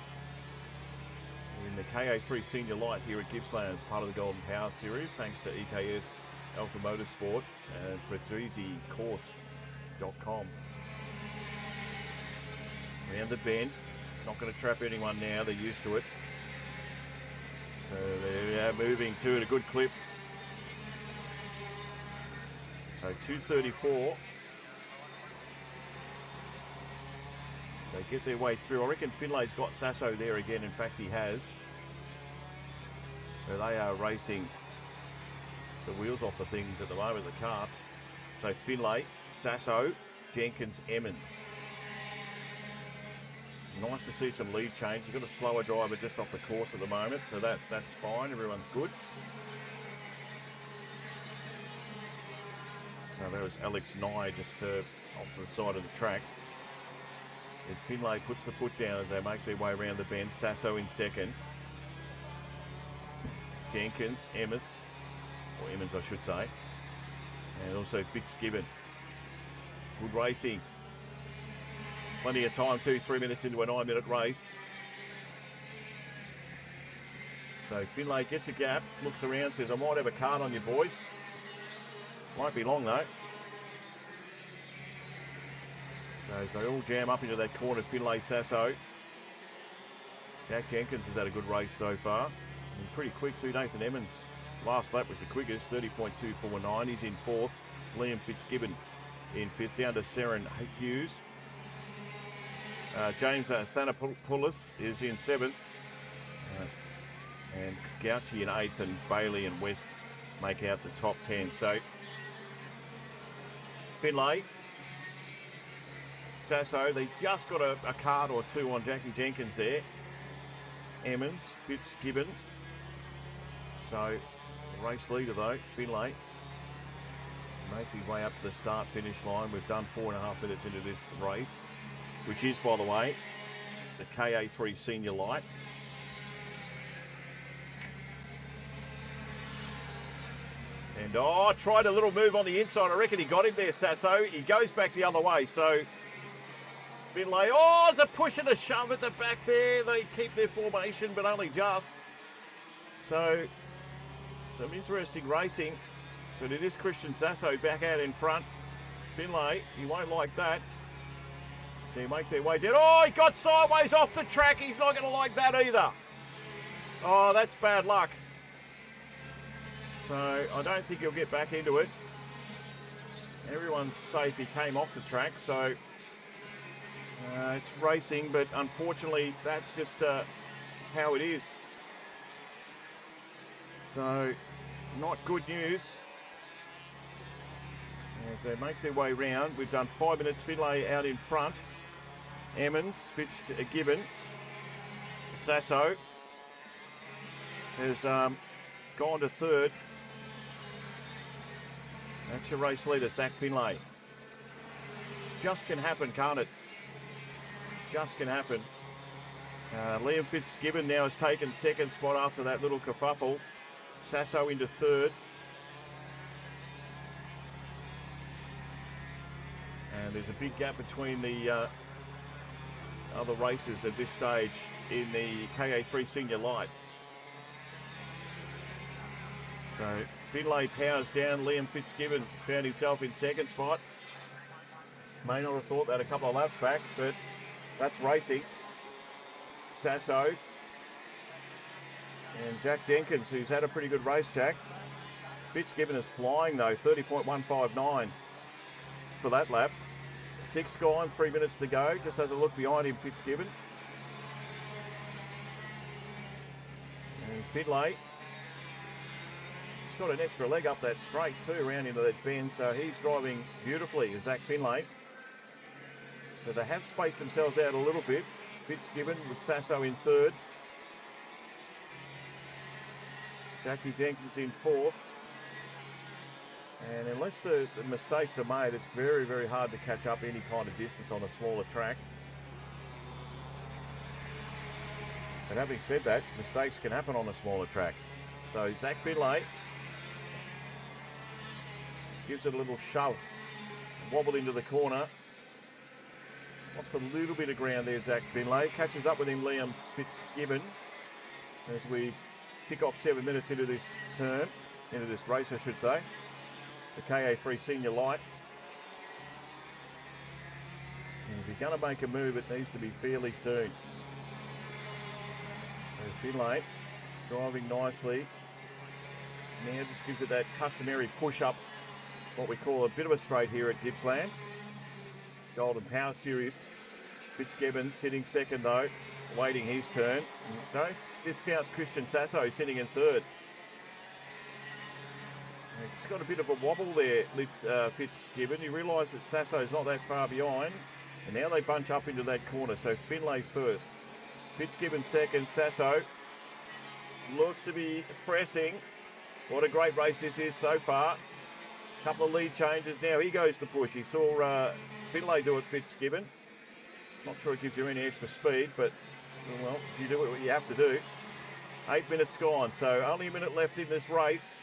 In the KA3 Senior Light here at Gippsland, part of the Golden Power Series, thanks to EKS Alpha Motorsport and PreziCourse.com. Round the bend. Not going to trap anyone now, they're used to it. So they're moving to at a good clip. So 234. They get their way through. I reckon Finlay's got Sasso there again. In fact, he has. So they are racing the wheels off the things at the moment, the karts. So Finlay, Sasso, Jenkins, Emmons. Nice to see some lead change. You've got a slower driver just off the course at the moment, so that's fine. Everyone's good. So there was Alex Nye just off to the side of the track. And Finlay puts the foot down as they make their way around the bend. Sasso in second. Jenkins, Emmons, or Emmons I should say. And also Fitzgibbon. Good racing. Plenty of time, 2-3 minutes into a 9-minute race. So Finlay gets a gap, looks around, says, I might have a card on you boys. Won't be long though. So as they all jam up into that corner, Finlay, Sasso. Jack Jenkins has had a good race so far. And pretty quick too, Nathan Emmons. Last lap was the quickest, 30.249. He's in 4th. Liam Fitzgibbon in 5th, down to Seren Hughes. James Thanopoulos is in 7th. And Gauti in 8th, and Bailey and West make out the top 10. So Finlay, Sasso, they just got a card or two on Jackie Jenkins there. Emmons, Fitzgibbon. So the race leader though, Finlay, makes his way up to the start-finish line. We've done 4.5 minutes into this race, which is, by the way, the KA3 Senior Light. And tried a little move on the inside. I reckon he got him there, Sasso. He goes back the other way. So Finlay, there's a push and a shove at the back there. They keep their formation, but only just. So some interesting racing. But it is Christian Sasso back out in front. Finlay, he won't like that. So you make their way down. He got sideways off the track. He's not going to like that either. Oh, that's bad luck. So I don't think he'll get back into it. Everyone's safe. He came off the track, so it's racing, but unfortunately that's just how it is. So not good news. As they make their way round, we've done 5 minutes. Finlay out in front. Emmons, Fitzgibbon, Sasso has gone to 3rd. That's your race leader, Zach Finlay. just can happen, can't it? Just can happen. Liam Fitzgibbon now has taken second spot after that little kerfuffle. Sasso into third. And there's a big gap between the other races at this stage in the KA3 Senior Light. So Finlay powers down. Liam Fitzgibbon found himself in second spot. May not have thought that a couple of laps back, but that's racing. Sasso and Jack Jenkins, who's had a pretty good race, Jack. Fitzgibbon is flying though, 30.159 for that lap. 6 gone, 3 minutes to go. Just has a look behind him, Fitzgibbon. And Finlay, he's got an extra leg up that straight too, around into that bend, so he's driving beautifully, Zach Finlay. But they have spaced themselves out a little bit. Fitzgibbon with Sasso in third. Jackie Jenkins in fourth. And unless the mistakes are made, it's very, very hard to catch up any kind of distance on a smaller track. But having said that, mistakes can happen on a smaller track. So Zach Finlay gives it a little shove, wobble into the corner. Lost a little bit of ground there, Zach Finlay. Catches up with him, Liam Fitzgibbon, as we tick off 7 minutes into this turn, into this race, I should say. The KA3 Senior Light. And if you're going to make a move, it needs to be fairly soon. So Finlay driving nicely. Now just gives it that customary push-up, what we call a bit of a straight here at Gippsland. Golden Power Series. Fitzgibbon sitting second though, waiting his turn. No discount Christian Sasso sitting in third. And he's got a bit of a wobble there, Fitzgibbon. You realise that Sasso's not that far behind, and now they bunch up into that corner. So Finlay first, Fitzgibbon second, Sasso looks to be pressing. What a great race this is so far. Couple of lead changes now. He goes to push. He saw Finlay do it, Fitzgibbon. Not sure it gives you any extra speed, but, well, you do what you have to do. 8 minutes gone, so only a minute left in this race.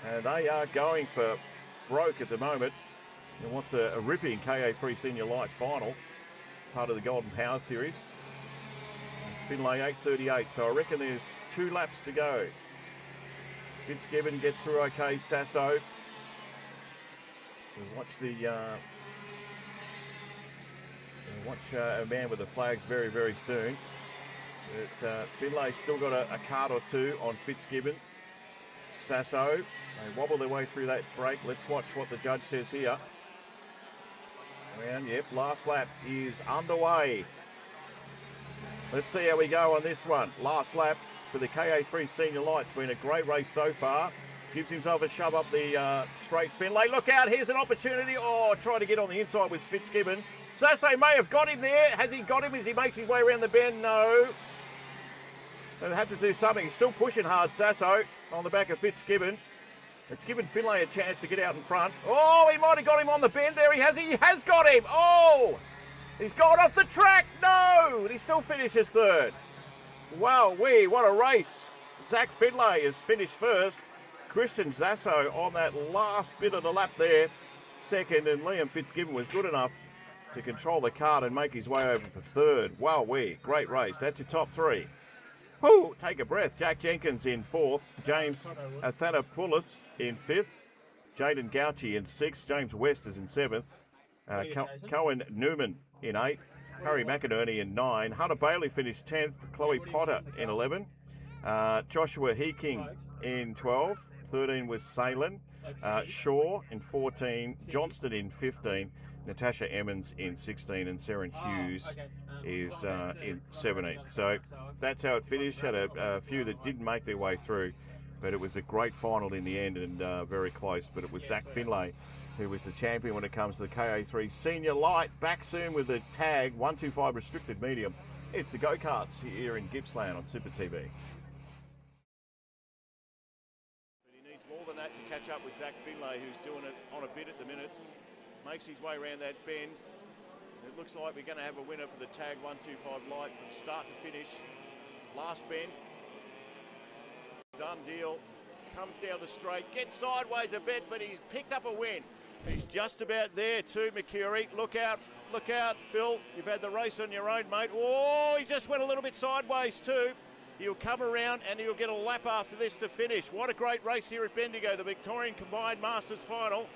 And they are going for broke at the moment. And what's a ripping KA3 Senior Light final, part of the Golden Power Series. Finlay 8:38, so I reckon there's 2 laps to go. Fitzgibbon gets through okay. Sasso. We'll watch a man with the flags very, very soon. But Finlay's still got a card or two on Fitzgibbon. Sasso, they wobble their way through that break. Let's watch what the judge says here. And yep, last lap is underway. Let's see how we go on this one. Last lap for the KA3 Senior Light. It's been a great race so far. Gives himself a shove up the straight. Finlay, look out, here's an opportunity. Oh, trying to get on the inside with Fitzgibbon. Sasso may have got him there. Has he got him as he makes his way around the bend? No. They had to do something. He's still pushing hard, Sasso, on the back of Fitzgibbon. It's given Finlay a chance to get out in front. Oh, he might have got him on the bend there. He has got him. Oh, he's gone off the track. No, and he still finishes third. Wow, what a race. Zach Finlay has finished first. Christian Sasso on that last bit of the lap there, second, and Liam Fitzgibbon was good enough to control the cart and make his way over for third. Wow, great race. That's your top 3. Whoo, take a breath. Jack Jenkins in 4th, James Athanopoulos in 5th, Jaden Gauchi in 6th, James West is in 7th, Cohen Newman in 8th, Harry McInerney in 9, Hunter Bailey finished 10th, Chloe Potter in 11, Joshua Heeking in 12, 13 was Salen, Shaw in 14, Johnston in 15, Natasha Emmons in 16, and Seren Hughes is in 17th. So that's how it finished. Had a few that didn't make their way through, but it was a great final in the end and very close. But it was Zach Finlay who was the champion when it comes to the KA3 Senior Light. Back soon with the tag 125 restricted medium. It's the Go-Karts here in Gippsland on Super TV. But he needs more than that to catch up with Zach Finlay, who's doing it on a bit at the minute. makes his way around that bend. It looks like we're going to have a winner for the tag 125 light from start to finish. Last bend. Done deal. Comes down the straight, gets sideways a bit, but he's picked up a win. He's just about there too, Mercury. Look out, Phil. You've had the race on your own, mate. Oh, he just went a little bit sideways too. He'll come around and he'll get a lap after this to finish. What a great race here at Bendigo, the Victorian Combined Masters Final.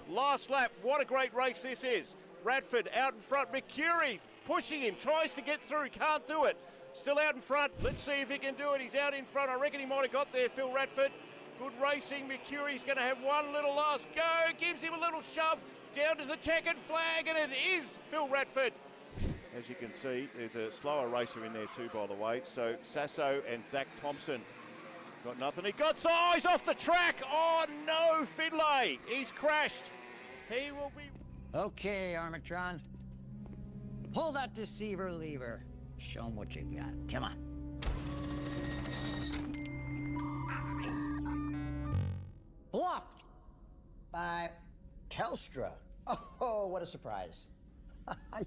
Last lap, what a great race this is. Radford out in front, Mercury pushing him, tries to get through, can't do it. Still out in front, let's see if he can do it. He's out in front, I reckon he might have got there, Phil Radford. Good racing, Mercury's going to have one little last go, gives him a little shove, down to the checkered flag, and it is Phil Radford. As you can see, there's a slower racer in there too, by the way. So Sasso and Zach Thompson got nothing. He got size off the track. Oh no, Finlay, he's crashed. He will be... Okay, Armatron. Pull that deceiver lever. Show him what you got. Come on. Blocked by Telstra. Oh, what a surprise. I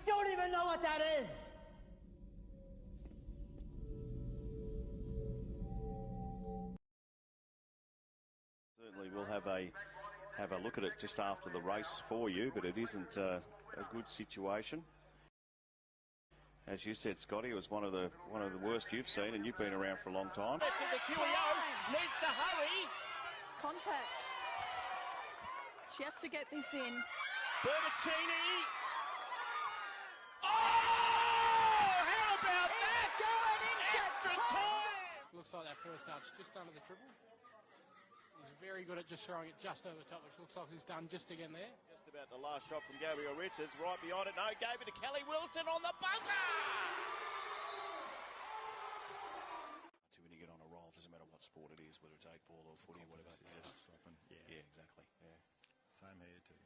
don't even know what that is. Certainly we'll have a look at it just after the race for you, but it isn't a good situation. As you said, Scotty, it was one of the worst you've seen, and you've been around for a long time. Needs to hurry. Contact. She has to get this in. Bertaccini. Oh, how about that? Going into Extra time. Looks like that first nudge just under the triple. He's very good at just throwing it just over top, which looks like he's done just again there. Just about the last shot from Gabriel Richards, right behind it. No, gave it to Kelly Wilson on the buzzer. So when you get on a roll, it doesn't matter what sport it is, whether it's 8-ball or footy or whatever. Stopping. Yeah, exactly. Yeah. Same here too.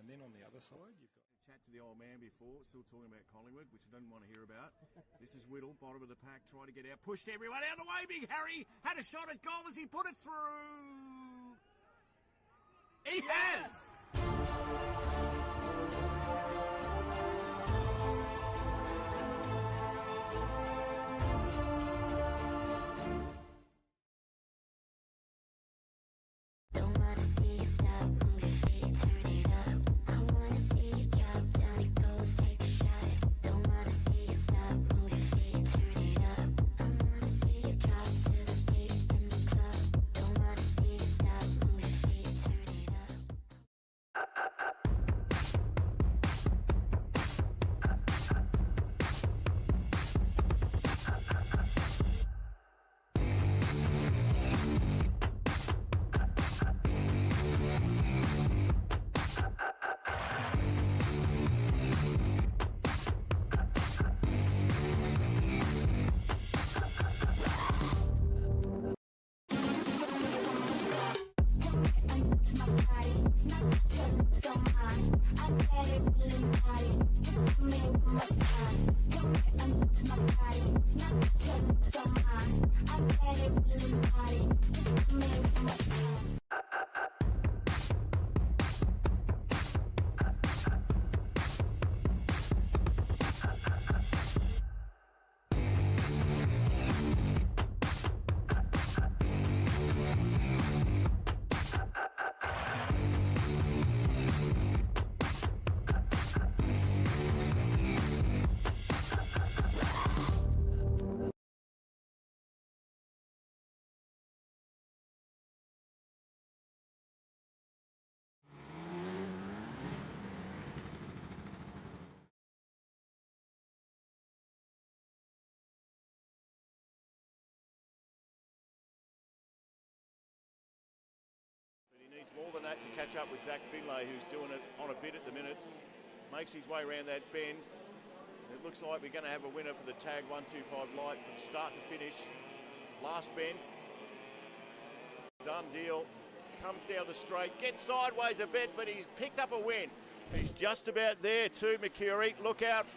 And then on the other side, you've got... Chat to the old man before, still talking about Collingwood, which I don't want to hear about. This is Whittle, bottom of the pack, trying to get out, pushed everyone out of the way. Big Harry had a shot at goal as he put it through. He has! Don't wanna see you stop, move your feet, turn it up. I wanna see you drop, down it goes, take a shot. Don't wanna see you stop, move your feet, turn it up. I wanna see you drop to the beat in the club. Don't wanna see you stop, move your feet, turn it up. Needs more than that to catch up with Zach Finlay, who's doing it on a bit at the minute. Makes his way around that bend. It looks like we're going to have a winner for the tag 125 light from start to finish. Last bend. Done deal. Comes down the straight, gets sideways a bit, but he's picked up a win. He's just about there too, Mercury. Look out,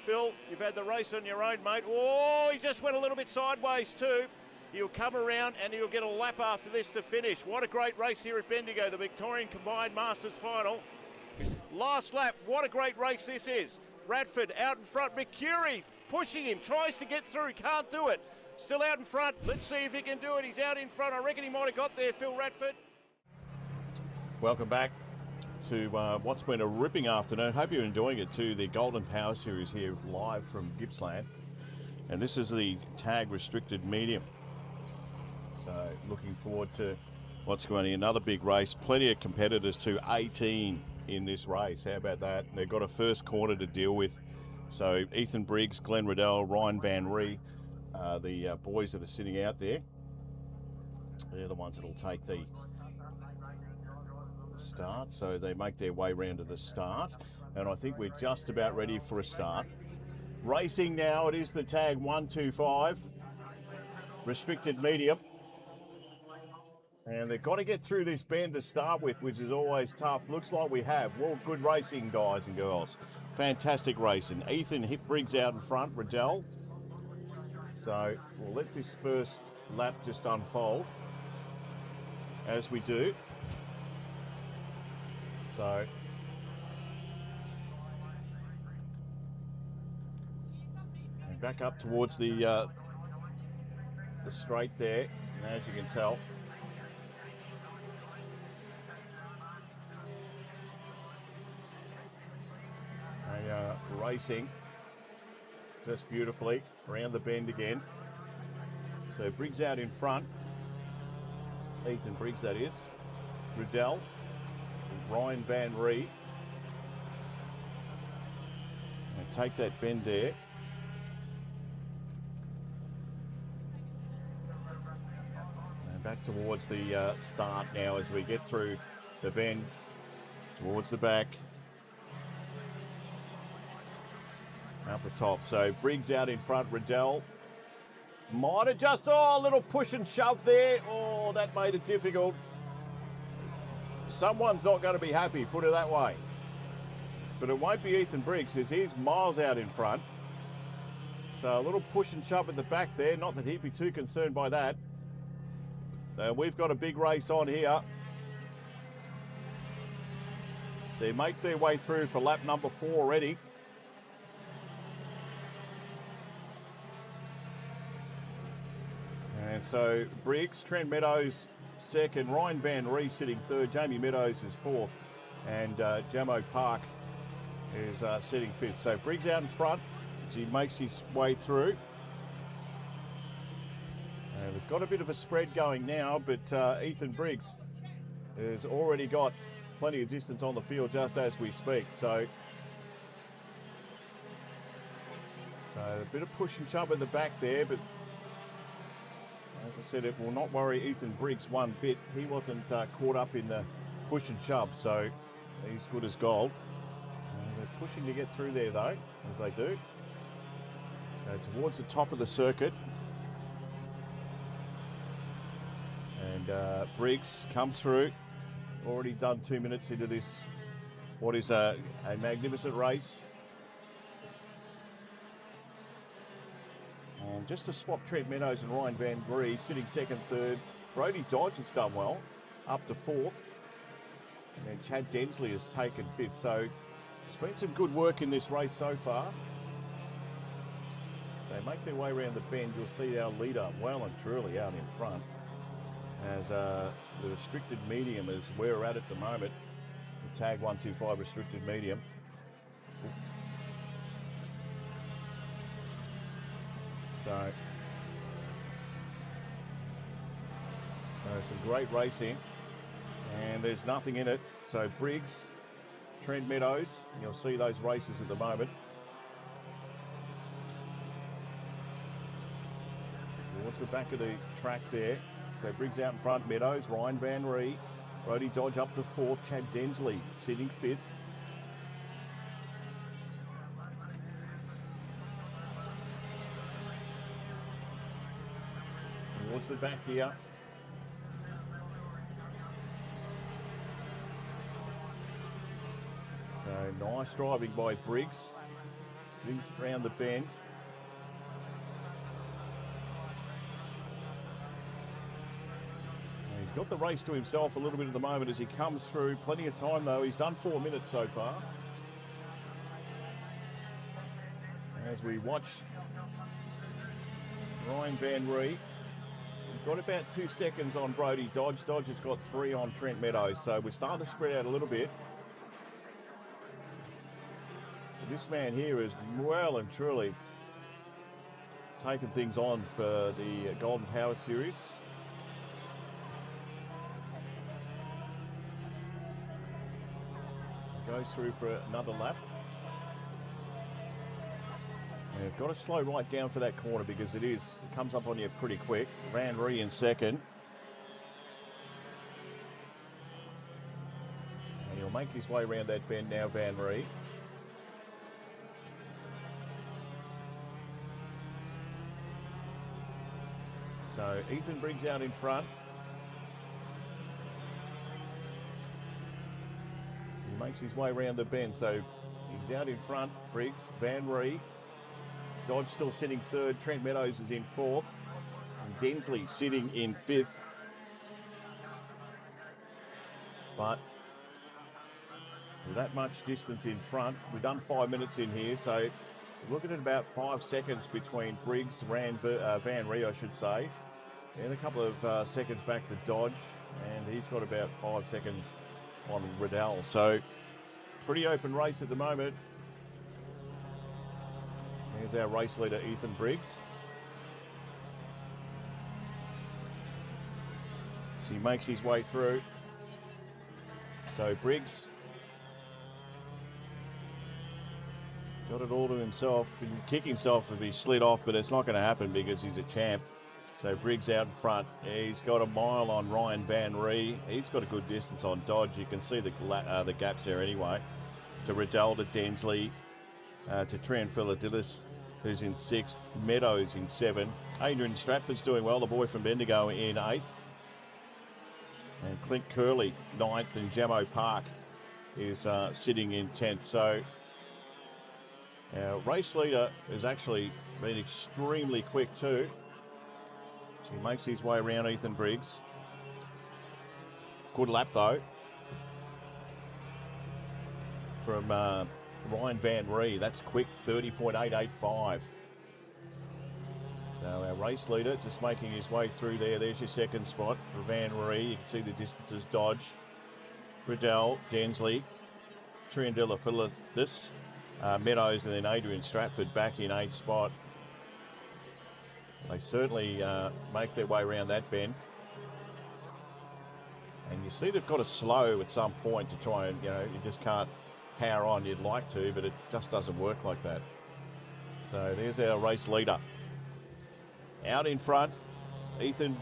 Phil. You've had the race on your own, mate. Oh, he just went a little bit sideways too. He'll come around and he'll get a lap after this to finish. What a great race here at Bendigo, the Victorian Combined Masters Final. Last lap, what a great race this is. Radford out in front, Mercury pushing him, tries to get through, can't do it. Still out in front, let's see if he can do it. He's out in front, I reckon he might have got there, Phil Radford. Welcome back to what's been a ripping afternoon. Hope you're enjoying it too. The Golden Power Series here live from Gippsland. And this is the tag restricted medium. So looking forward to what's going to be another big race. Plenty of competitors too, 18 in this race. How about that? And they've got a first quarter to deal with. So Ethan Briggs, Glenn Riddell, Ryan Van Ree, the boys that are sitting out there. They're the ones that'll take the start. So they make their way round to the start. And I think we're just about ready for a start. Racing now, it is the tag 125, restricted medium. And they've got to get through this bend to start with, which is always tough. Looks like we have. Well, good racing, guys and girls. Fantastic racing. Ethan Briggs out in front, Riddell. So we'll let this first lap just unfold as we do. So and back up towards the straight there, and as you can tell, they are racing just beautifully around the bend again. So Briggs out in front, Ethan Briggs that is, Riddell, Ryan Van Ree, and take that bend there. And back towards the start now as we get through the bend towards the back. Up the top. So Briggs out in front, Riddell. Might have just, a little push and shove there. Oh, that made it difficult. Someone's not going to be happy, put it that way. But it won't be Ethan Briggs, as he's miles out in front. So a little push and shove at the back there. Not that he'd be too concerned by that. We've got a big race on here. So they make their way through for lap number 4 already. And so Briggs, Trent Meadows second, Ryan Van Ree sitting third, Jamie Meadows is fourth, and Jamo Park is sitting fifth. So Briggs out in front as he makes his way through. And we've got a bit of a spread going now, but Ethan Briggs has already got plenty of distance on the field just as we speak. So a bit of push and shove in the back there, but as I said, it will not worry Ethan Briggs one bit. He wasn't caught up in the push and shove, so he's good as gold. They're pushing to get through there, though, as they do. So towards the top of the circuit. And Briggs comes through. Already done 2 minutes into this, what is a magnificent race. And just to swap Trent Meadows and Ryan Van Ree, sitting second, third. Brody Dodge has done well, up to fourth. And then Chad Densley has taken fifth. So it's been some good work in this race so far. They make their way around the bend. You'll see our leader well and truly out in front. As the restricted medium is where we're at the moment. The tag 125 restricted medium. So some great racing, and there's nothing in it. So Briggs, Trent Meadows, and you'll see those races at the moment. Towards the back of the track there. So Briggs out in front, Meadows, Ryan Van Ree, Brody Dodge up to fourth, Chad Densley sitting fifth. Towards the back here. So nice driving by Briggs. Brings around the bend. got the race to himself a little bit at the moment as he comes through. Plenty of time though. He's done 4 minutes so far. As we watch Ryan Van Ree, we've got about 2 seconds on Brody Dodge. Dodge has got 3 on Trent Meadows, so we're starting to spread out a little bit. This man here is well and truly taken things on for the Golden Power Series. Goes through for another lap. And you've got to slow right down for that corner because it comes up on you pretty quick. Van Ree in second. And he'll make his way around that bend now, Van Ree. So Ethan Briggs out in front. He makes his way around the bend, so he's out in front. Briggs, Van Ree, Dodge still sitting third. Trent Meadows is in fourth. And Densley sitting in fifth. But with that much distance in front, we've done 5 minutes in here, so we're looking at about 5 seconds between Briggs, Van Ree, I should say. And a couple of seconds back to Dodge, and he's got about 5 seconds on Riddell. So pretty open race at the moment. Here's our race leader, Ethan Briggs. So he makes his way through. So Briggs got it all to himself. He can kick himself if he slid off, but it's not going to happen because he's a champ. So Briggs out in front. He's got a mile on Ryan Van Ree. He's got a good distance on Dodge. You can see the gaps there anyway. To Riddell, to Densley, to Trianfilidis, who's in sixth. Meadows in seven. Adrian Stratford's doing well, the boy from Bendigo, in eighth. And Clint Curley, ninth, and Jamo Park is sitting in 10th. So our race leader has actually been extremely quick too. So he makes his way around Ethan Briggs. Good lap though from Ryan Van Ree. That's quick, 30.885. So our race leader just making his way through there. There's your second spot for Van Ree. You can see the distances: Dodge, Riddell, Densley, Triandilla-Philidis, Meadows, and then Adrian Stratford back in 8th spot. They certainly make their way around that bend. And you see they've got to slow at some point to try and, you just can't power on. You'd like to, but it just doesn't work like that. So there's our race leader. Out in front, Ethan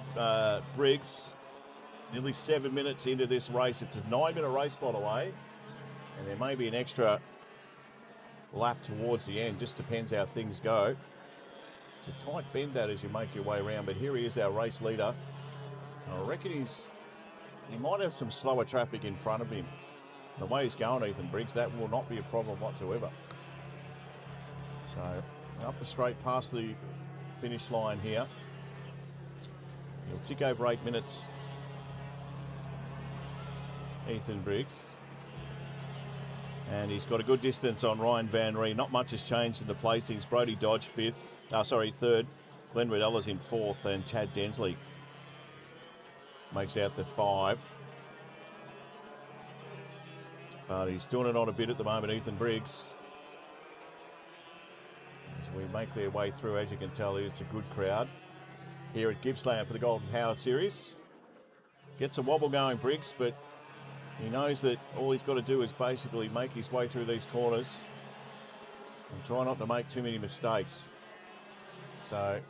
Briggs, nearly 7 minutes into this race. It's a 9-minute race, by the way. And there may be an extra lap towards the end. Just depends how things go. It's a tight bend that as you make your way around. But here he is, our race leader. And I reckon he might have some slower traffic in front of him. The way he's going, Ethan Briggs, that will not be a problem whatsoever. So up the straight past the finish line here. He'll tick over 8 minutes, Ethan Briggs. And he's got a good distance on Ryan Van Ree. Not much has changed in the placings. Brody Dodge third. Glenn Riddella's in fourth, and Chad Densley makes out the 5. But he's doing it on a bit at the moment, Ethan Briggs. As we make their way through, as you can tell, it's a good crowd here at Gippsland for the Golden Power Series. Gets a wobble going, Briggs, but he knows that all he's got to do is basically make his way through these corners and try not to make too many mistakes. So,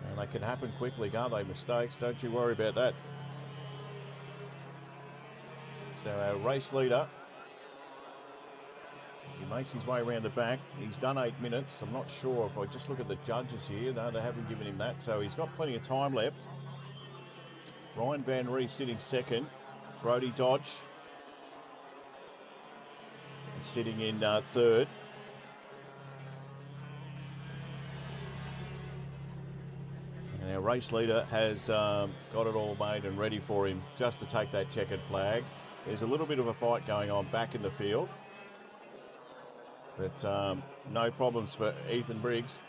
and they can happen quickly, can't they? Mistakes, don't you worry about that. So our race leader, as he makes his way around the back, he's done 8 minutes. I'm not sure if I just look at the judges here. No, they haven't given him that, so he's got plenty of time left. Ryan Van Ree sitting second. Brody Dodge sitting in third. And our race leader has got it all made and ready for him just to take that checkered flag. There's a little bit of a fight going on back in the field, but no problems for Ethan Briggs.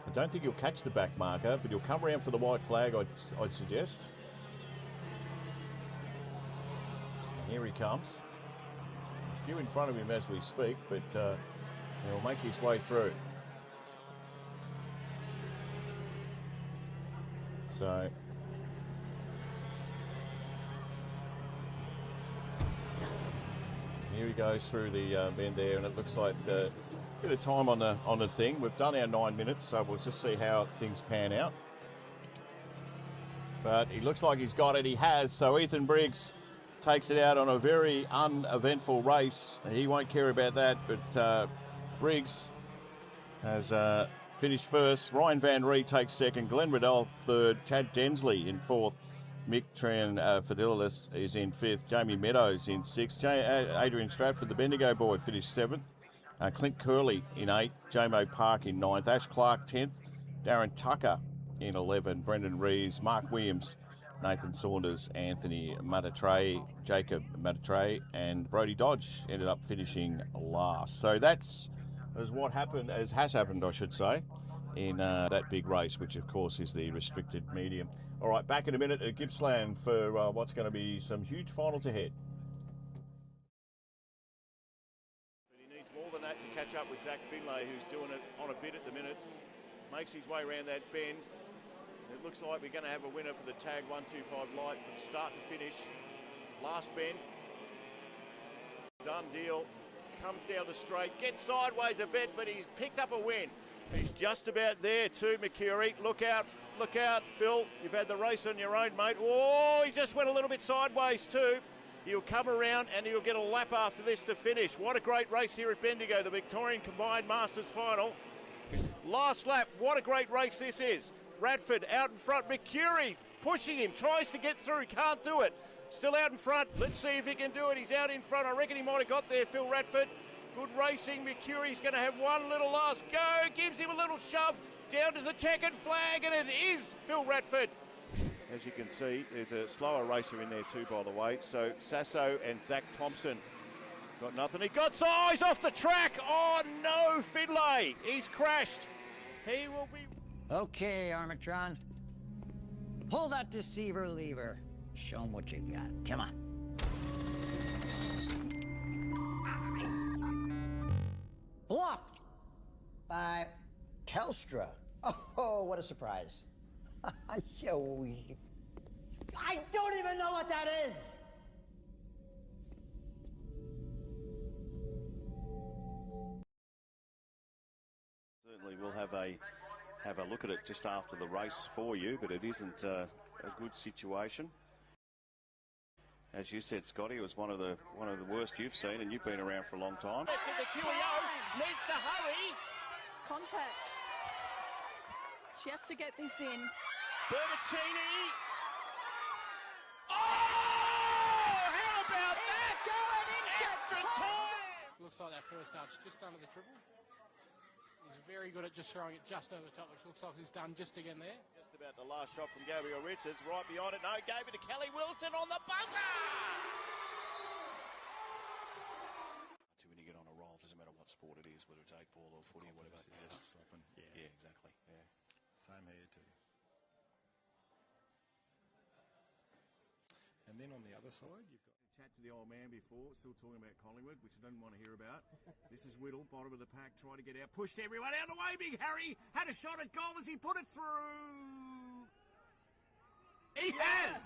I don't think he'll catch the back marker, but he'll come around for the white flag, I'd suggest. And here he comes. A few in front of him as we speak, but he'll make his way through. So here he goes through the bend there, and it looks like a bit of time on the thing. We've done our 9 minutes, so we'll just see how things pan out. But he looks like he's got it. He has. So Ethan Briggs takes it out on a very uneventful race. He won't care about that, but Briggs has finished first. Ryan Van Ree takes second. Glenn Riddell third. Chad Densley in fourth. Mick Fidelis is in fifth. Jamie Meadows in sixth. Adrian Stratford, the Bendigo boy, finished seventh. Clint Curley in eighth. Jomo Park in ninth. Ash Clark 10th. Darren Tucker in 11. Brendan Rees, Mark Williams, Nathan Saunders, Anthony Matatray, Jacob Matatray, and Brody Dodge ended up finishing last. So that's what happened, as has happened, I should say, in that big race, which of course is the restricted medium. All right, back in a minute at Gippsland for what's going to be some huge finals ahead. But he needs more than that to catch up with Zach Finlay, who's doing it on a bit at the minute. Makes his way around that bend. It looks like we're going to have a winner for the tag 125 light from start to finish. Last bend. Done deal. Comes down the straight, gets sideways a bit, but he's picked up a win. He's just about there too, Mercury. Look out, Phil. You've had the race on your own, mate. Oh, he just went a little bit sideways too. He'll come around and he'll get a lap after this to finish. What a great race here at Bendigo, the Victorian Combined Masters Final. Last lap, what a great race this is. Radford out in front, Mercury pushing him, tries to get through, can't do it. Still out in front. Let's see if he can do it. He's out in front. I reckon he might have got there, Phil Radford. Good racing. Mercury's going to have one little last go. Gives him a little shove down to the checkered flag, and it is Phil Radford. As you can see, there's a slower racer in there too, by the way. So Sasso and Zach Thompson got nothing. He got eyes off the track. Oh no, Finlay. He's crashed. He will be... Okay, Armatron. Pull that deceiver lever. Show them what you got. Come on. Blocked by Telstra. Oh, what a surprise. I don't even know what that is. Certainly we'll have a look at it just after the race for you, but it isn't a good situation. As you said, Scotty, it was one of the worst you've seen, and you've been around for a long time. Needs to hurry. Contact. She has to get this in. Bertocchini. Oh! How about that? Going into time. Looks like that first touch just under the triple. He's very good at just throwing it just over the top, which looks like he's done just again there. Just about the last shot from Gabriel Richards. Right behind it. No, gave it to Kelly Wilson on the buzzer. When you get on a roll, doesn't matter what sport it is, whether it's 8-ball or footy or whatever. It's just dropping. Yeah, exactly. Yeah. Same here too. And then on the other side, you've got... Chat to the old man before, still talking about Collingwood, which I don't want to hear about. This is Whittle, bottom of the pack, trying to get out, pushed everyone out of the way. Big Harry had a shot at goal as he put it through. He has!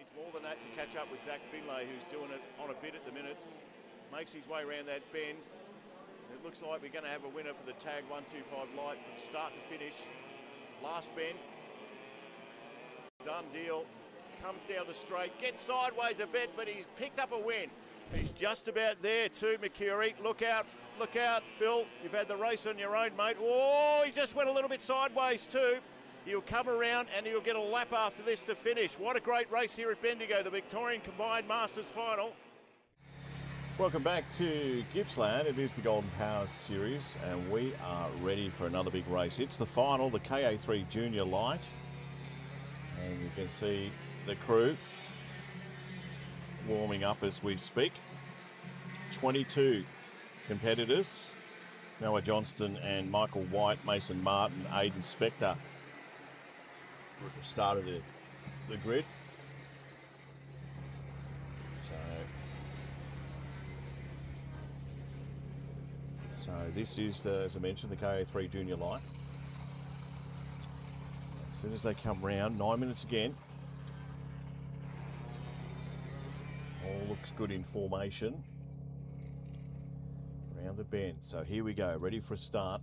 Needs more than that to catch up with Zach Finlay, who's doing it on a bit at the minute. Makes his way around that bend. It looks like we're going to have a winner for the tag 125 light from start to finish. Last bend. Done deal. Comes down the straight, gets sideways a bit, but he's picked up a win. He's just about there too, Mercury. Look out, Phil. You've had the race on your own, mate. Oh, he just went a little bit sideways too. He'll come around and he'll get a lap after this to finish. What a great race here at Bendigo, the Victorian Combined Masters Final. Welcome back to Gippsland. It is the Golden Powers Series, and we are ready for another big race. It's the final, the KA3 Junior Light, and you can see the crew warming up as we speak. 22 competitors: Noah Johnston and Michael White, Mason Martin, Aidan Spector. We're at the start of the grid. So this is, as I mentioned, the KA3 Junior Light. As soon as they come round, 9 minutes again. All looks good in formation. Round the bend. So here we go, ready for a start.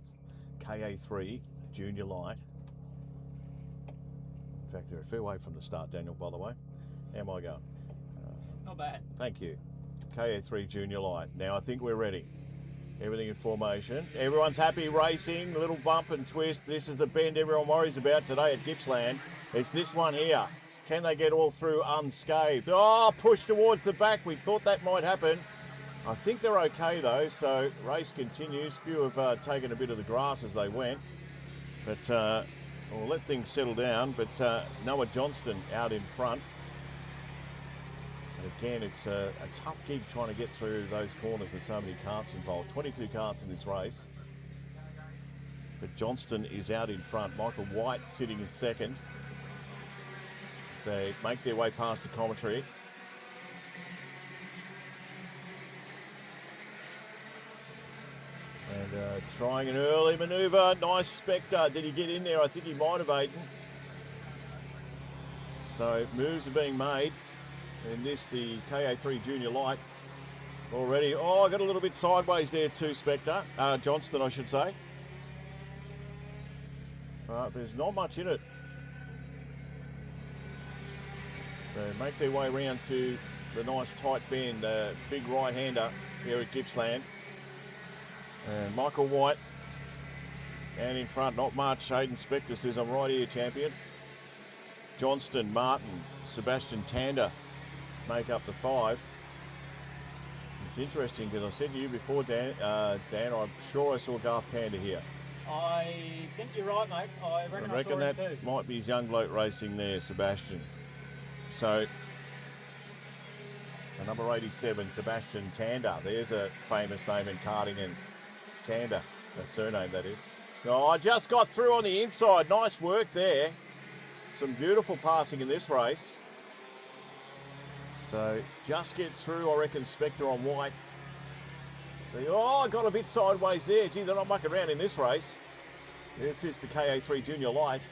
KA3 Junior Light. In fact, they're a fair way from the start, Daniel, by the way. How am I going? Not bad. Thank you. KA3 Junior Light. Now I think we're ready. Everything in formation. Everyone's happy racing. A little bump and twist. This is the bend everyone worries about today at Gippsland. It's this one here. Can they get all through unscathed? Oh, push towards the back. We thought that might happen. I think they're okay though, so race continues. Few have taken a bit of the grass as they went. But we'll let things settle down. But Noah Johnston out in front. And again, it's a tough gig trying to get through those corners with so many karts involved. 22 karts in this race. But Johnston is out in front. Michael White sitting in second. So they make their way past the commentary. And trying an early manoeuvre. Nice Spectre. Did he get in there? I think he might have, Aidan. So moves are being made. And this, the KA3 Junior Light already. Oh, I got a little bit sideways there too, Spectre. Johnston, I should say. There's not much in it. So make their way around to the nice tight bend, big right-hander here at Gippsland. And Michael White, and in front, not much. Aidan Spector says, I'm right here, champion. Johnston, Martin, Sebastian Tander make up the five. It's interesting because I said to you before, Dan, I'm sure I saw Garth Tander here. I think you're right, mate. I reckon that too. Might be his young bloke racing there, Sebastian. So, number 87, Sebastian Tander. There's a famous name in karting, and Tander, a surname that is. Oh, I just got through on the inside. Nice work there. Some beautiful passing in this race. So just gets through, I reckon, Spectre on White. So, I got a bit sideways there. Gee, they're not mucking around in this race. This is the KA3 Junior Light.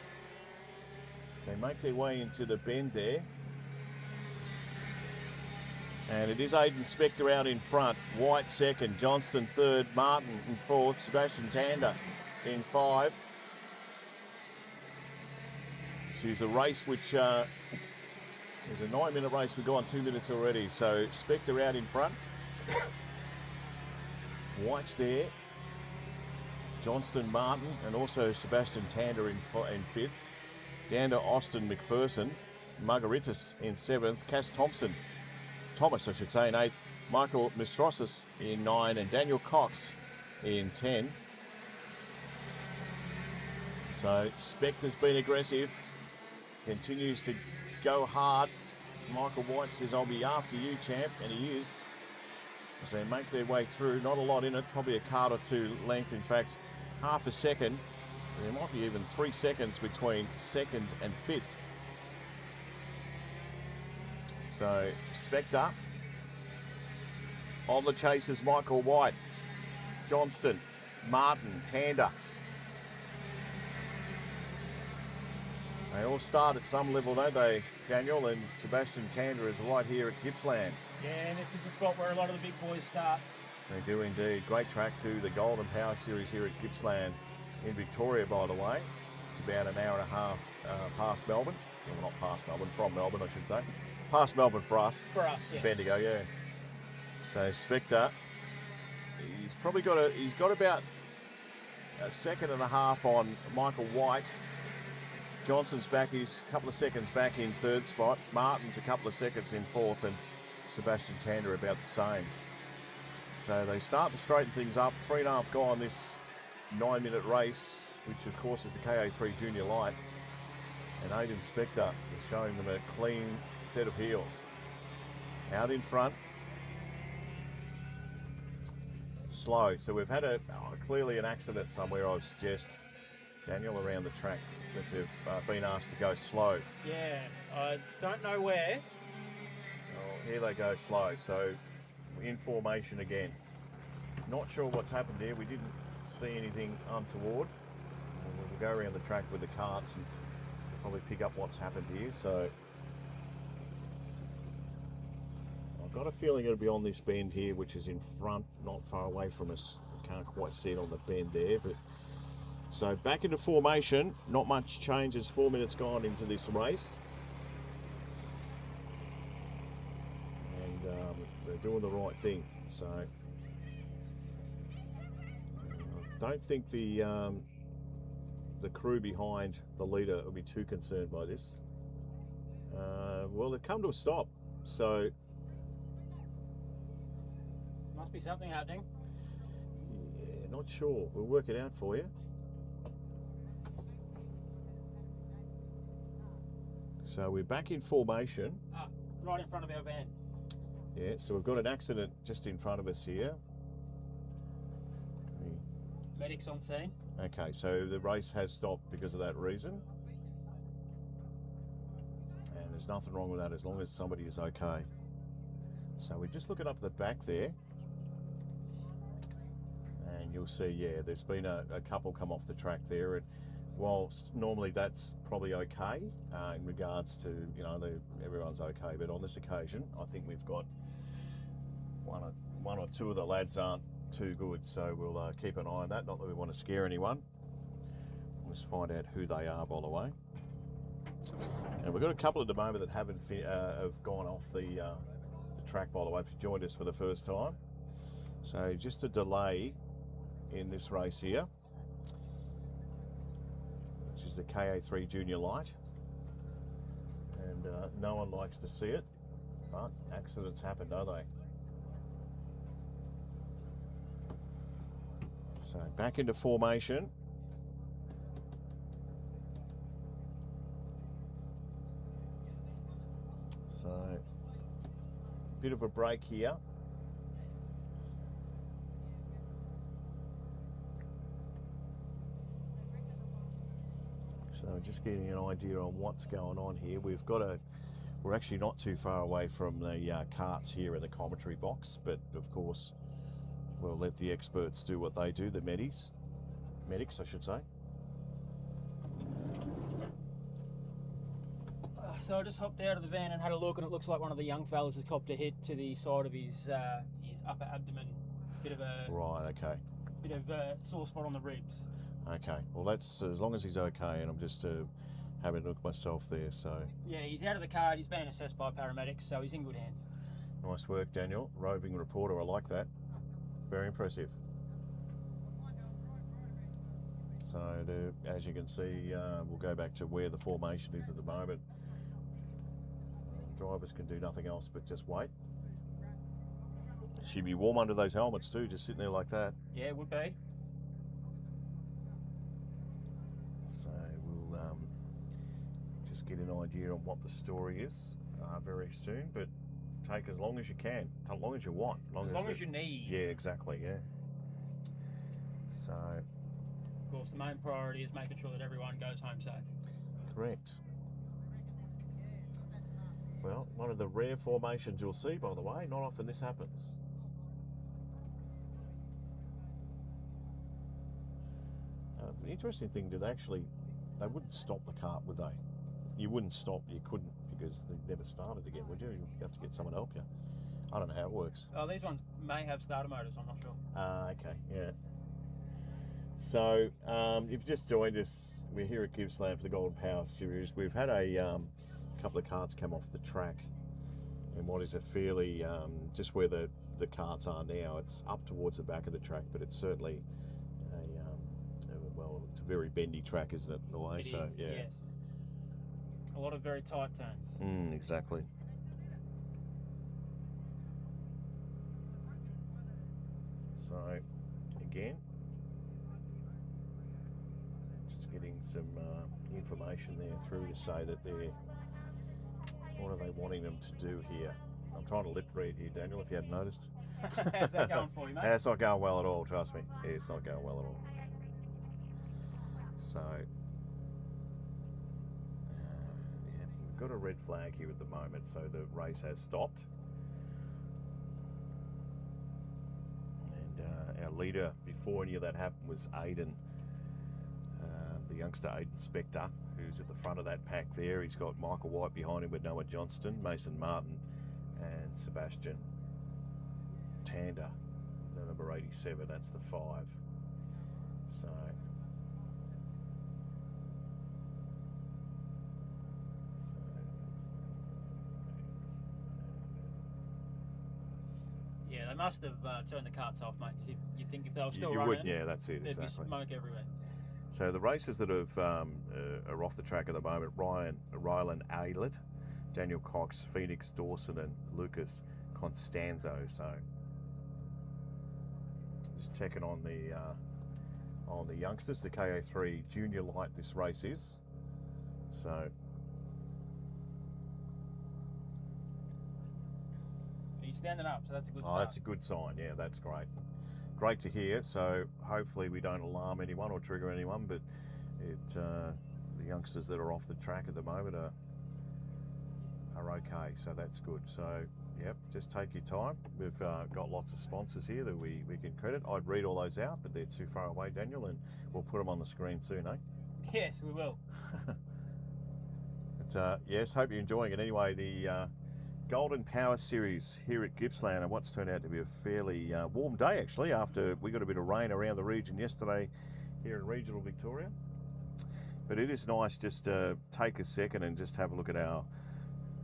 So they make their way into the bend there. And it is Aidan Spector out in front. White second, Johnston third, Martin in fourth, Sebastian Tander in five. This is a race which is a 9-minute race. We've gone 2 minutes already. So Spector out in front. White's there. Johnston, Martin, and also Sebastian Tander in fifth. Down to Austin McPherson. Margaritas in seventh. Cass Thomas, I should say, in eighth. Michael Mistrosis in 9, and Daniel Cox in 10. So Spector's been aggressive, continues to go hard. Michael White says, I'll be after you, champ, and he is. As they make their way through, not a lot in it, probably a card or two length. In fact, half a second. There might be even 3 seconds between second and fifth. So Spector on the chase is Michael White, Johnston, Martin, Tander. They all start at some level, don't they, Daniel? And Sebastian Tander is right here at Gippsland. Yeah, and this is the spot where a lot of the big boys start. They do indeed. Great track too. The Golden Power Series here at Gippsland in Victoria, by the way. It's about an hour and a half past Melbourne. Well, not past Melbourne, from Melbourne, I should say. Past Melbourne for us. For us, yeah. Bendigo, yeah. So Spectre, he's got about a second and a half on Michael White. Johnson's back, he's a couple of seconds back in third spot. Martin's a couple of seconds in fourth, and Sebastian Tander about the same. So they start to straighten things up. 3.5 gone this 9-minute race, which of course is the KA3 Junior Light. And Aiden Spectre is showing them a clean set of heels. Out in front. Slow. So we've had clearly an accident somewhere, I would suggest, Daniel, around the track, that they've been asked to go slow. Yeah, I don't know where. Oh, here they go slow. So in formation again. Not sure what's happened here. We didn't see anything untoward. We'll go around the track with the carts and probably pick up what's happened here. So I've got a feeling it'll be on this bend here, which is in front, not far away from us. I can't quite see it on the bend there, but so back into formation. Not much change as 4 minutes gone into this race. And they're doing the right thing. So I don't think the crew behind the leader will be too concerned by this. Well, they've come to a stop, so Must be something happening. yeah, not sure. We'll work it out for you. So we're back in formation. Right in front of our van. Yeah, so we've got an accident just in front of us here. Medics on scene. Okay, so the race has stopped because of that reason. And there's nothing wrong with that as long as somebody is okay. So we're just looking up the back there. And you'll see, yeah, there's been a couple come off the track there. And whilst normally that's probably okay in regards to, you know, everyone's okay. But on this occasion, I think we've got one or two of the lads aren't too good, so we'll keep an eye on that. Not that we want to scare anyone. Let's find out who they are, by the way. And we've got a couple at the moment that haven't have gone off the track, by the way, if you joined us for the first time. So just a delay in this race here, which is the KA3 Junior Light. And no one likes to see it, but accidents happen, don't they? So back into formation. So a bit of a break here. So just getting an idea on what's going on here. We're actually not too far away from the carts here in the commentary box, but of course we'll let the experts do what they do, the medics, I should say. So I just hopped out of the van and had a look, and it looks like one of the young fellas has copped a hit to the side of his upper abdomen. Bit of a sore spot on the ribs. Okay, well that's as long as he's okay, and I'm just having a look myself there. So yeah, he's out of the car. He's being assessed by paramedics, so he's in good hands. Nice work, Daniel. Roving reporter, I like that. Very impressive. So as you can see, we'll go back to where the formation is at the moment. Drivers can do nothing else but just wait. She'd be warm under those helmets too, just sitting there like that. Yeah, it would be. So we'll just get an idea on what the story is very soon, but take as long as you can, as long as you want. As long as you need. Yeah, exactly, yeah. So of course, the main priority is making sure that everyone goes home safe. Correct. Well, one of the rare formations you'll see, by the way. Not often this happens. The interesting thing, they wouldn't stop the cart, would they? you wouldn't stop. You couldn't because they never started again, would you? You have to get someone to help you. I don't know how it works. Oh, these ones may have starter motors. I'm not sure. Okay, yeah. So, if you just joined us, we're here at Gippsland for the Golden Power Series. We've had a couple of karts come off the track in what is a fairly, just where the karts are now. It's up towards the back of the track, but it's certainly well, it's a very bendy track, isn't it, in a way? It so, is, yeah. yes. A lot of very tight turns. Exactly. So, again, just getting some information there through to say that what are they wanting them to do here? I'm trying to lip read here, Daniel, if you hadn't noticed. How's that going for you, mate? It's not going well at all, trust me. It's not going well at all. So, yeah, we've got a red flag here at the moment, so the race has stopped. And our leader before any of that happened was Aiden, the youngster Aiden Spector, who's at the front of that pack there. He's got Michael White behind him with Noah Johnston, Mason Martin, and Sebastian Tander, the number 87. That's the 5. So. Yeah, they must have turned the karts off, mate, because you'd think if they were still You running, would, yeah, that's it, there'd exactly. be smoke everywhere. So the racers that have are off the track at the moment: Rylan Aylett, Daniel Cox, Phoenix Dawson, and Lucas Constanzo. So just checking on the youngsters. The KO3 Junior Light this race is. So He's standing up, so that's a good oh, start. that's a good sign. Yeah, that's great. Great to hear. So hopefully we don't alarm anyone or trigger anyone, but the youngsters that are off the track at the moment are okay. So that's good. So yep, just take your time. We've got lots of sponsors here that we can credit. I'd read all those out, but they're too far away, Daniel, and we'll put them on the screen soon, eh? Yes, we will. But, yes, hope you're enjoying it. Anyway, the Golden Power Series here at Gippsland, and what's turned out to be a fairly warm day, actually, after we got a bit of rain around the region yesterday here in regional Victoria. But it is nice just to take a second and just have a look at our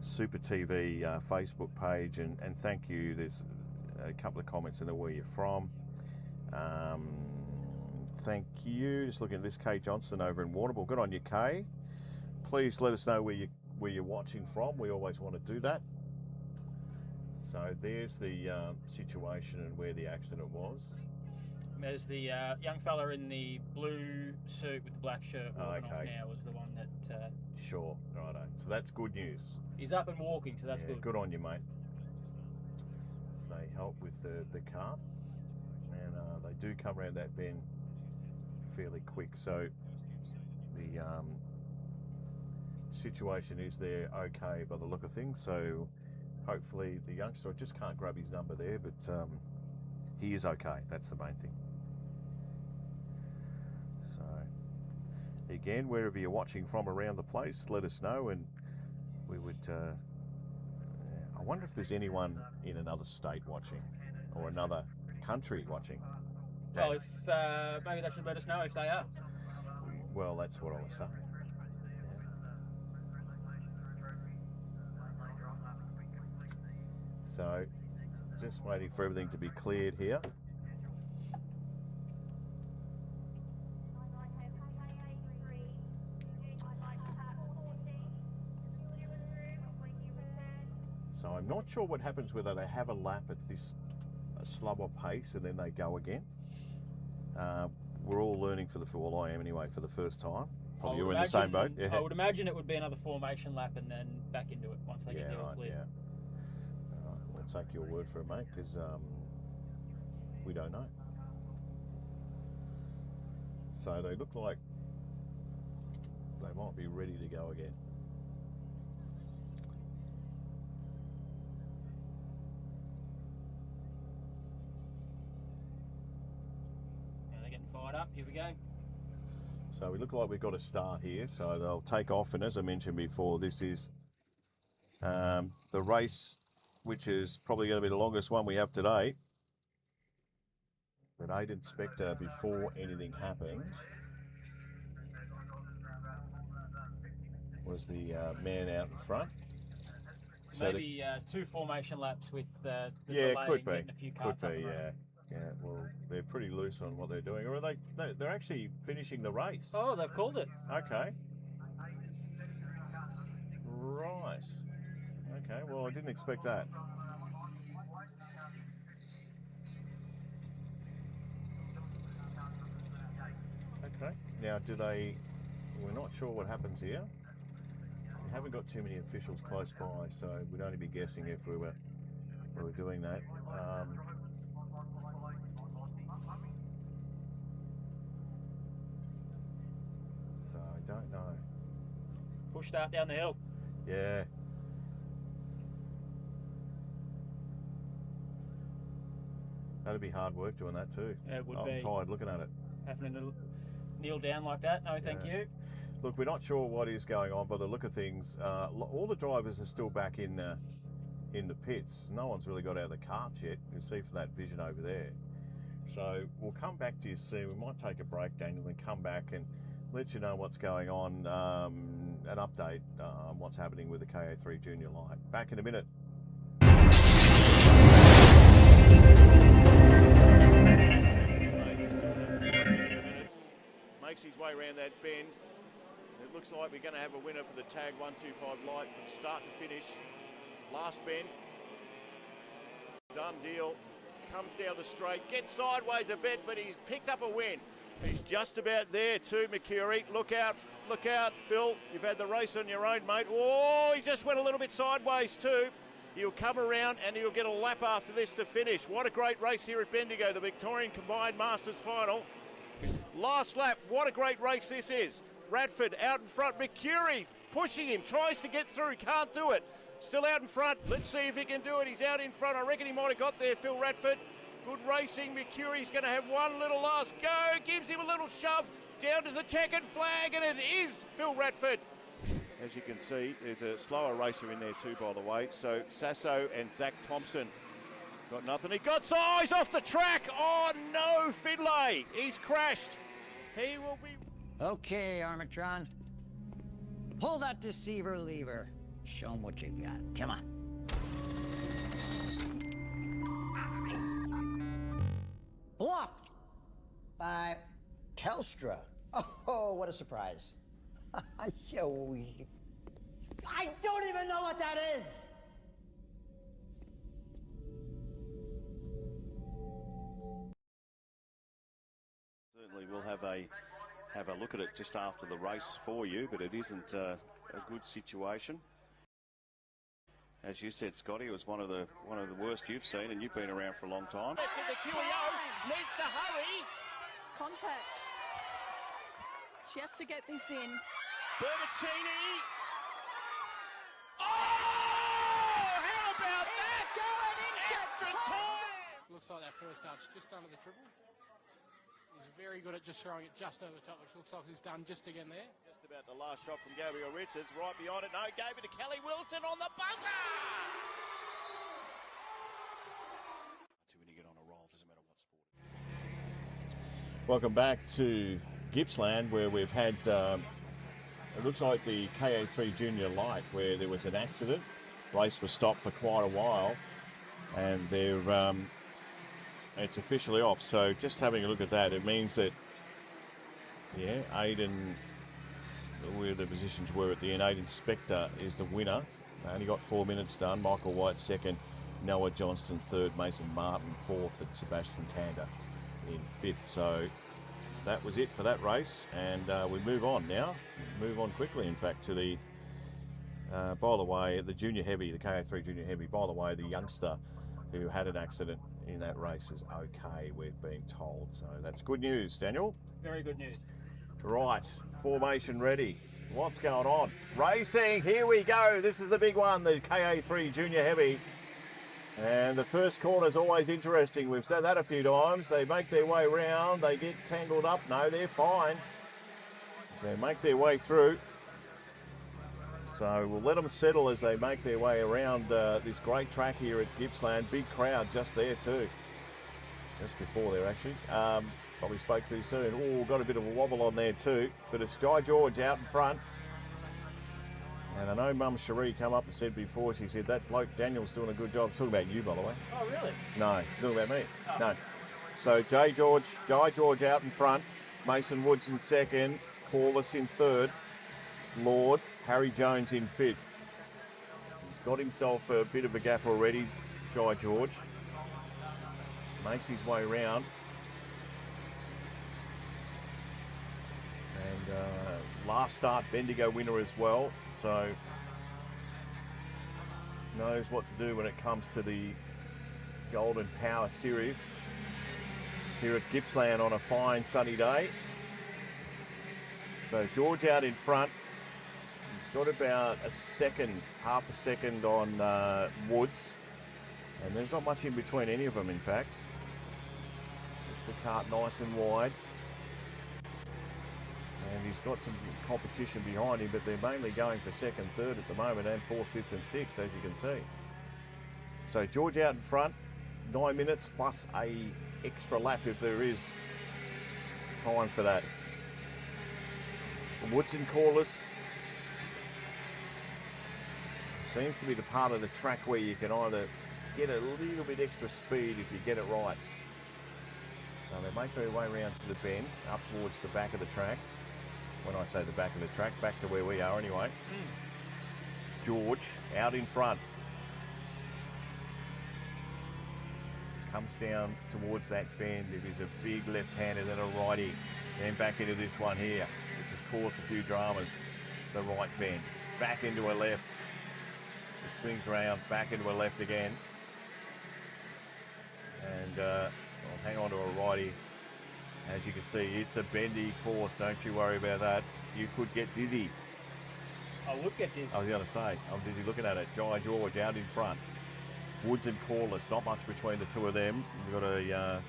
Super TV Facebook page, and thank you. There's a couple of comments in there where you're from. Thank you. Just looking at this, Kay Johnson over in Warrnambool. Good on you, Kay. Please let us know where you're watching from. We always want to do that. So there's the situation and where the accident was. There's the young fella in the blue suit with the black shirt walking off now was the one that... Sure, righto. So that's good news. He's up and walking, so that's good. Good on you, mate. So they help with the car, and they do come around that bend fairly quick. So the situation is they're okay by the look of things. So hopefully the youngster, I just can't grab his number there, but he is okay. That's the main thing. So again, wherever you're watching from around the place, let us know, and we would I wonder if there's anyone in another state watching or another country watching. Well, if maybe they should let us know if they are. Well, that's what I was saying. So, just waiting for everything to be cleared here. So I'm not sure what happens whether they have a lap at this slower pace and then they go again. We're all learning well, I am anyway, for the first time. Probably you're in the same boat. Yeah. I would imagine it would be another formation lap and then back into it once they get the all clear. Yeah. We'll take your word for it, mate, because we don't know. So they look like they might be ready to go again. Now they're getting fired up. Here we go. So we look like we've got a start here. So they'll take off, and as I mentioned before, this is the race, which is probably going to be the longest one we have today. But Aiden Spector, before anything happened, was the man out in front. So maybe 2 formation laps with the yeah, delay could and be, getting a few carts up and running. yeah. Well, they're pretty loose on what they're doing, or are they're actually finishing the race. Oh, they've called it. Okay. Right. Okay. Well, I didn't expect that. Okay. Now, we're not sure what happens here. We haven't got too many officials close by, so we'd only be guessing if we were doing that. So I don't know. Push start down the hill. Yeah. That'd be hard work doing that too. Yeah, it would be. I'm tired looking at it. Having to kneel down like that? No, thank you. Look, we're not sure what is going on by the look of things. All the drivers are still back in the pits. No one's really got out of the carts yet. You can see from that vision over there. So we'll come back to you soon. We might take a break, Daniel, and come back and let you know what's going on, an update on what's happening with the KA3 Junior Light. Back in a minute. Makes his way around that bend. It looks like we're going to have a winner for the Tag 125 Light from start to finish. Last bend. Done deal. Comes down the straight, gets sideways a bit, but he's picked up a win. He's just about there too, Mercury. Look out, Phil. You've had the race on your own, mate. Oh, he just went a little bit sideways too. He'll come around and he'll get a lap after this to finish. What a great race here at Bendigo, the Victorian Combined Masters Final. Last lap, what a great race this is. Radford out in front, Mercury pushing him, tries to get through, can't do it. Still out in front, let's see if he can do it. He's out in front, I reckon he might have got there, Phil Radford. Good racing, Mercury's going to have one little last go, gives him a little shove down to the checkered flag, and it is Phil Radford. As you can see, there's a slower racer in there too, by the way. So Sasso and Zach Thompson got nothing. He got size off the track. Oh no, Finlay, he's crashed. He will be... Okay, Armatron. Pull that deceiver lever. Show him what you got. Come on. Blocked by Telstra. Oh, what a surprise. I don't even know what that is. Certainly we'll have a look at it just after the race for you, but it isn't a good situation. As you said, Scotty, it was one of the worst you've seen, and you've been around for a long time. The QEO needs to hurry. Contact. She has to get this in. Bertaccini. Oh! How about that? Going into Extra time. Looks like that first start's just under the triple. He's very good at just throwing it just over top, which looks like he's done just again there. Just about the last shot from Gabriel Richards. Right behind it. No, gave it to Kelly Wilson on the buzzer. When you get on a roll, doesn't matter what sport. Welcome back to Gippsland, where we've had, it looks like the KA3 Junior Light, where there was an accident. Race was stopped for quite a while, and it's officially off. So just having a look at that, it means that, yeah, Aiden, where the positions were at the end, Aiden Spector is the winner. Only got 4 minutes done. Michael White second, Noah Johnston third, Mason Martin fourth, and Sebastian Tander in fifth. So that was it for that race, and we move on now. Move on quickly, in fact, to the, by the way, the junior heavy, the KA3 junior heavy. By the way, the youngster who had an accident in that race is okay, we're being told. So that's good news, Daniel. Very good news. Right, formation ready. What's going on? Racing, here we go. This is the big one, the KA3 junior heavy. And the first corner is always interesting. We've said that a few times. They make their way round, they get tangled up. No, they're fine. So they make their way through. So we'll let them settle as they make their way around this great track here at Gippsland. Big crowd just there too. Just before there actually. Probably spoke too soon. Oh, got a bit of a wobble on there too. But it's Jai George out in front. And I know Mum Cherie come up and said before, she said, that bloke Daniel's doing a good job. It's talking about you, by the way. Oh, really? No, it's talking about me. Oh. No. So Jai George out in front. Mason Woods in second. Corliss in third. Lord, Harry Jones in fifth. He's got himself a bit of a gap already, Jai George. Makes his way round. And last start Bendigo winner as well, so knows what to do when it comes to the Golden Power Series here at Gippsland on a fine sunny day. So George out in front. He's got about half a second on Woods, and there's not much in between any of them, in fact. It's the cart nice and wide. And he's got some competition behind him, but they're mainly going for second, third at the moment, and fourth, fifth and sixth, as you can see. So George out in front, 9 minutes plus a extra lap if there is time for that. Woods and Corliss seems to be the part of the track where you can either get a little bit extra speed if you get it right. So they make their way around to the bend, up towards the back of the track. When I say the back of the track, back to where we are anyway. George out in front. Comes down towards that bend. It is a big left-hander, then a righty. Then back into this one here, which has caused a few dramas. The right bend. Back into a left. It swings around, back into a left again. And I'll hang on to a righty. As you can see, it's a bendy course, don't you worry about that. You could get dizzy. I would get dizzy. I was going to say, I'm dizzy looking at it. Jai George out in front. Woods and Corliss, not much between the two of them. We've got a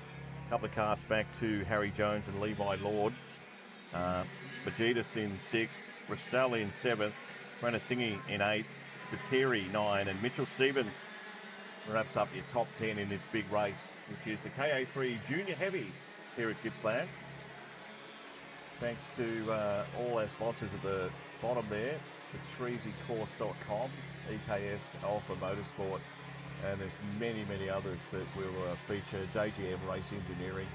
couple of carts back to Harry Jones and Levi Lord. Bajitas in 6th, Restell in 7th, Ranasinghe in 8th, Spiteri 9, and Mitchell Stevens wraps up your top 10 in this big race, which is the KA3 Junior Heavy here at Gippsland. Thanks to all our sponsors at the bottom there, TreasyCourse.com, EKS, Alpha Motorsport, and there's many, many others that will feature JGM Race Engineering,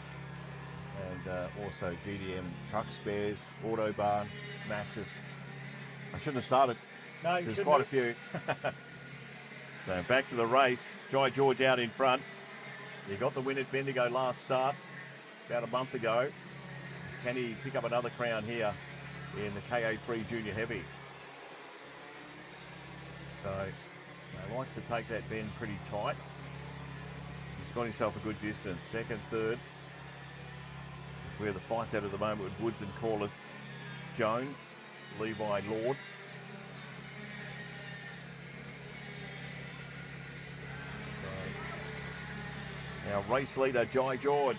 and also DDM Truck Spares, Autobarn, Maxis. I shouldn't have started. No, there's quite a few. So back to the race. Jai George out in front. He got the win at Bendigo last start, about a month ago. Can he pick up another crown here in the KA3 Junior Heavy? So they like to take that bend pretty tight. He's got himself a good distance. Second, third is where the fight's at the moment with Woods and Corliss, Jones, Levi Lord. So now race leader Jai George.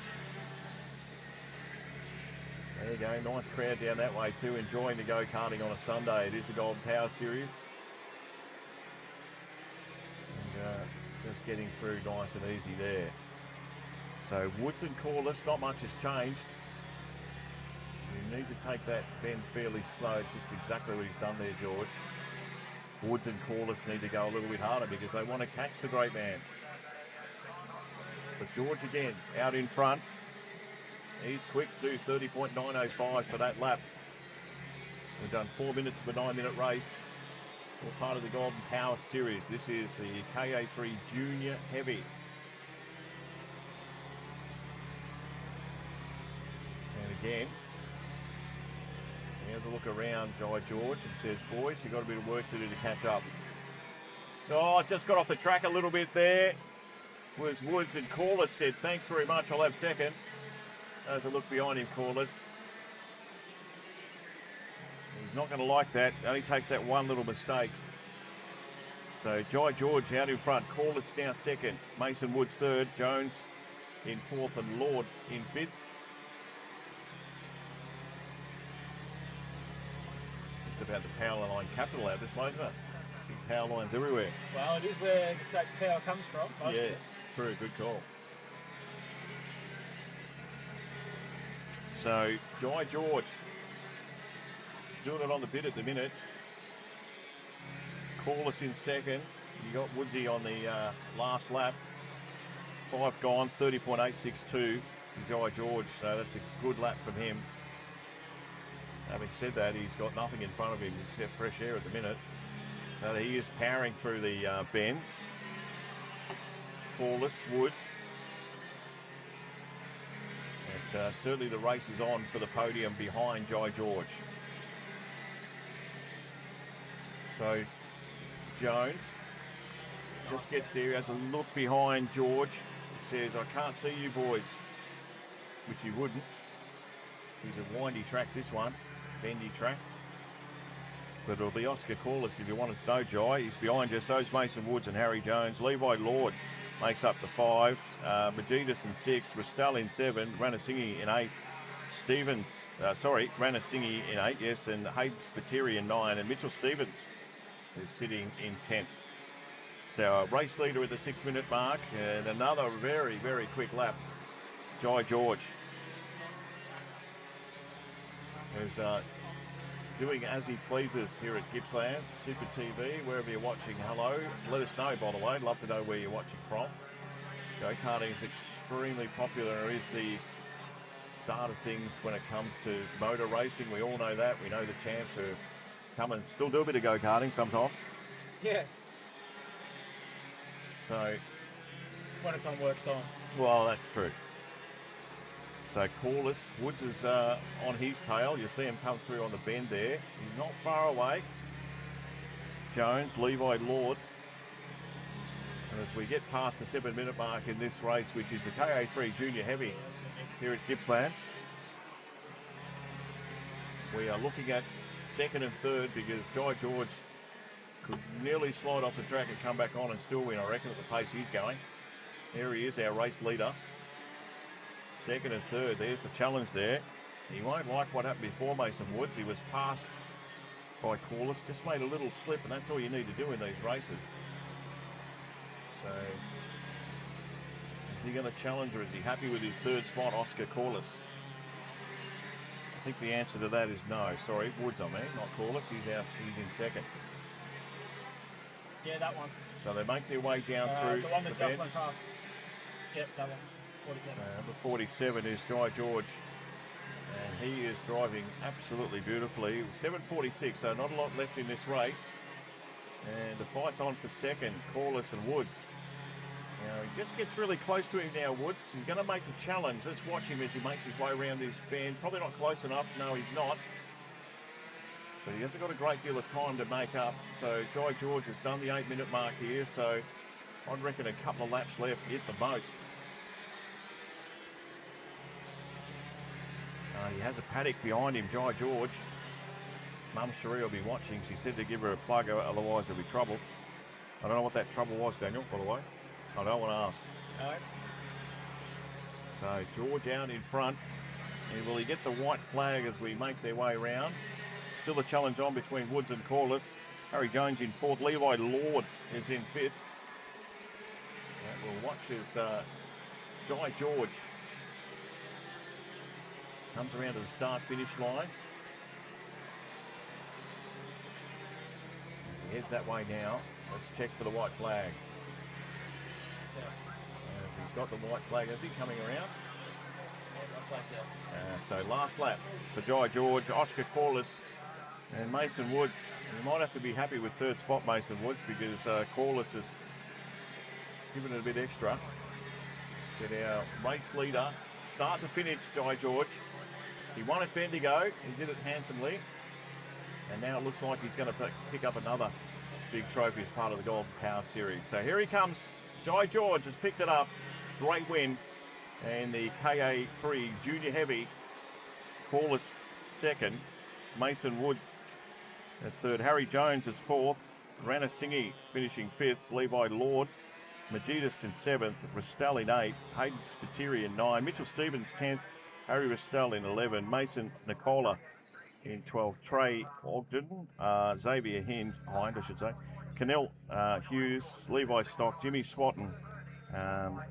There you go, nice crowd down that way too, enjoying the go-karting on a Sunday. It is the Golden Power Series. And just getting through nice and easy there. So Woods and Corliss, not much has changed. You need to take that bend fairly slow. It's just exactly what he's done there, George. Woods and Corliss need to go a little bit harder because they want to catch the great man. But George again, out in front. He's quick too, 30.905 for that lap. We've done 4 minutes of a 9-minute race. All part of the Golden Power Series. This is the KA3 Junior Heavy. And again, he has a look around Jai George and says, boys, you've got a bit of work to do to catch up. Oh, just got off the track a little bit there. Was Woods, and Corliss said, thanks very much, I'll have second. There's a look behind him, Corliss. He's not going to like that. It only takes that one little mistake. So Jai George out in front. Corliss now second. Mason Woods third. Jones in fourth and Lord in fifth. about the power line capital out this way, isn't it? Big power lines everywhere. Well, it is where the state's power comes from. Yes, true, good call. So, Jai George doing it on the bit at the minute. Corliss in second. You got Woodsy on the last lap. 5 gone, 30.862 from Jai George, so that's a good lap from him. Having said that, he's got nothing in front of him except fresh air at the minute. So he is powering through the bends. Corliss, Woods. And certainly the race is on for the podium behind Jai George. So Jones just gets there, has a look behind George. Says, I can't see you boys, which he wouldn't. He's a windy track, this one, bendy track. But it'll be Oscar Corliss if you wanted to know, Jai. He's behind you, so's Mason Woods and Harry Jones. Levi Lord makes up the 5. Majidas in 6th, Restell in 7, Ranasinghe in 8. Ranasinghe in 8, yes, and Hayden Spiteri in 9, and Mitchell Stevens is sitting in 10th. So race leader at the 6-minute mark, and another very, very quick lap. Jai George is doing as he pleases here at Gippsland, Super TV, wherever you're watching. Hello, let us know, by the way. Love to know where you're watching from. Go-karting is extremely popular. It is the start of things when it comes to motor racing. We all know that. We know the champs who come and still do a bit of go-karting sometimes. Yeah. So, when it's on work time. Well, that's true. So Corliss, Woods is on his tail. You see him come through on the bend there. He's not far away. Jones, Levi Lord. And as we get past the 7-minute mark in this race, which is the KA3 Junior Heavy here at Gippsland, we are looking at second and third because Jai George could nearly slide off the track and come back on and still win, I reckon, at the pace he's going. There he is, our race leader. Second and third, there's the challenge there. He won't like what happened before Mason Woods. He was passed by Corliss, just made a little slip, and that's all you need to do in these races. So, is he going to challenge, or is he happy with his third spot, Oscar Corliss? I think the answer to that is no. Sorry, Woods, I mean, not Corliss. He's in second. Yeah, that one. So they make their way down through the one that the bend. went past. Yep, that one. 47. Number 47 is Jai George, and he is driving absolutely beautifully. 7:46, so not a lot left in this race. And the fight's on for second, Corliss and Woods. Now, he just gets really close to him now, Woods. He's going to make the challenge. Let's watch him as he makes his way around this bend. Probably not close enough. No, he's not. But he hasn't got a great deal of time to make up. So Jai George has done the 8-minute mark here. So I'd reckon a couple of laps left at the most. He has a paddock behind him, Jai George. Mum Cherie will be watching. She said to give her a plug, otherwise there'll be trouble. I don't know what that trouble was, Daniel, by the way. I don't want to ask. No. So George out in front. And will he get the white flag as we make their way around? Still a challenge on between Woods and Corliss. Harry Jones in fourth. Levi Lord is in fifth. We'll watch as Jai George comes around to the start-finish line. As he heads that way now, let's check for the white flag. As he's got the white flag, is he coming around? So last lap for Jai George, Oscar Corliss and Mason Woods. You might have to be happy with third spot, Mason Woods, because Corliss has given it a bit extra. Get our race leader, start to finish, Jai George. He won at Bendigo, he did it handsomely, and now it looks like he's going to pick up another big trophy as part of the Golden Power Series. So here he comes, Jai George has picked it up, great win, and the KA3 Junior Heavy, Corliss second, Mason Woods at third, Harry Jones is fourth, Ranasinghe finishing fifth, Levi Lord, Majidas in seventh, Restell in eighth, Hayden Spiteri in 9, Mitchell Stevens 10th, Harry Restell in 11, Mason Nicola in 12, Trey Ogden, Xavier Hind, I should say, Canel Hughes, Levi Stock, Jimmy Swatton,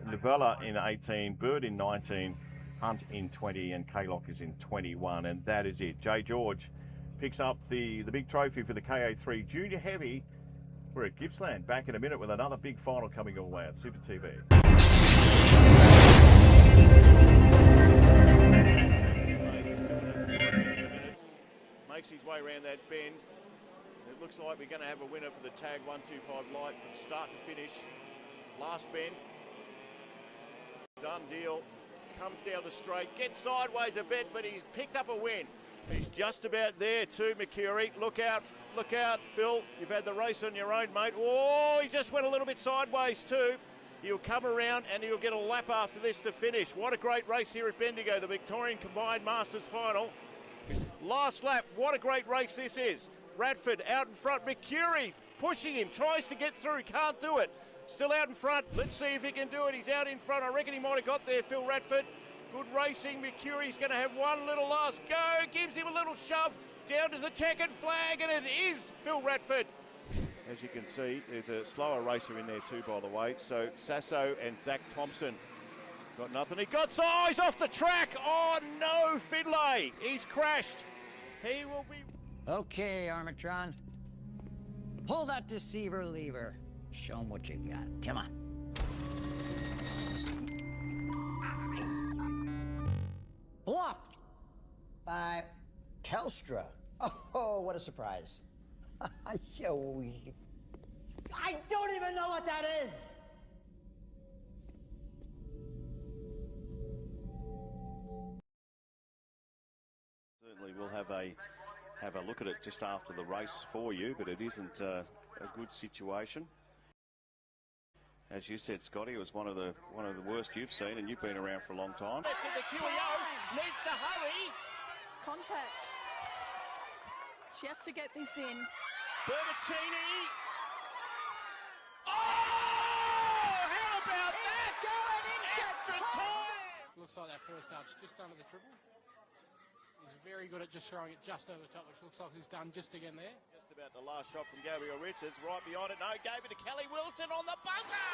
Novella in 18, Bird in 19, Hunt in 20, and Kaylock is in 21, and that is it. Jay George picks up the big trophy for the KA3 Junior Heavy. We're at Gippsland, back in a minute with another big final coming your way at Super TV. Makes his way around that bend. It looks like we're going to have a winner for the Tag 125 Light from start to finish. Last bend. Done deal. Comes down the straight, gets sideways a bit, but he's picked up a win. He's just about there too, Mercury. Look out, Phil. You've had the race on your own, mate. Oh, he just went a little bit sideways too. He'll come around and he'll get a lap after this to finish. What a great race here at Bendigo, the Victorian Combined Masters Final. Last lap, what a great race this is. Radford out in front, Mercury pushing him, tries to get through, can't do it. Still out in front, let's see if he can do it. He's out in front, I reckon he might have got there, Phil Radford. Good racing, Mercury's going to have one little last go, gives him a little shove down to the checkered flag, and it is Phil Radford. As you can see, there's a slower racer in there too, by the way. So Sasso and Zach Thompson got nothing. He got size off the track. Oh no, Finlay, he's crashed. He will be... Okay, Armatron. Pull that deceiver lever. Show him what you got. Come on. Blocked by Telstra. Oh, what a surprise. I don't even know what that is. Certainly we'll have a look at it just after the race for you, but it isn't a good situation. As you said, Scotty, it was one of the worst you've seen, and you've been around for a long time. Needs to hurry. Contact. She has to get this in. Bertaccini. Oh! How about that? Going into time. Looks like that first start's just under the triple. He's very good at just throwing it just over the top, which looks like he's done just again there. Just about the last shot from Gabriel Richards, right behind it. No, gave it to Kelly Wilson on the buzzer.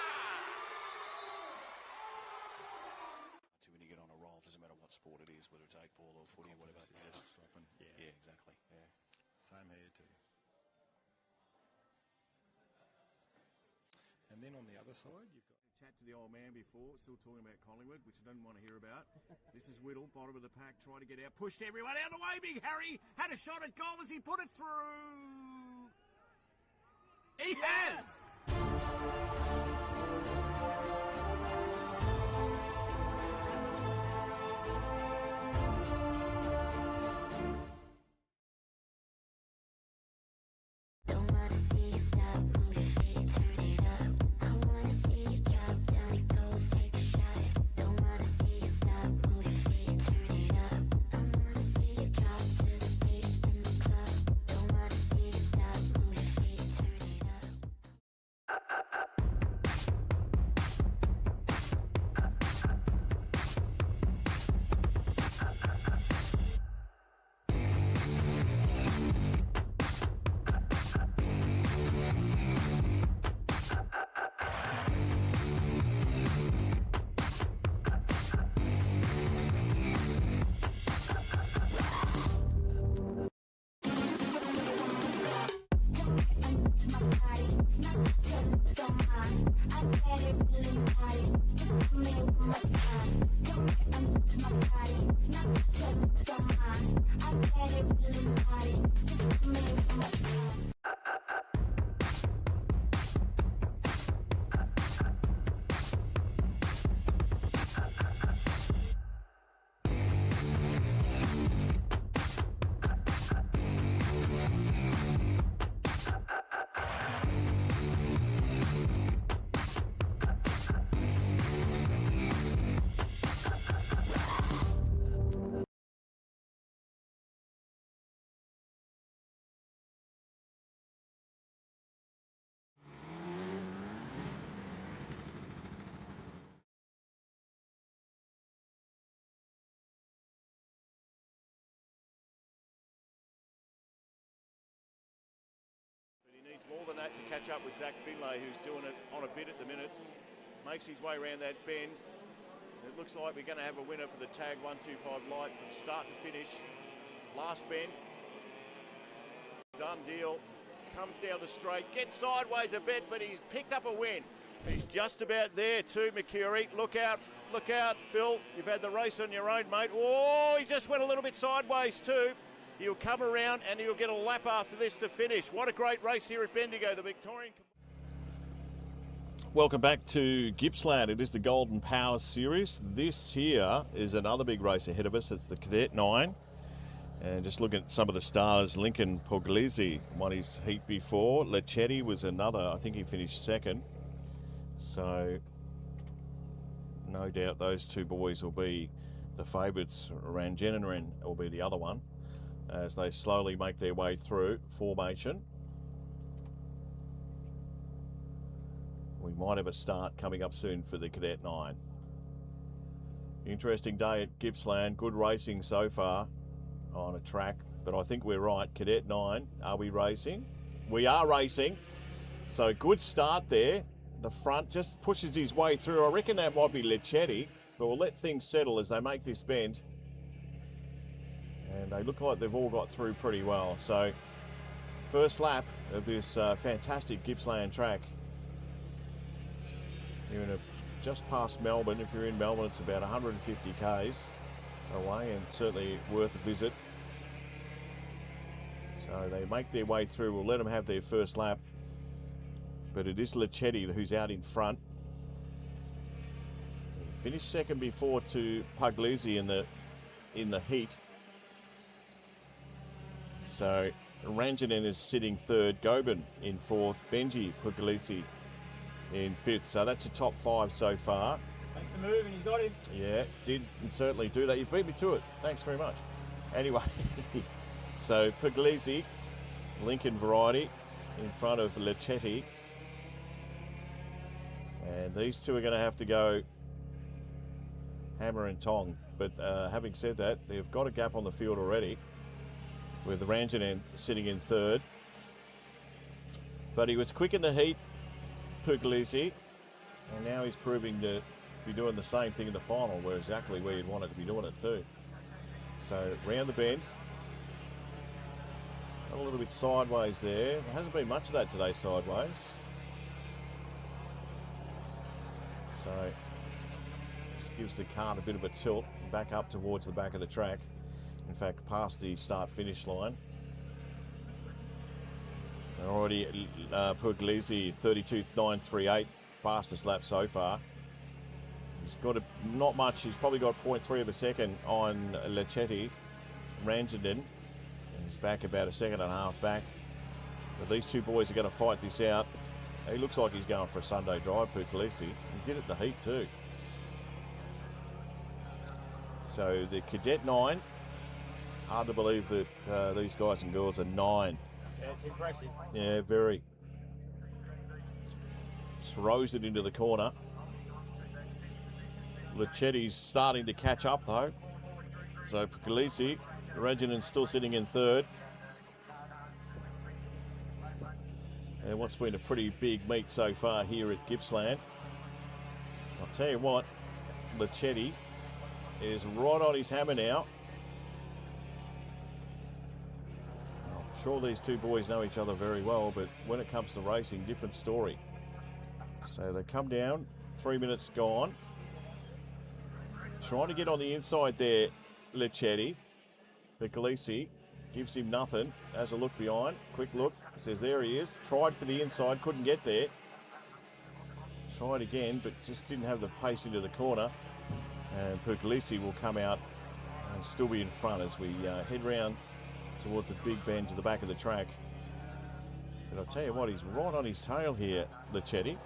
When you get on a roll, doesn't matter what sport it is, whether it's 8-ball or footy or whatever. Yeah, exactly. Yeah. Same here too. And then on the other side, you've got... Chat to the old man before, still talking about Collingwood, which I didn't want to hear about. This is Whittle, bottom of the pack, trying to get out, pushed everyone out of the way. Big Harry had a shot at goal as he put it through. He has! Don't wanna see you stop, move your feet, turn it up. I wanna see you drop, down it goes, take a shot. Don't wanna see you stop, move your feet, turn it up. I wanna see you drop to the beat in the club. Don't wanna see you stop, move your feet, turn it up. that to catch up with Zach Finlay, who's doing it on a bit at the minute. Makes his way around that bend. It looks like we're going to have a winner for the tag 125 light from start to finish. Last bend. Done deal. Comes down the straight, gets sideways a bit, but he's picked up a win. He's just about there too, Mercury. Look out, Phil. You've had the race on your own, mate. Oh, he just went a little bit sideways too. He'll come around and he'll get a lap after this to finish. What a great race here at Bendigo, the Victorian. Welcome back to Gippsland. It is the Golden Power Series. This here is another big race ahead of us. It's the Cadet 9. And just looking at some of the stars, Lincoln Puglisi won his heat before. Leccetti was another, I think he finished second. So no doubt those two boys will be the favourites. Ranjaninen will be the other one as they slowly make their way through formation. We might have a start coming up soon for the Cadet 9. Interesting day at Gippsland. Good racing so far on a track, but I think we're right. Cadet 9, are we racing? We are racing. So good start there. The front just pushes his way through. I reckon that might be Leccetti, but we'll let things settle as they make this bend. And they look like they've all got through pretty well. So first lap of this fantastic Gippsland track. You're just past Melbourne. If you're in Melbourne, it's about 150 k's away and certainly worth a visit. So they make their way through. We'll let them have their first lap. But it is Leccetti who's out in front. He finished second before to Puglisi in the heat. So Ranjanen is sitting third, Gobin in fourth, Benji Puglisi in fifth. So that's a top 5 so far. Thanks for moving, he's got him. Yeah, did certainly do that. You beat me to it. Thanks very much. Anyway, so Puglisi, Lincoln variety, in front of Leccetti. And these two are going to have to go hammer and tong. But having said that, they've got a gap on the field already with Ranjanen sitting in third. But he was quick in the heat, Puglisi, and now he's proving to be doing the same thing in the final, where exactly where you'd want it to be doing it too. So round the bend, got a little bit sideways there. There hasn't been much of that today sideways. So just gives the cart a bit of a tilt back up towards the back of the track. In fact, past the start-finish line. And already Puglisi 32.938, fastest lap so far. He's got not much. He's probably got 0.3 of a second on Leccetti. Ranjanen, and he's back about a second and a half back. But these two boys are going to fight this out. He looks like he's going for a Sunday drive, Puglisi. He did it in the heat too. So the Cadet 9, hard to believe that these guys and girls are 9. Yeah, it's impressive. Yeah, very. Just rose it into the corner. Leccetti's starting to catch up though. So Puglisi, Ranjanen's still sitting in third. And what's been a pretty big meet so far here at Gippsland. I'll tell you what, Leccetti is right on his hammer now. I'm sure these two boys know each other very well, but when it comes to racing, different story. So they come down, 3 minutes gone. Trying to get on the inside there, Leccetti. Puglisi gives him nothing. Has a look behind, quick look. Says there he is. Tried for the inside, couldn't get there. Tried again, but just didn't have the pace into the corner. And Puglisi will come out and still be in front as we head round towards the big bend to the back of the track. But I'll tell you what, he's right on his tail here, Leccetti.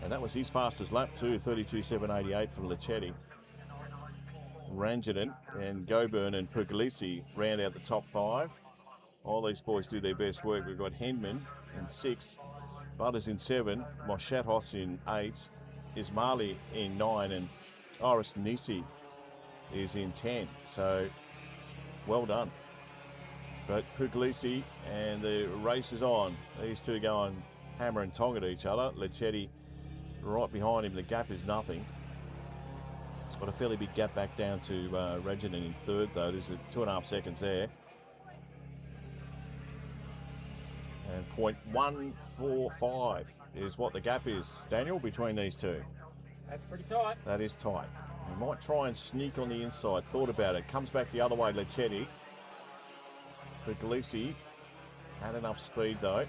And that was his fastest lap too, 32.788 for Leccetti. Ranjanen and Goburn and Puglisi round out the top 5. All these boys do their best work. We've got Henman in 6, Butters in 7, Moshatos in 8, Ismaili in 9, and Iris Nisi is in 10. So well done. But Puglisi, and the race is on. These two going hammer and tong at each other. Leccetti right behind him. The gap is nothing. It's got a fairly big gap back down to Reginald in third, though. There's 2.5 seconds there. And 0.145 is what the gap is, Daniel, between these two. That's pretty tight. That is tight. He might try and sneak on the inside. Thought about it. Comes back the other way, Leccetti. Puglisi had enough speed, though.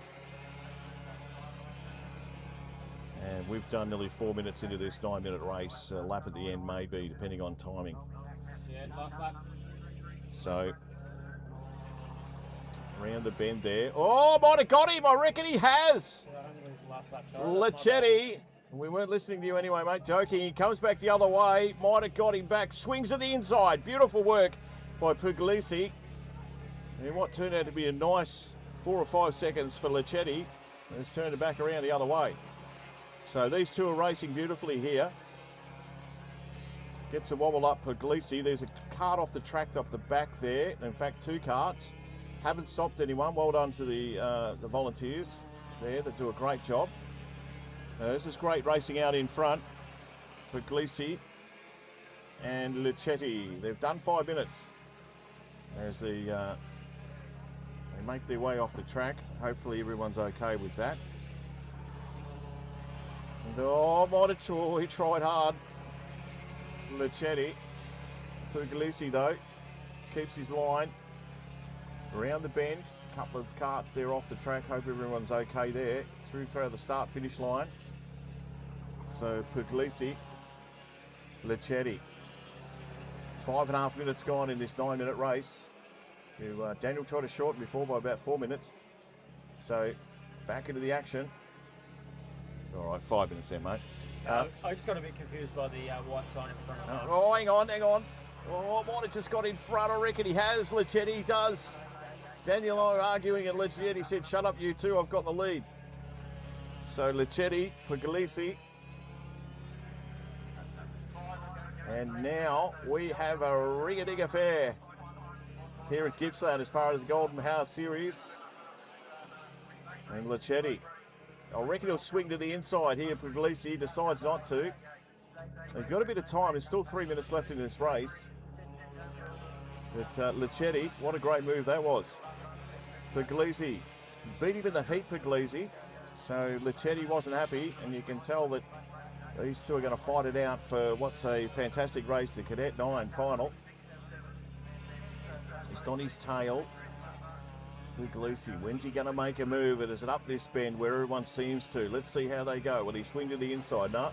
And we've done nearly 4 minutes into this 9-minute race. A lap at the end, maybe, depending on timing. Yeah, last lap. So, around the bend there. Oh, might have got him. I reckon he has. Yeah, I don't think it was the last lap. Leccetti. We weren't listening to you anyway, mate. Joking. He comes back the other way. Might have got him back. Swings to the inside. Beautiful work by Puglisi. And what turned out to be a nice 4 or 5 seconds for Leccetti. He's turned it back around the other way. So these two are racing beautifully here. Gets a wobble up Puglisi. There's a cart off the track up the back there. In fact, 2 carts. Haven't stopped anyone. Well done to the volunteers there that do a great job. This is great racing out in front. Puglisi and Leccetti. They've done 5 minutes as they make their way off the track. Hopefully everyone's okay with that. And he tried hard. Leccetti. Puglisi, though, keeps his line. Around the bend. A couple of carts there off the track. Hope everyone's okay there. Through the start-finish line. So Puglisi, Leccetti. 5.5 minutes gone in this 9-minute race. Daniel tried to shorten before by about 4 minutes. So back into the action. All right, 5 minutes there, mate. I just got a bit confused by the white sign in front of me. Oh, hang on. Oh, might have just got in front. I reckon he has. Leccetti does. Daniel and I are arguing, and Leccetti said, "Shut up, you two. I've got the lead." So Leccetti, Puglisi. And now we have a ring-a-ding affair here at Gippsland as part of the Golden House Series. And Leccetti. I reckon he'll swing to the inside here. Puglisi decides not to. They've got a bit of time. There's still 3 minutes left in this race. But Leccetti, what a great move that was. Puglisi beat him in the heat, Puglisi. So Leccetti wasn't happy, and you can tell that these two are going to fight it out for what's a fantastic race, the Cadet 9 final. Just on his tail. Puglisi, when's he going to make a move? Is it up this bend where everyone seems to? Let's see how they go. Will he swing to the inside? No.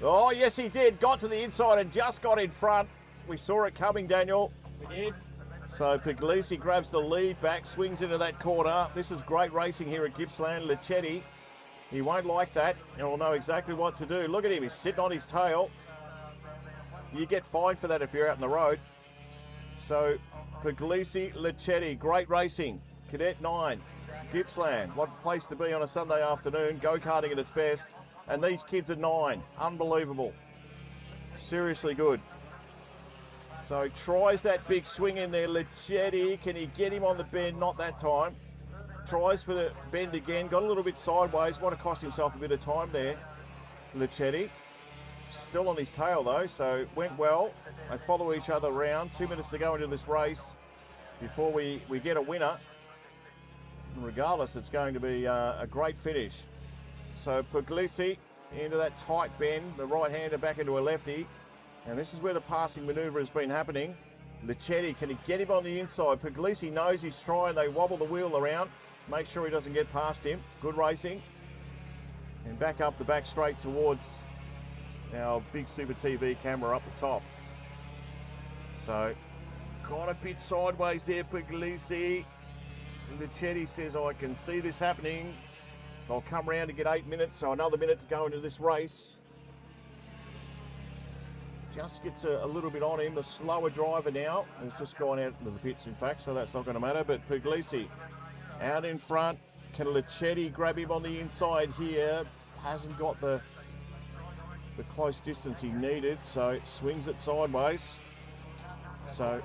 Oh, yes, he did. Got to the inside and just got in front. We saw it coming, Daniel. We did. So Puglisi grabs the lead back, swings into that corner. This is great racing here at Gippsland. Leccetti, he won't like that. He'll know exactly what to do. Look at him. He's sitting on his tail. You get fined for that if you're out on the road. So Puglisi, Leccetti, great racing. Cadet 9, Gippsland. What a place to be on a Sunday afternoon. Go-karting at its best. And these kids are 9. Unbelievable. Seriously good. So tries that big swing in there. Leccetti, can he get him on the bend? Not that time. Tries for the bend again. Got a little bit sideways. Might have cost himself a bit of time there. Leccetti. Still on his tail though, so went well. They follow each other around. 2 minutes to go into this race before we get a winner. And regardless, it's going to be a great finish. So Puglisi into that tight bend, the right-hander back into a lefty. And this is where the passing manoeuvre has been happening. Leccetti, can he get him on the inside? Puglisi knows he's trying. They wobble the wheel around. Make sure he doesn't get past him. Good racing. And back up the back straight towards our big Super TV camera up the top. So, got a bit sideways there, Puglisi. Leccetti says, I can see this happening. I'll come round to get 8 minutes, so another minute to go into this race. Just gets a little bit on him, the slower driver now. He's just gone out into the pits, in fact, so that's not going to matter. But Puglisi out in front. Can Leccetti grab him on the inside here? Hasn't got the close distance he needed, so it swings it sideways. So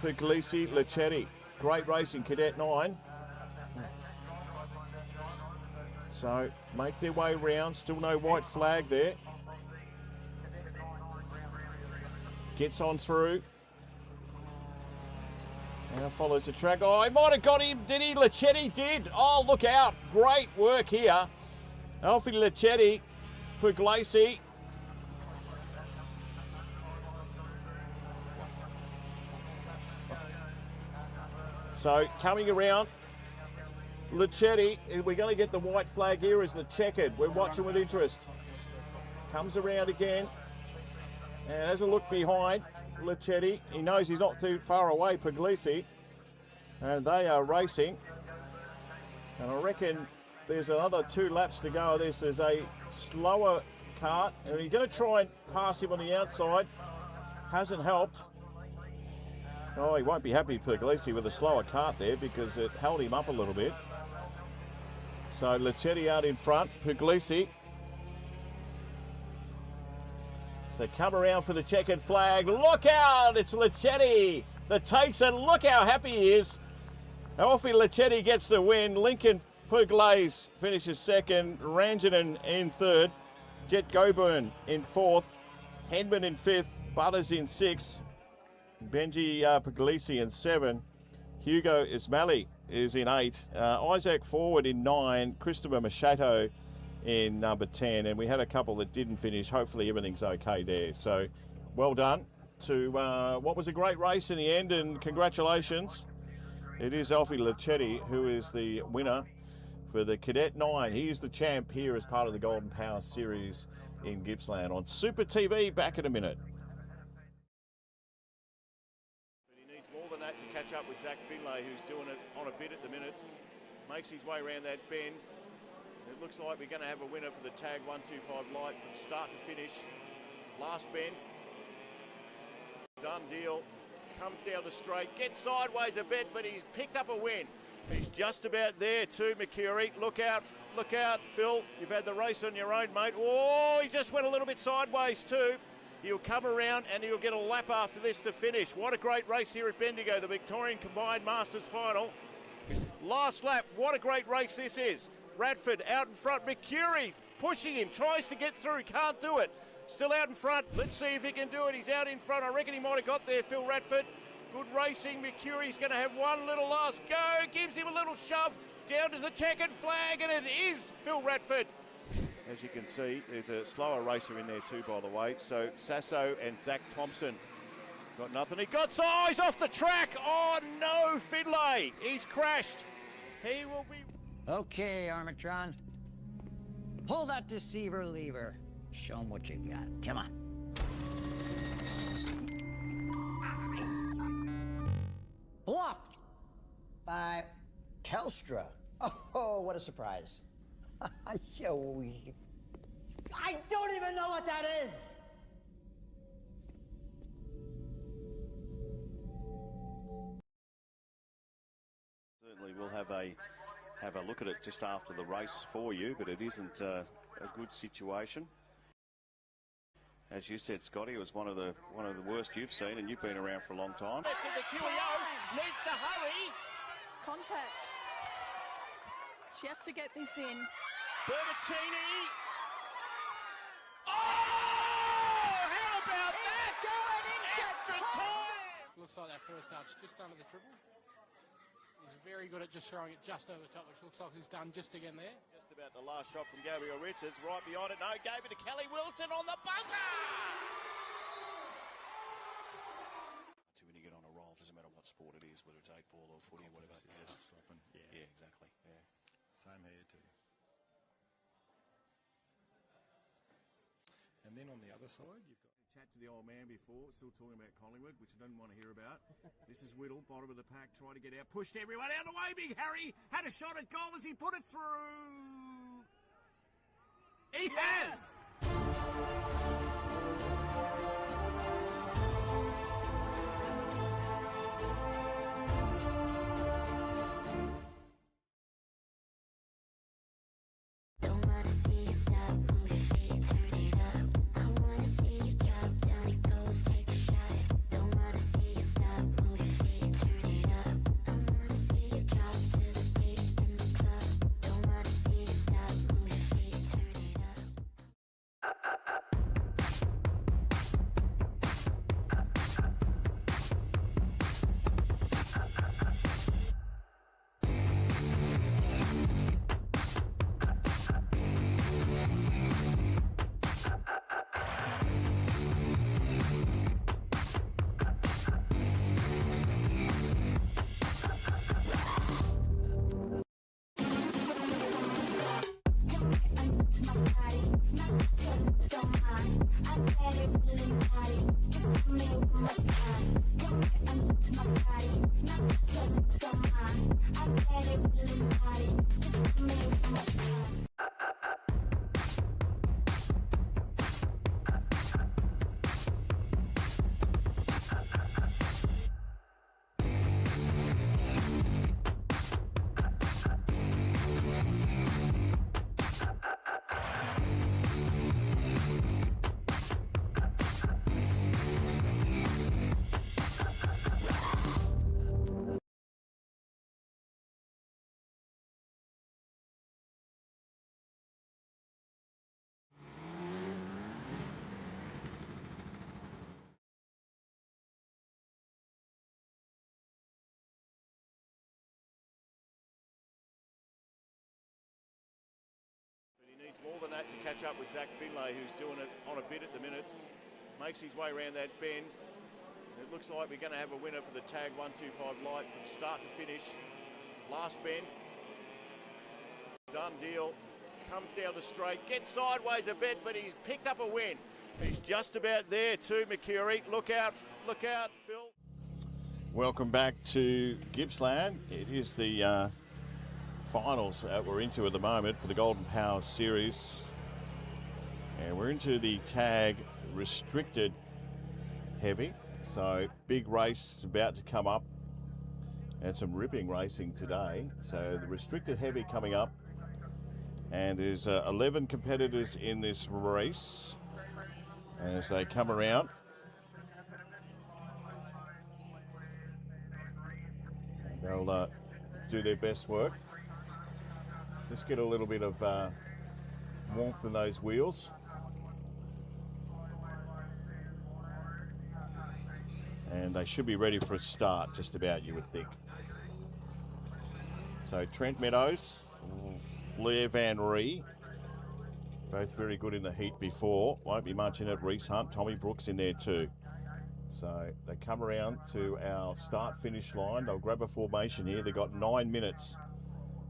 Puglisi, Lichetti. Great race in Cadet 9. So make their way round. Still no white flag there. Gets on through. Now follows the track. Oh, he might have got him, did he? Lichetti did. Oh, look out. Great work here. Alfie Lichetti, Puglisi. So coming around, Lichetti, we're going to get the white flag here as the checkered. We're watching with interest. Comes around again and has a look behind Lichetti. He knows he's not too far away, Puglisi, and they are racing. And I reckon there's another 2 laps to go. This is a slower kart, and he's going to try and pass him on the outside. Hasn't helped. Oh, he won't be happy, Puglisi, with a slower kart there because it held him up a little bit. So Lichetti out in front, Puglisi. So come around for the checkered flag. Look out, it's Lichetti that takes it. Look how happy he is. Alfie Lichetti gets the win. Lincoln Puglisi finishes second. Ranjan in third. Jet Goburn in fourth. Henman in fifth. Butters in sixth. Benji Puglisi in 7. Hugo Ismaili is in 8. Isaac Forward in 9. Christopher Machato in number 10. And we had a couple that didn't finish. Hopefully everything's okay there. So well done to what was a great race in the end. And congratulations. It is Alfie Lichetti who is the winner for the Cadet 9. He is the champ here as part of the Golden Power Series in Gippsland on Super TV. Back in a minute. To catch up with Zach Finlay, who's doing it on a bit at the minute. Makes his way around that bend. It looks like we're going to have a winner for the Tag 125 Light from start to finish. Last bend. Done deal. Comes down the straight. Gets sideways a bit, but he's picked up a win. He's just about there too, Mercury. Look out, Phil. You've had the race on your own, mate. Oh, he just went a little bit sideways too. He'll come around and he'll get a lap after this to finish. What a great race here at Bendigo, the Victorian Combined Masters Final. Last lap, what a great race this is. Radford out in front, Mercury pushing him, tries to get through, can't do it. Still out in front, let's see if he can do it. He's out in front, I reckon he might have got there, Phil Radford. Good racing, Mercury's going to have one little last go, gives him a little shove, down to the checkered flag, and it is Phil Radford. As you can see, there's a slower racer in there too, by the way. So Sasso and Zach Thompson got nothing. He got eyes off the track. Oh no, Finlay. He's crashed. He will be... Okay, Armatron. Pull that deceiver lever. Show him what you got. Come on. Blocked by Telstra. Oh, what a surprise. I don't even know what that is. Certainly we'll have a look at it just after the race for you, but it isn't a good situation. As you said, Scotty, it was one of the worst you've seen, and you've been around for a long time. The QEO needs to hurry. Contact. She has to get this in. Bertaccini. Oh! How about that? Going into Extra time. time. Looks like that first start's just under the triple. He's very good at just throwing it just over the top, which looks like he's done just again there. Just about the last shot from Gabriel Richards. Right behind it. No, gave it to Kelly Wilson on the buzzer. So when you get on a roll, doesn't matter what sport it is, whether it's 8-ball or footy or whatever. Yeah, exactly. Yeah. Same here too. And then on the other side, you've got... Chat to the old man before, still talking about Collingwood, which I didn't want to hear about. This is Whittle, bottom of the pack, trying to get out, pushed everyone out of the way. Big Harry had a shot at goal as he put it through. He has! Move your feet, needs more than that to catch up with Zach Finlay, who's doing it on a bit at the minute. Makes his way around that bend. It looks like we're going to have a winner for the tag 125 light from start to finish. Last bend. Done deal. Comes down the straight, gets sideways a bit, but he's picked up a win. He's just about there too, Mercury. Look out, Phil. Welcome back to Gippsland. It is the finals that we're into at the moment for the Golden Power Series. And we're into the tag restricted heavy. So big race about to come up. And some ripping racing today. So the restricted heavy coming up. And there's 11 competitors in this race. And as they come around, they'll do their best work. Just get a little bit of warmth in those wheels. And they should be ready for a start, just about, you would think. So Trent Meadows, Blair Van Ree, both very good in the heat before. Won't be much in it. Reese Hunt, Tommy Brooks in there too. So they come around to our start-finish line. They'll grab a formation here. They've got 9 minutes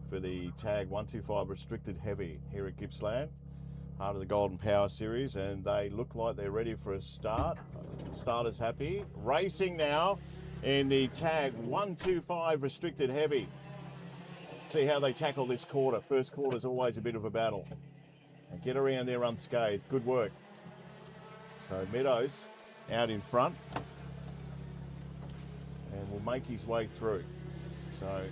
for the tag 125 restricted heavy here at Gippsland, part of the Golden Power Series, and they look like they're ready for a start. Starters happy. Racing now in the tag 125 restricted heavy. See how they tackle this quarter. First quarter is always a bit of a battle. And get around there unscathed. Good work. So Meadows out in front and will make his way through. So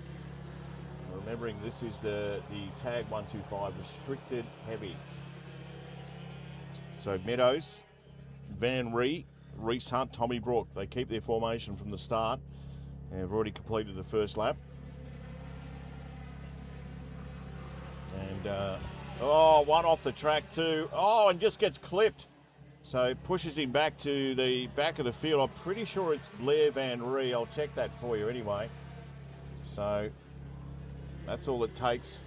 remembering this is the tag 125 restricted heavy. So Meadows, Van Ree, Reese Hunt, Tommy Brook. They keep their formation from the start and have already completed the first lap. And one off the track too. Oh, and just gets clipped. So pushes him back to the back of the field. I'm pretty sure it's Blair Van Ree. I'll check that for you anyway. So that's all it takes.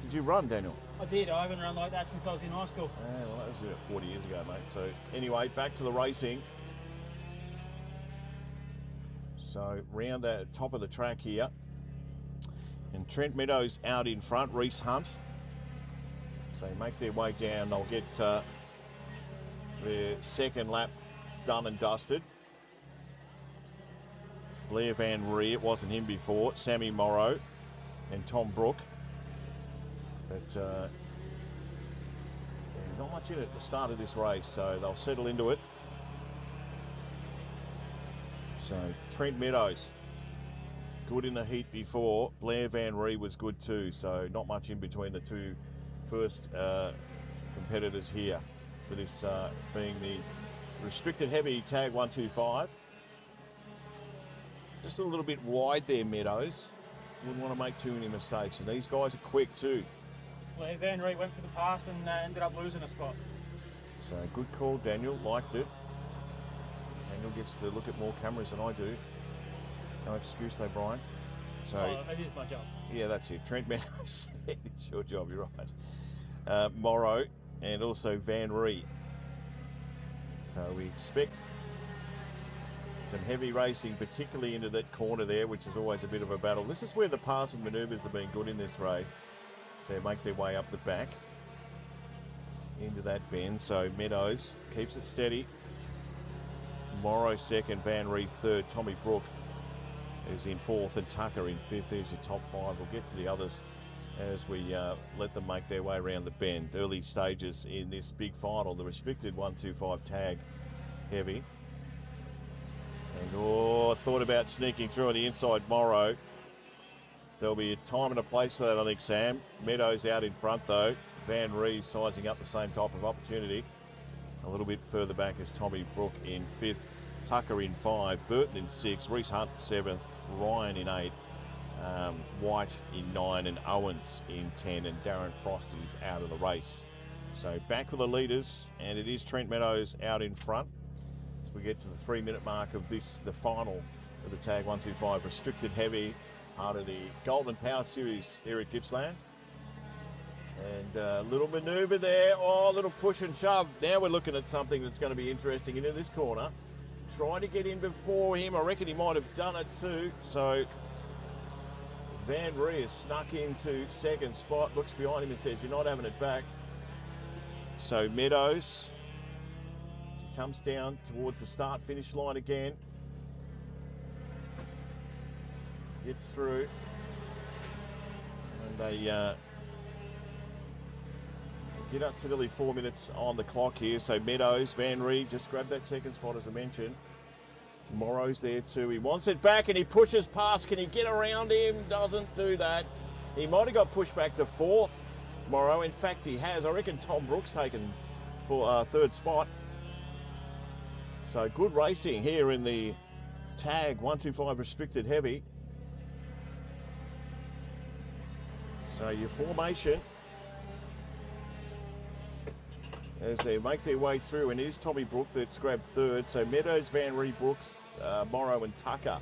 Did you run, Daniel? I did. I haven't run like that since I was in high school. Yeah, well, that was about 40 years ago, mate. So anyway, back to the racing. So round the top of the track here. And Trent Meadows out in front, Reese Hunt. So they make their way down. They'll get their second lap done and dusted. Blair Van Ree, it wasn't him before. Sammy Morrow and Tom Brook. But not much in it at the start of this race, so they'll settle into it. So Trent Meadows, good in the heat before. Blair Van Ree was good too, so not much in between the two first competitors here for this being the restricted heavy tag 125. Just a little bit wide there, Meadows. Wouldn't want to make too many mistakes, and these guys are quick too. Blair Van Ree went for the pass and ended up losing a spot. So good call, Daniel. Liked it. Daniel gets to look at more cameras than I do. No excuse though, Brian. So it is my job. Yeah, that's it. Trent Meadows. It's your job, you're right. Morrow and also Van Ree. So we expect some heavy racing, particularly into that corner there, which is always a bit of a battle. This is where the passing manoeuvres have been good in this race. So they make their way up the back into that bend. So Meadows keeps it steady. Morrow second, Van Ree third, Tommy Brook is in fourth and Tucker in fifth. There's your top five. We'll get to the others as we let them make their way around the bend. Early stages in this big final, the restricted 125 tag heavy. And I thought about sneaking through on the inside, Morrow. There'll be a time and a place for that, I think, Sam. Meadows out in front though. Van Ree sizing up the same type of opportunity. A little bit further back is Tommy Brook in fifth, Tucker in five, Burton in six, Reese Hunt seventh, Ryan in eight, White in nine, and Owens in 10, and Darren Frost is out of the race. So back with the leaders, and it is Trent Meadows out in front as we get to the 3-minute mark of this, the final of the Tag 125 Restricted Heavy, part of the Golden Power Series here at Gippsland. And a little manoeuvre there. Oh, a little push and shove. Now we're looking at something that's going to be interesting into this corner. Trying to get in before him. I reckon he might have done it too. So Van Ree has snuck into second spot. Looks behind him and says, you're not having it back. So Meadows, as he comes down towards the start-finish line again, gets through. And they get up to nearly 4 minutes on the clock here. So Meadows, Van Ree just grabbed that second spot as I mentioned. Morrow's there too. He wants it back and he pushes past. Can he get around him? Doesn't do that. He might have got pushed back to fourth, Morrow. In fact, he has. I reckon Tom Brooks taken for third spot. So good racing here in the tag 125 restricted heavy. So your formation as they make their way through, and it is Tommy Brook that's grabbed third. So Meadows, Van Ree, Brooks, Morrow and Tucker.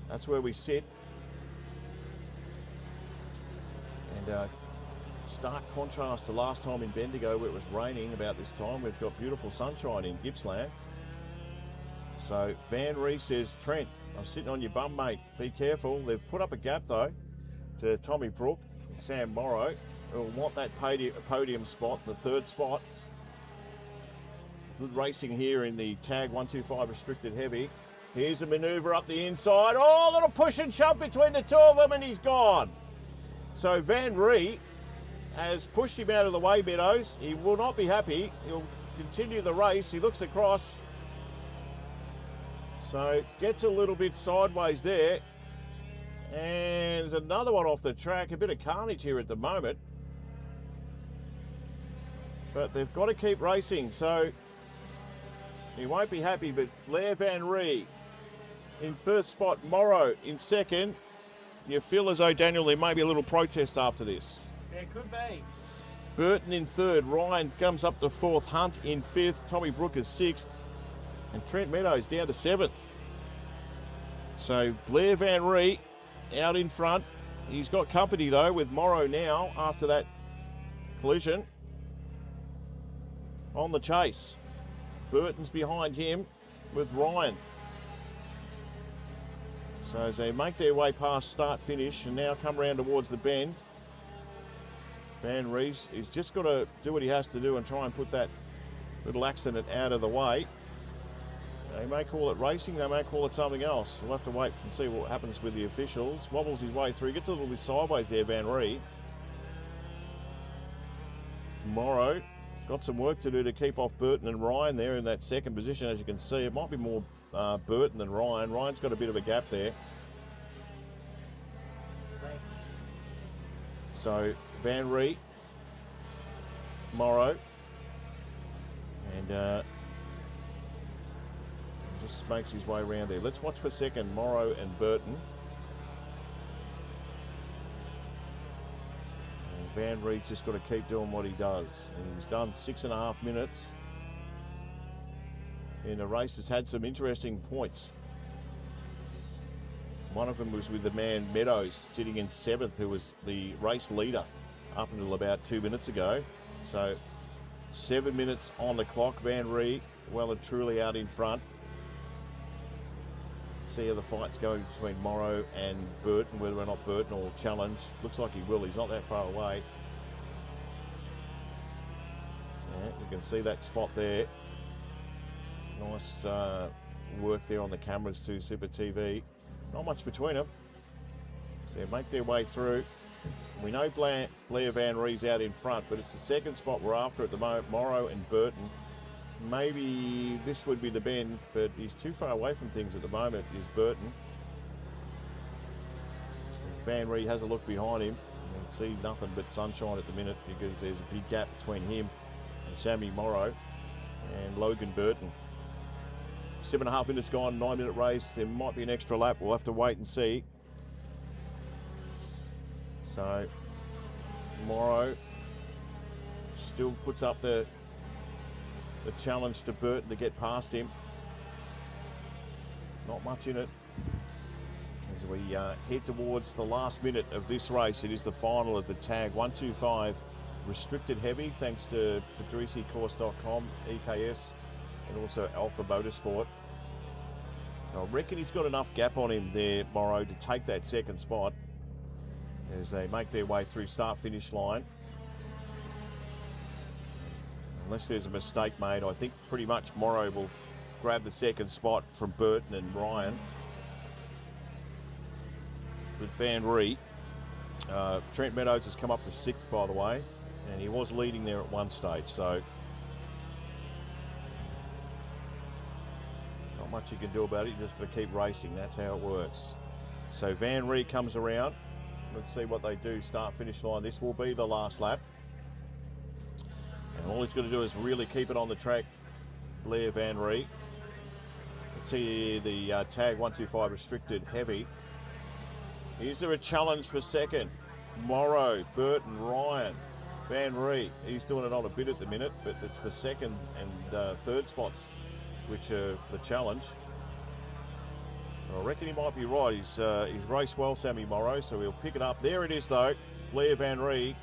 That's where we sit. And stark contrast to last time in Bendigo where it was raining about this time. We've got beautiful sunshine in Gippsland. So Van Ree says, Trent, I'm sitting on your bum, mate. Be careful. They've put up a gap though to Tommy Brook and Sam Morrow, who will want that podium spot, the third spot. Good racing here in the tag 125 restricted heavy. Here's a manoeuvre up the inside. Oh, a little push and shove between the two of them and he's gone. So Van Ree has pushed him out of the way, Meadows. He will not be happy. He'll continue the race. He looks across. So gets a little bit sideways there. And there's another one off the track. A bit of carnage here at the moment. But they've got to keep racing, so he won't be happy. But Blair Van Ree in first spot, Morrow in second. You feel as though, Daniel, there may be a little protest after this. There could be. Burton in third, Ryan comes up to fourth, Hunt in fifth, Tommy Brook is sixth, and Trent Meadows down to seventh. So Blair Van Ree out in front. He's got company though with Morrow now after that collision. On the chase. Burton's behind him with Ryan. So as they make their way past start finish and now come round towards the bend, Van Rees is just got to do what he has to do and try and put that little accident out of the way. They may call it racing, they may call it something else. We'll have to wait and see what happens with the officials. Wobbles his way through, gets a little bit sideways there, Van Ree. Morrow got some work to do to keep off Burton and Ryan there in that second position. As you can see, it might be more Burton than Ryan. Ryan's got a bit of a gap there. So Van Ree, Morrow, and just makes his way around there. Let's watch for a second Morrow and Burton. Van Ree's just got to keep doing what he does. And he's done 6.5 minutes in a race that's had some interesting points. One of them was with the man Meadows sitting in seventh, who was the race leader up until about 2 minutes ago. So 7 minutes on the clock. Van Ree well and truly out in front. See how the fight's going between Morrow and Burton, whether or not Burton will challenge. Looks like he will, he's not that far away. Yeah, you can see that spot there. Nice work there on the cameras too, Super TV. Not much between them. So they make their way through. We know Blair Van Ree's out in front, but it's the second spot we're after at the moment, Morrow and Burton. Maybe this would be the bend, but he's too far away from things at the moment, is Burton. As Van Ree has a look behind him, you can see nothing but sunshine at the minute because there's a big gap between him and Sammy Morrow and Logan Burton. 7.5 minutes gone, 9-minute race. There might be an extra lap. We'll have to wait and see. So Morrow still puts up the challenge to Burton to get past him. Not much in it. As we head towards the last minute of this race, it is the final of the Tag 125 Restricted Heavy, thanks to PadrisiCourse.com, EKS, and also Alpha Motorsport. I reckon he's got enough gap on him there, Morrow, to take that second spot as they make their way through start-finish line. Unless there's a mistake made, I think pretty much Morrow will grab the second spot from Burton and Ryan. But Van Ree, Trent Meadows has come up to 6th, by the way, and he was leading there at one stage, so not much you can do about it. You just got to keep racing. That's how it works. So Van Ree comes around. Let's see what they do. Start finish line. This will be the last lap, and all he's got to do is really keep it on the track. Blair Van Ree. The Tag 125 Restricted Heavy. Is there a challenge for second? Morrow, Burton, Ryan, Van Ree. He's doing it on a bit at the minute, but it's the second and third spots which are the challenge. I reckon he might be right. He's raced well, Sammy Morrow, so he'll pick it up. There it is, though. Blair Van Ree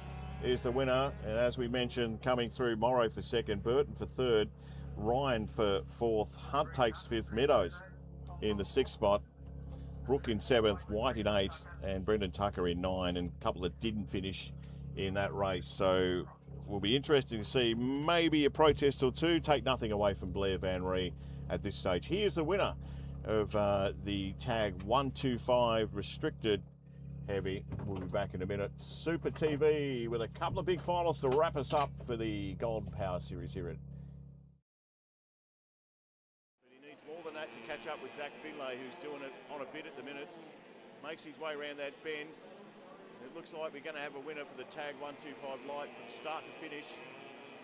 is the winner, and as we mentioned, coming through, Morrow for second, Burton for third, Ryan for fourth, Hunt takes fifth, Meadows in the 6th spot, Brooke in 7th, White in 8th, and Brendan Tucker in 9, and a couple that didn't finish in that race. So will be interesting to see maybe a protest or two. Take nothing away from Blair Van Ree at this stage. He is the winner of the Tag 125 Restricted Heavy. We'll be back in a minute. Super TV with a couple of big finals to wrap us up for the Golden Power Series here at. But he needs more than that to catch up with Zach Finlay, who's doing it on a bit at the minute. Makes his way around that bend. It looks like we're going to have a winner for the Tag 125 Light from start to finish.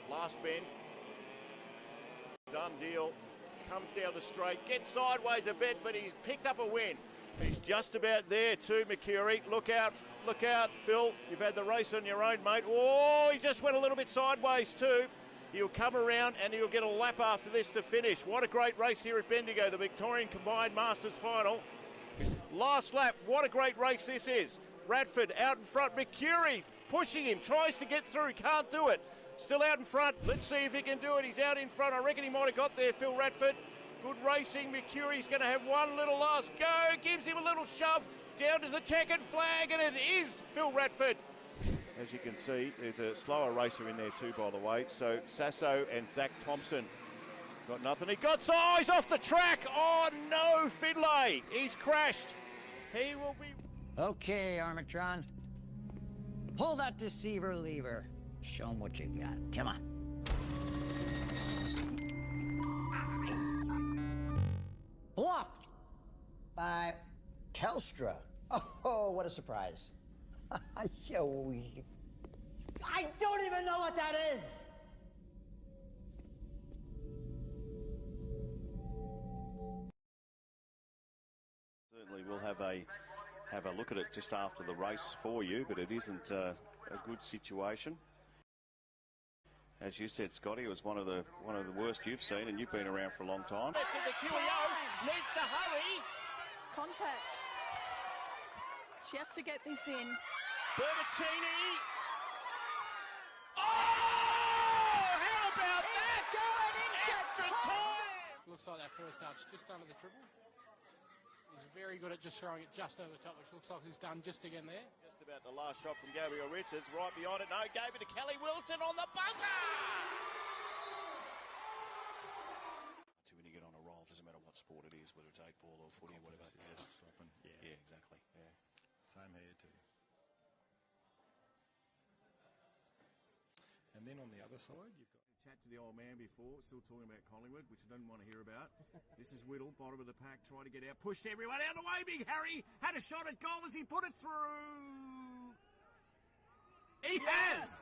Last bend. Done deal. Comes down the straight, gets sideways a bit, but he's picked up a win. He's just about there too, Mercury. Look out, Phil. You've had the race on your own, mate. Oh, he just went a little bit sideways too. He'll come around and he'll get a lap after this to finish. What a great race here at Bendigo, the Victorian Combined Masters Final. Last lap, what a great race this is. Radford out in front, Mercury pushing him, tries to get through, can't do it. Still out in front, let's see if he can do it. He's out in front, I reckon he might have got there, Phil Radford. Good racing, Mercury's going to have one little last go, gives him a little shove down to the checkered flag, and it is Phil Radford. As you can see, there's a slower racer in there too, by the way. So Sasso and Zach Thompson got nothing. He got eyes off the track. Oh no, Finlay, he's crashed. He will be... Okay, Armatron. Pull that deceiver lever. Show him what you got. Come on. Blocked by Telstra. Oh, what a surprise. I don't even know what that is. Certainly we'll have a look at it just after the race for you, but it isn't a good situation. As you said, Scotty, it was one of the worst you've seen, and you've been around for a long time. Needs to hurry. Contact. She has to get this in. Bertaccini. Oh! How about that? Going into Extra time. Looks like that first start's just under the triple. He's very good at just throwing it just over the top, which looks like he's done just again there. Just about the last shot from Gabriel Richards, right behind it. No, gave it to Kelly Wilson on the buzzer. So when you get on a roll, doesn't matter what sport it is, whether it's 8-ball or footy or whatever. Just stopping. Yeah, exactly. Yeah. Same here too. And then on the other side, you've got... Chat to the old man before, still talking about Collingwood, which I don't want to hear about. This is Whittle, bottom of the pack, trying to get out, pushed everyone out of the way. Big Harry had a shot at goal as he put it through. He has!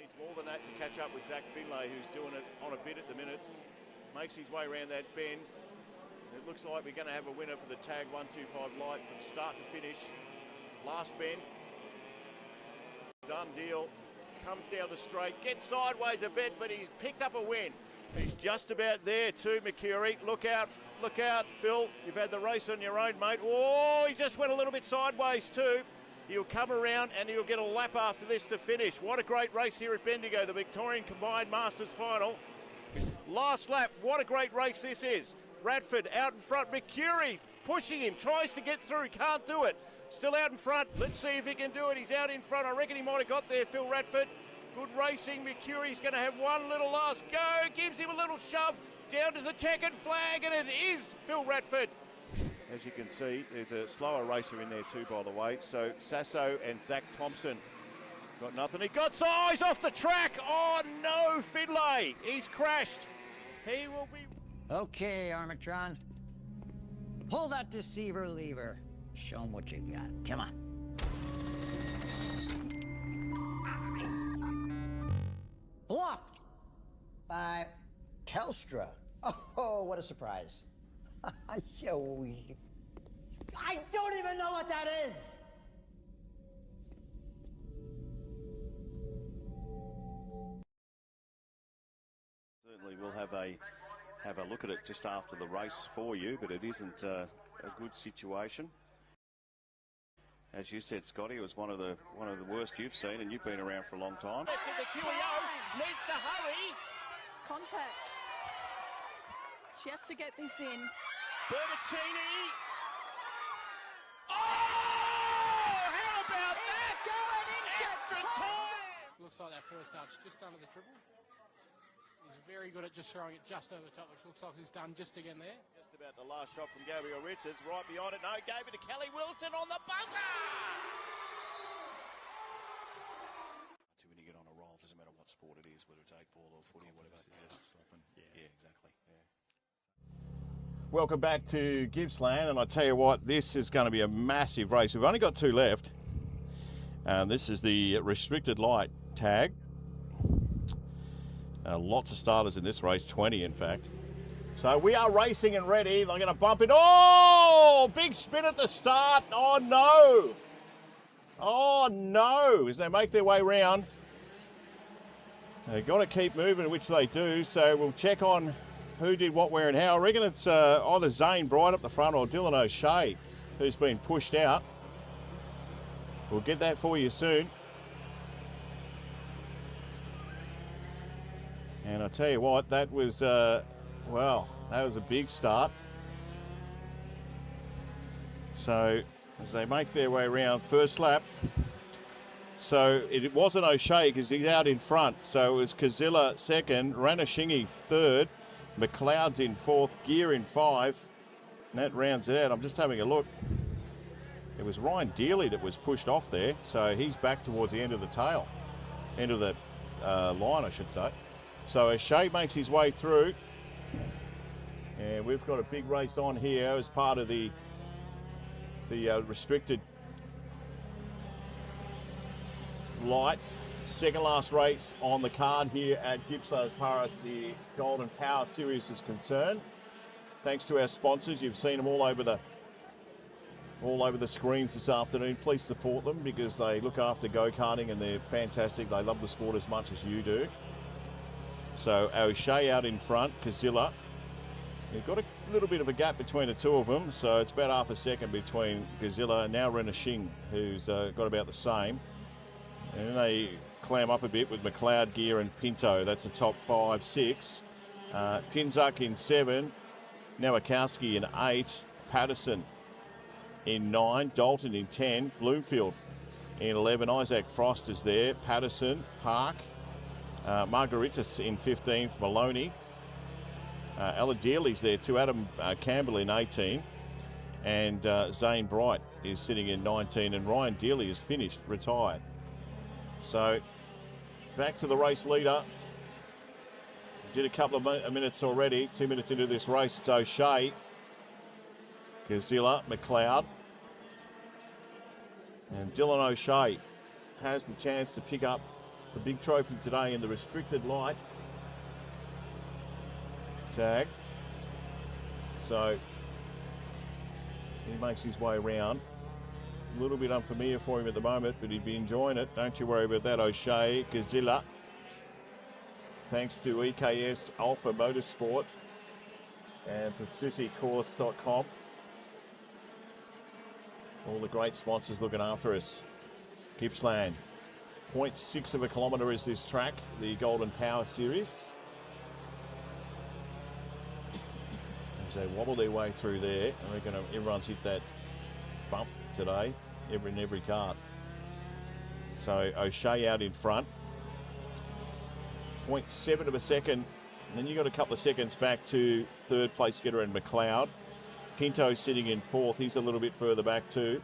Needs more than that to catch up with Zach Finlay, who's doing it on a bit at the minute. Makes his way around that bend. It looks like we're going to have a winner for the tag 125 light from start to finish. Last bend. Done deal. Comes down the straight, gets sideways a bit, but he's picked up a win. He's just about there too, Mercury. Look out, Phil. You've had the race on your own, mate. Oh, he just went a little bit sideways too. He'll come around and he'll get a lap after this to finish. What a great race here at Bendigo, the Victorian Combined Masters Final. Last lap, what a great race this is. Radford out in front, Mercury pushing him, tries to get through, can't do it. Still out in front. Let's see if he can do it. He's out in front. I reckon he might have got there, Phil Radford. Good racing. Mercury's going to have one little last go. Gives him a little shove down to the checkered flag, and it is Phil Radford. As you can see, there's a slower racer in there too, by the way. So Sasso and Zach Thompson got nothing. He got eyes off the track. Oh no, Finlay. He's crashed. He will be... Okay, Armatron. Pull that deceiver lever. Show him what you got. Come on. Blocked by Telstra. Oh, what a surprise. I don't even know what that is. Certainly we'll have a look at it just after the race for you, but it isn't a good situation. As you said, Scotty, it was one of the worst you've seen, and you've been around for a long time. Needs to hurry. Contact. She has to get this in. Bertocchini. Oh, how about that? Going into time. Looks like that first start's just under the triple. He's very good at just throwing it just over the top, which looks like he's done just again there. Just about the last shot from Gabriel Richards, right behind it. No, gave it to Kelly Wilson on the buzzer. So when you get on a roll, it doesn't matter what sport it is, whether it's 8-ball or footy or whatever. Yeah, exactly. Yeah. Welcome back to Gippsland, and I tell you what, this is going to be a massive race. We've only got two left. This is the restricted light tag. Lots of starters in this race, 20 in fact. So we are racing and ready. They're going to bump it. Oh, big spin at the start. Oh no. Oh no, as they make their way round. They've got to keep moving, which they do. So we'll check on who did what, where and how. I reckon it's either Zane Bright up the front or Dylan O'Shea who's been pushed out. We'll get that for you soon. And I tell you what, that was, well, that was a big start. So as they make their way around, first lap. So it wasn't O'Shea because he's out in front. So it was Kazilla second, Ranashingi third, McLeod's in fourth, Gear in 5. And that rounds it out. I'm just having a look. It was Ryan Dealey that was pushed off there. So he's back towards the end of the tail. End of the line, I should say. So O'Shea makes his way through. And we've got a big race on here as part of the restricted light. Second last race on the card here at Gippsland as far as the Golden Power Series is concerned. Thanks to our sponsors, you've seen them all over the screens this afternoon. Please support them because they look after go-karting and they're fantastic. They love the sport as much as you do. So O'Shea out in front, Kazilla. You've got a little bit of a gap between the two of them, so it's about half a second between Kazilla and now Renashing, who's got about the same. And then they clam up a bit with McLeod, Gear and Pinto. That's the top 5, 6. Pinzuk in 7, Nowakowski in 8, Patterson in 9, Dalton in 10, Bloomfield in 11, Isaac Frost is there, Patterson, Park, Margaritas in 15th, Maloney. Ella Dealey's there too, Adam Campbell in 18. And Zane Bright is sitting in 19. And Ryan Dealey is finished, retired. So back to the race leader. Did a couple of minutes already. 2 minutes into this race, it's O'Shea, Kazilla, McLeod. And Dylan O'Shea has the chance to pick up the big trophy today in the restricted light tag. So he makes his way around. A little bit unfamiliar for him at the moment, but he'd be enjoying it. Don't you worry about that, O'Shea Gazilla. Thanks to EKS Alpha Motorsport and PacificCourse.com. All the great sponsors looking after us. Gippsland. 0.6 of a kilometre is this track, the Golden Power Series. As they wobble their way through there, I reckon everyone's hit that bump today, in every cart. So O'Shea out in front. 0.7 of a second. And then you got a couple of seconds back to third place getter in McLeod. Pinto sitting in fourth. He's a little bit further back too.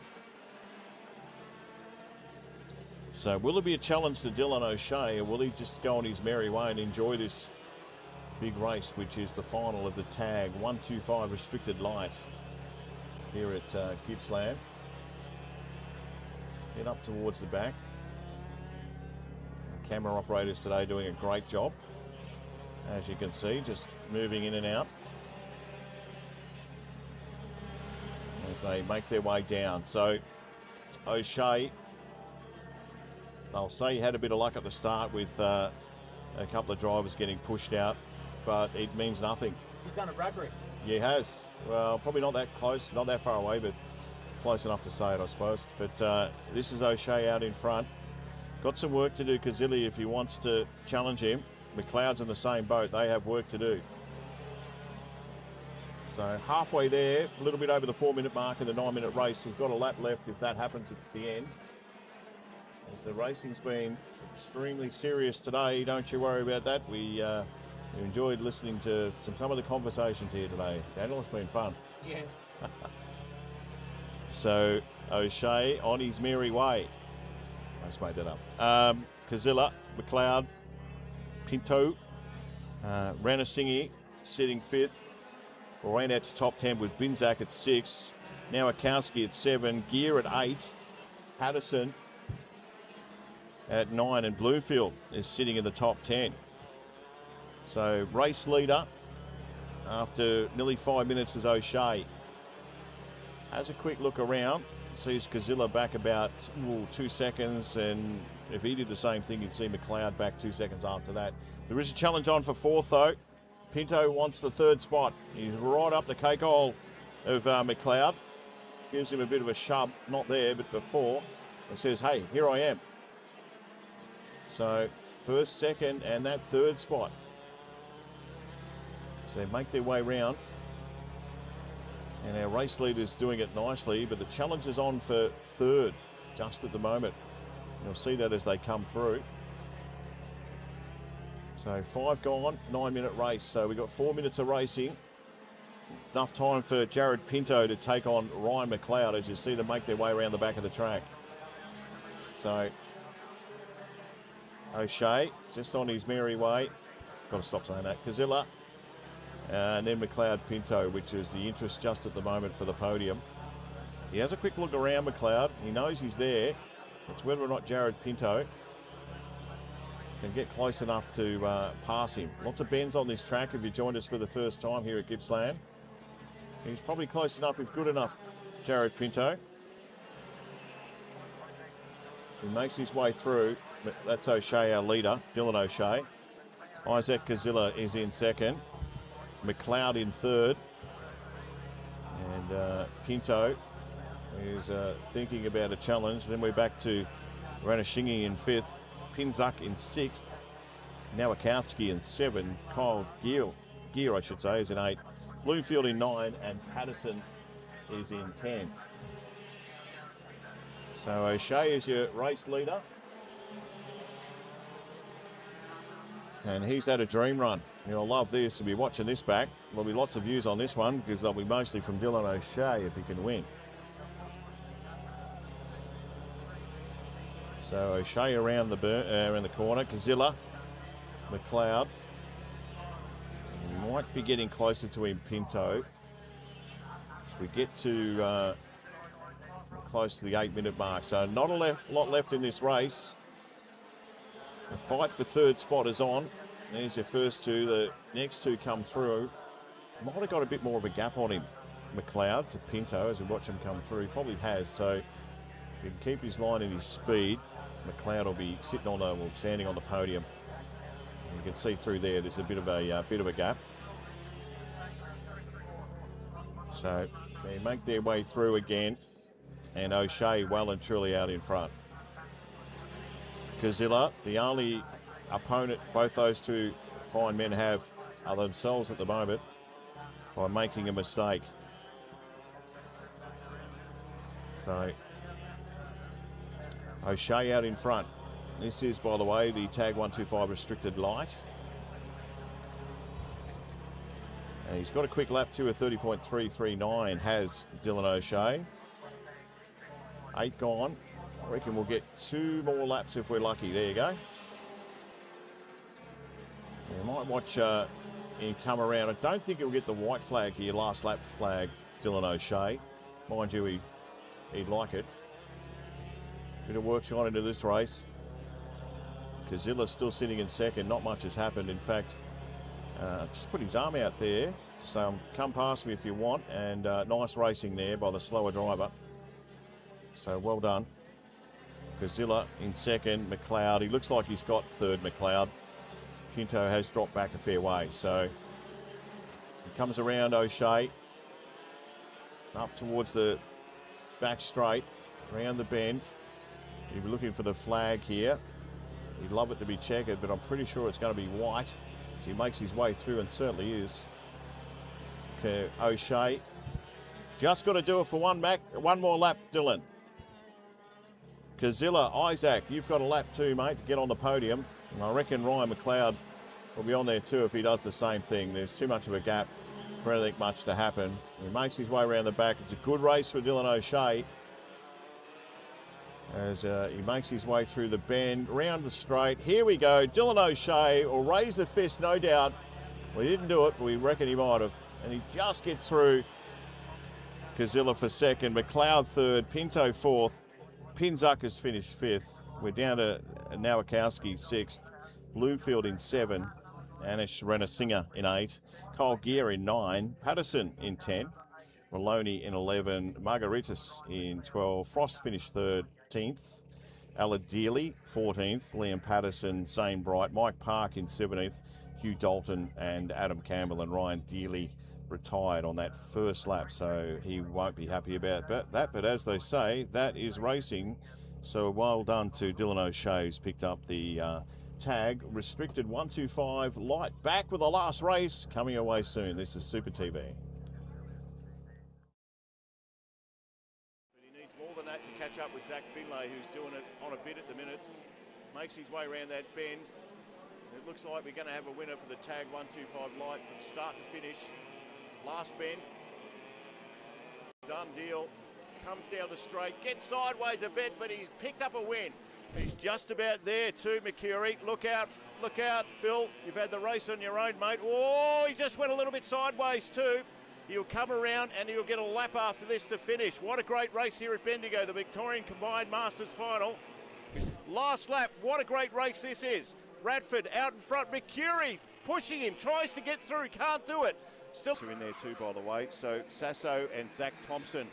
So will it be a challenge to Dylan O'Shea, or will he just go on his merry way and enjoy this big race, which is the final of the tag 125 restricted light here at Gippsland? Head up towards the back. Camera operators today doing a great job, as you can see, just moving in and out as they make their way down. So O'Shea, I'll say he had a bit of luck at the start with a couple of drivers getting pushed out, but it means nothing. He's done a Bradbury. Yeah, he has. Well, probably not that close, not that far away, but close enough to say it, I suppose. But this is O'Shea out in front. Got some work to do, Kazili, if he wants to challenge him. McLeod's in the same boat. They have work to do. So halfway there, a little bit over the 4-minute mark in the 9-minute race. We've got a lap left if that happens at the end. The racing's been extremely serious today. Don't you worry about that. We enjoyed listening to some of the conversations here today. Daniel, it's been fun. Yes. So O'Shea on his merry way. I just made that up. Kazilla, McLeod, Pinto, Ranasingi sitting fifth. We'll ran out to top 10 with Binzak at 6. Now Akowski at 7. Gear at 8. Patterson at 9. And Bluefield is sitting in the top 10. So race leader after nearly 5 minutes is O'Shea. Has a quick look around. Sees Kazilla back about 2 seconds. And if he did the same thing, you'd see McLeod back 2 seconds after that. There is a challenge on for fourth, though. Pinto wants the third spot. He's right up the cake hole of McLeod. Gives him a bit of a shove, not there, but before. And says, hey, here I am. So first, second, and that third spot. So they make their way round. And our race leader's doing it nicely, but the challenge is on for third just at the moment. You'll see that as they come through. So 5 gone, 9-minute race. So we've got 4 minutes of racing. Enough time for Jared Pinto to take on Ryan McLeod, as you see them make their way around the back of the track. So O'Shea just on his merry way. Got to stop saying that. Kazilla. And then McLeod Pinto, which is the interest just at the moment for the podium. He has a quick look around McLeod. He knows he's there. It's whether or not Jared Pinto can get close enough to pass him. Lots of bends on this track if you joined us for the first time here at Gippsland. He's probably close enough, if good enough, Jared Pinto. He makes his way through. That's O'Shea, our leader, Dylan O'Shea. Isaac Kazilla is in second. McLeod in third. And Pinto is thinking about a challenge. Then we're back to Ranashingi in fifth. Pinzuk in sixth. Nowakowski in 7. Kyle Gear, I should say, is in 8. Bluefield in 9. And Patterson is in 10. So O'Shea is your race leader. And he's had a dream run. You'll love this. You'll be watching this back. There'll be lots of views on this one because they'll be mostly from Dylan O'Shea if he can win. So O'Shea around the corner. Kazilla, McLeod. Might be getting closer to him, Pinto. As we get to close to the 8-minute mark. So not a lot left in this race. The fight for third spot is on. There's your first two. The next two come through. Might have got a bit more of a gap on him, McLeod to Pinto, as we watch him come through. He probably has, so he can keep his line and his speed. McLeod will be sitting on the, well, standing on the podium. You can see through there, there's a bit of a gap. So they make their way through again, and O'Shea well and truly out in front. Kazilla, the only opponent both those two fine men have are themselves at the moment by making a mistake. So O'Shea out in front. This is, by the way, the Tag 125 restricted light. And he's got a quick lap to a 30.339, has Dylan O'Shea. 8 gone. I reckon we'll get 2 more laps if we're lucky. There you go. We might watch him come around. I don't think he'll get the white flag here, last lap flag, Dylan O'Shea. Mind you, he'd like it. Bit of work's gone into this race. Kazilla's still sitting in second. Not much has happened. In fact, just put his arm out there to say, come past me if you want. And nice racing there by the slower driver. So well done. Kazilla in second. McLeod, he looks like he's got third, McLeod. Pinto has dropped back a fair way. So he comes around O'Shea. Up towards the back straight. Around the bend. He'll be looking for the flag here. He'd love it to be checkered, but I'm pretty sure it's going to be white as he makes his way through, and certainly is. Okay, O'Shea. Just got to do it for one more lap, Dylan. Kazilla, Isaac, you've got a lap too, mate, to get on the podium. And I reckon Ryan McLeod will be on there too if he does the same thing. There's too much of a gap for anything much to happen. He makes his way around the back. It's a good race for Dylan O'Shea as he makes his way through the bend, round the straight. Here we go. Dylan O'Shea will raise the fist, no doubt. We didn't do it, but we reckon he might have. And he just gets through. Kazilla for second, McLeod third, Pinto fourth. Pinzuck has finished fifth. We're down to Nowakowski sixth, Bloomfield in 7, Anish Renasinger in 8, Kyle Gear in 9, Patterson in 10, Maloney in 11, Margaritas in 12, Frost finished 13th, Aladeely 14th, Liam Patterson, Zane Bright, Mike Park in 17th, Hugh Dalton and Adam Campbell and Ryan Dealey retired on that first lap, so he won't be happy about that. But as they say, that is racing. So well done to Dylan O'Shea, who's picked up the tag restricted 125 light. Back with the last race coming away soon. This is Super TV. But he needs more than that to catch up with Zach Finlay, who's doing it on a bit at the minute. Makes his way around that bend. It looks like we're going to have a winner for the tag 125 light from start to finish. Last bend. Done deal. Comes down the straight, gets sideways a bit, but he's picked up a win. He's just about there too, Mercury. Look out, Phil. You've had the race on your own, mate. Oh, he just went a little bit sideways too. He'll come around and he'll get a lap after this to finish. What a great race here at Bendigo, the Victorian Combined Masters Final. Last lap, what a great race this is. Radford out in front, Mercury pushing him, tries to get through, can't do it. Still in there too, by the way. So Sasso and Zach Thompson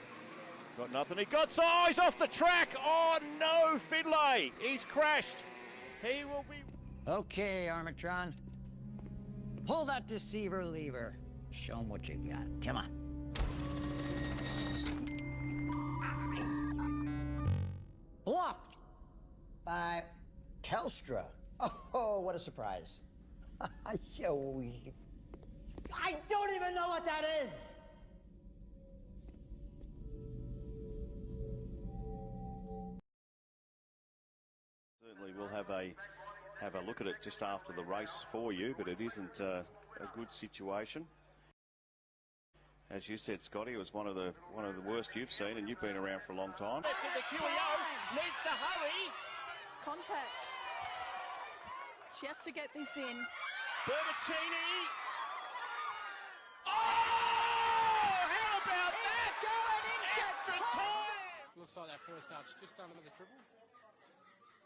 got nothing. He got eyes off the track. Oh no, Finlay. He's crashed. He will be. Okay, Armatron. Pull that deceiver lever. Show him what you got. Come on. Blocked by Telstra. Oh, what a surprise. I don't even know what that is. Certainly we'll have a look at it just after the race for you, but it isn't a good situation. As you said, Scotty, it was one of the worst you've seen, and you've been around for a long time. The QEO needs to hurry. Contact. She has to get this in. Bertaccini. Oh! How about that? Going into Extra time. time. Looks like that first start's just under the triple.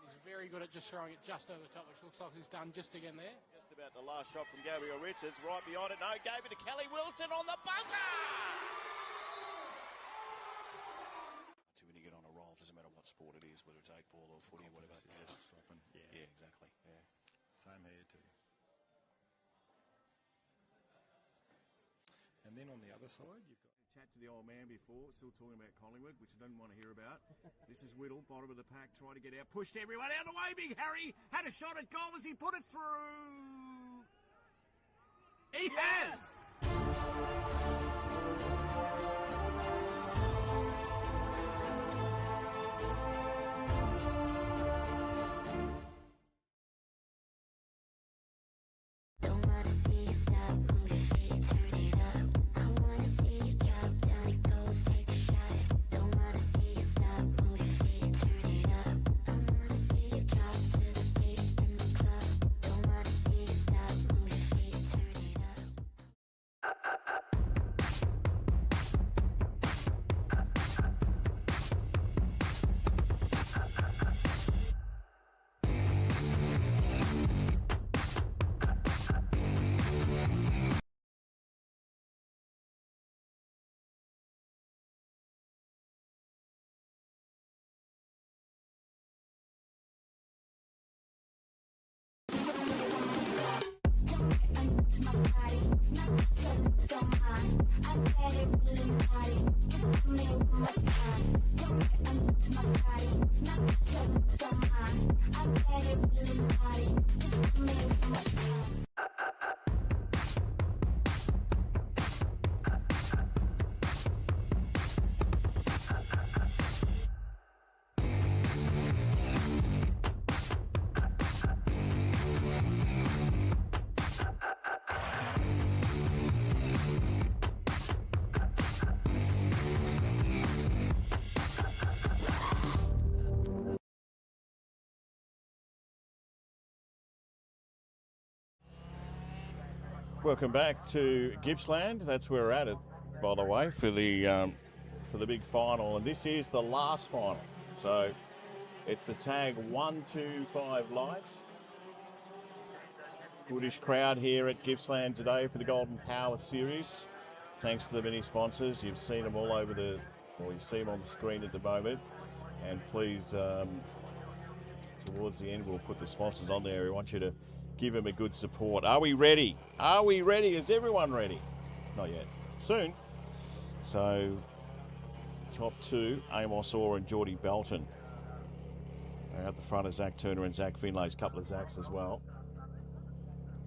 He's very good at just throwing it just over the top, which looks like he's done just again there. Just about the last shot from Gabriel Richards, right behind it. No, gave it to Kelly Wilson on the buzzer! So when you get on a roll, doesn't matter what sport it is, whether it's 8-ball or footy or whatever. Just stopping. Yeah, exactly. Yeah. Same here too. And then on the other side, you've got... Chat to the old man before, still talking about Collingwood, which I don't want to hear about. This is Whittle, bottom of the pack, trying to get out, pushed everyone out of the way. Big Harry had a shot at goal as he put it through. He has! Don't wanna see you stop, move your feet, turn it up. I wanna see you drop, down it goes, take a shot. Don't wanna see you stop, move your feet, turn it up. I wanna see you drop to the beat in the club. Don't wanna see you stop, move your feet, turn it up. Welcome back to Gippsland. That's where we're at it, by the way, for the big final. And this is the last final. So it's the tag 125 light. Goodish crowd here at Gippsland today for the Golden Power Series. Thanks to the many sponsors. You've seen them all over you see them on the screen at the moment. And please, towards the end, we'll put the sponsors on there. We want you to give them a good support. Are we ready? Are we ready? Is everyone ready? Not yet. Soon. So, top two, Amos Orr and Geordie Belton. Out the front of Zach Turner and Zach Finlay's, a couple of Zachs as well.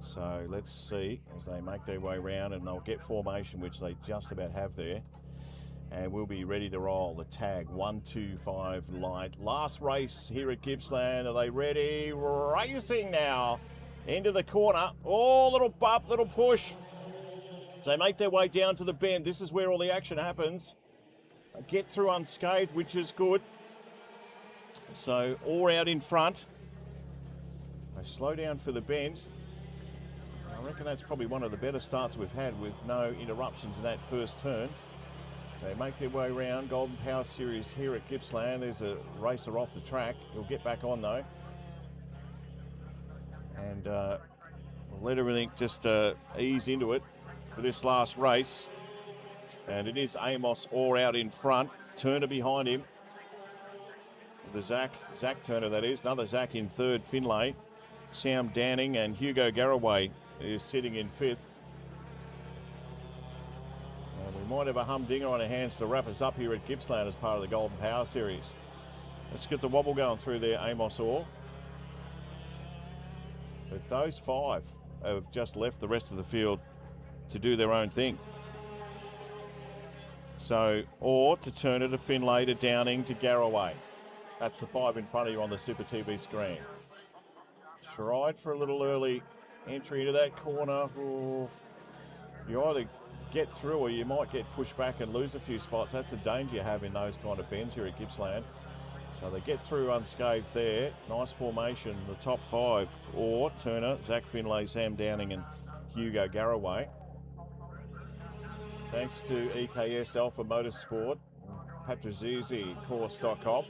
So let's see as they make their way round, and they'll get formation, which they just about have there. And we'll be ready to roll the tag 125 light. Last race here at Gippsland. Are they ready? Racing now. Into the corner. Oh, little bump, little push. So they make their way down to the bend. This is where all the action happens. They get through unscathed, which is good. So all out in front. They slow down for the bend. I reckon that's probably one of the better starts we've had with no interruptions in that first turn. They make their way around. Golden Power Series here at Gippsland. There's a racer off the track. He'll get back on though. And we'll let everything just ease into it for this last race. And it is Amos Orr out in front. Turner behind him. The Zach Turner, that is. Another Zach in third, Finlay. Sam Danning and Hugo Garraway is sitting in fifth. And we might have a humdinger on our hands to wrap us up here at Gippsland as part of the Golden Power Series. Let's get the wobble going through there, Amos Orr. But those five have just left the rest of the field to do their own thing. So, Orr to Turner to Finlay to Downing to Garraway. That's the five in front of you on the Super TV screen. Tried for a little early entry into that corner. Oh, you either get through or you might get pushed back and lose a few spots. That's a danger you have in those kind of bends here at Gippsland. So they get through unscathed there. Nice formation. The top five, Orr, Turner, Zach Finlay, Sam Downing and Hugo Garraway. Thanks to EKS Alpha Motorsport, Patrizizi, Course.com.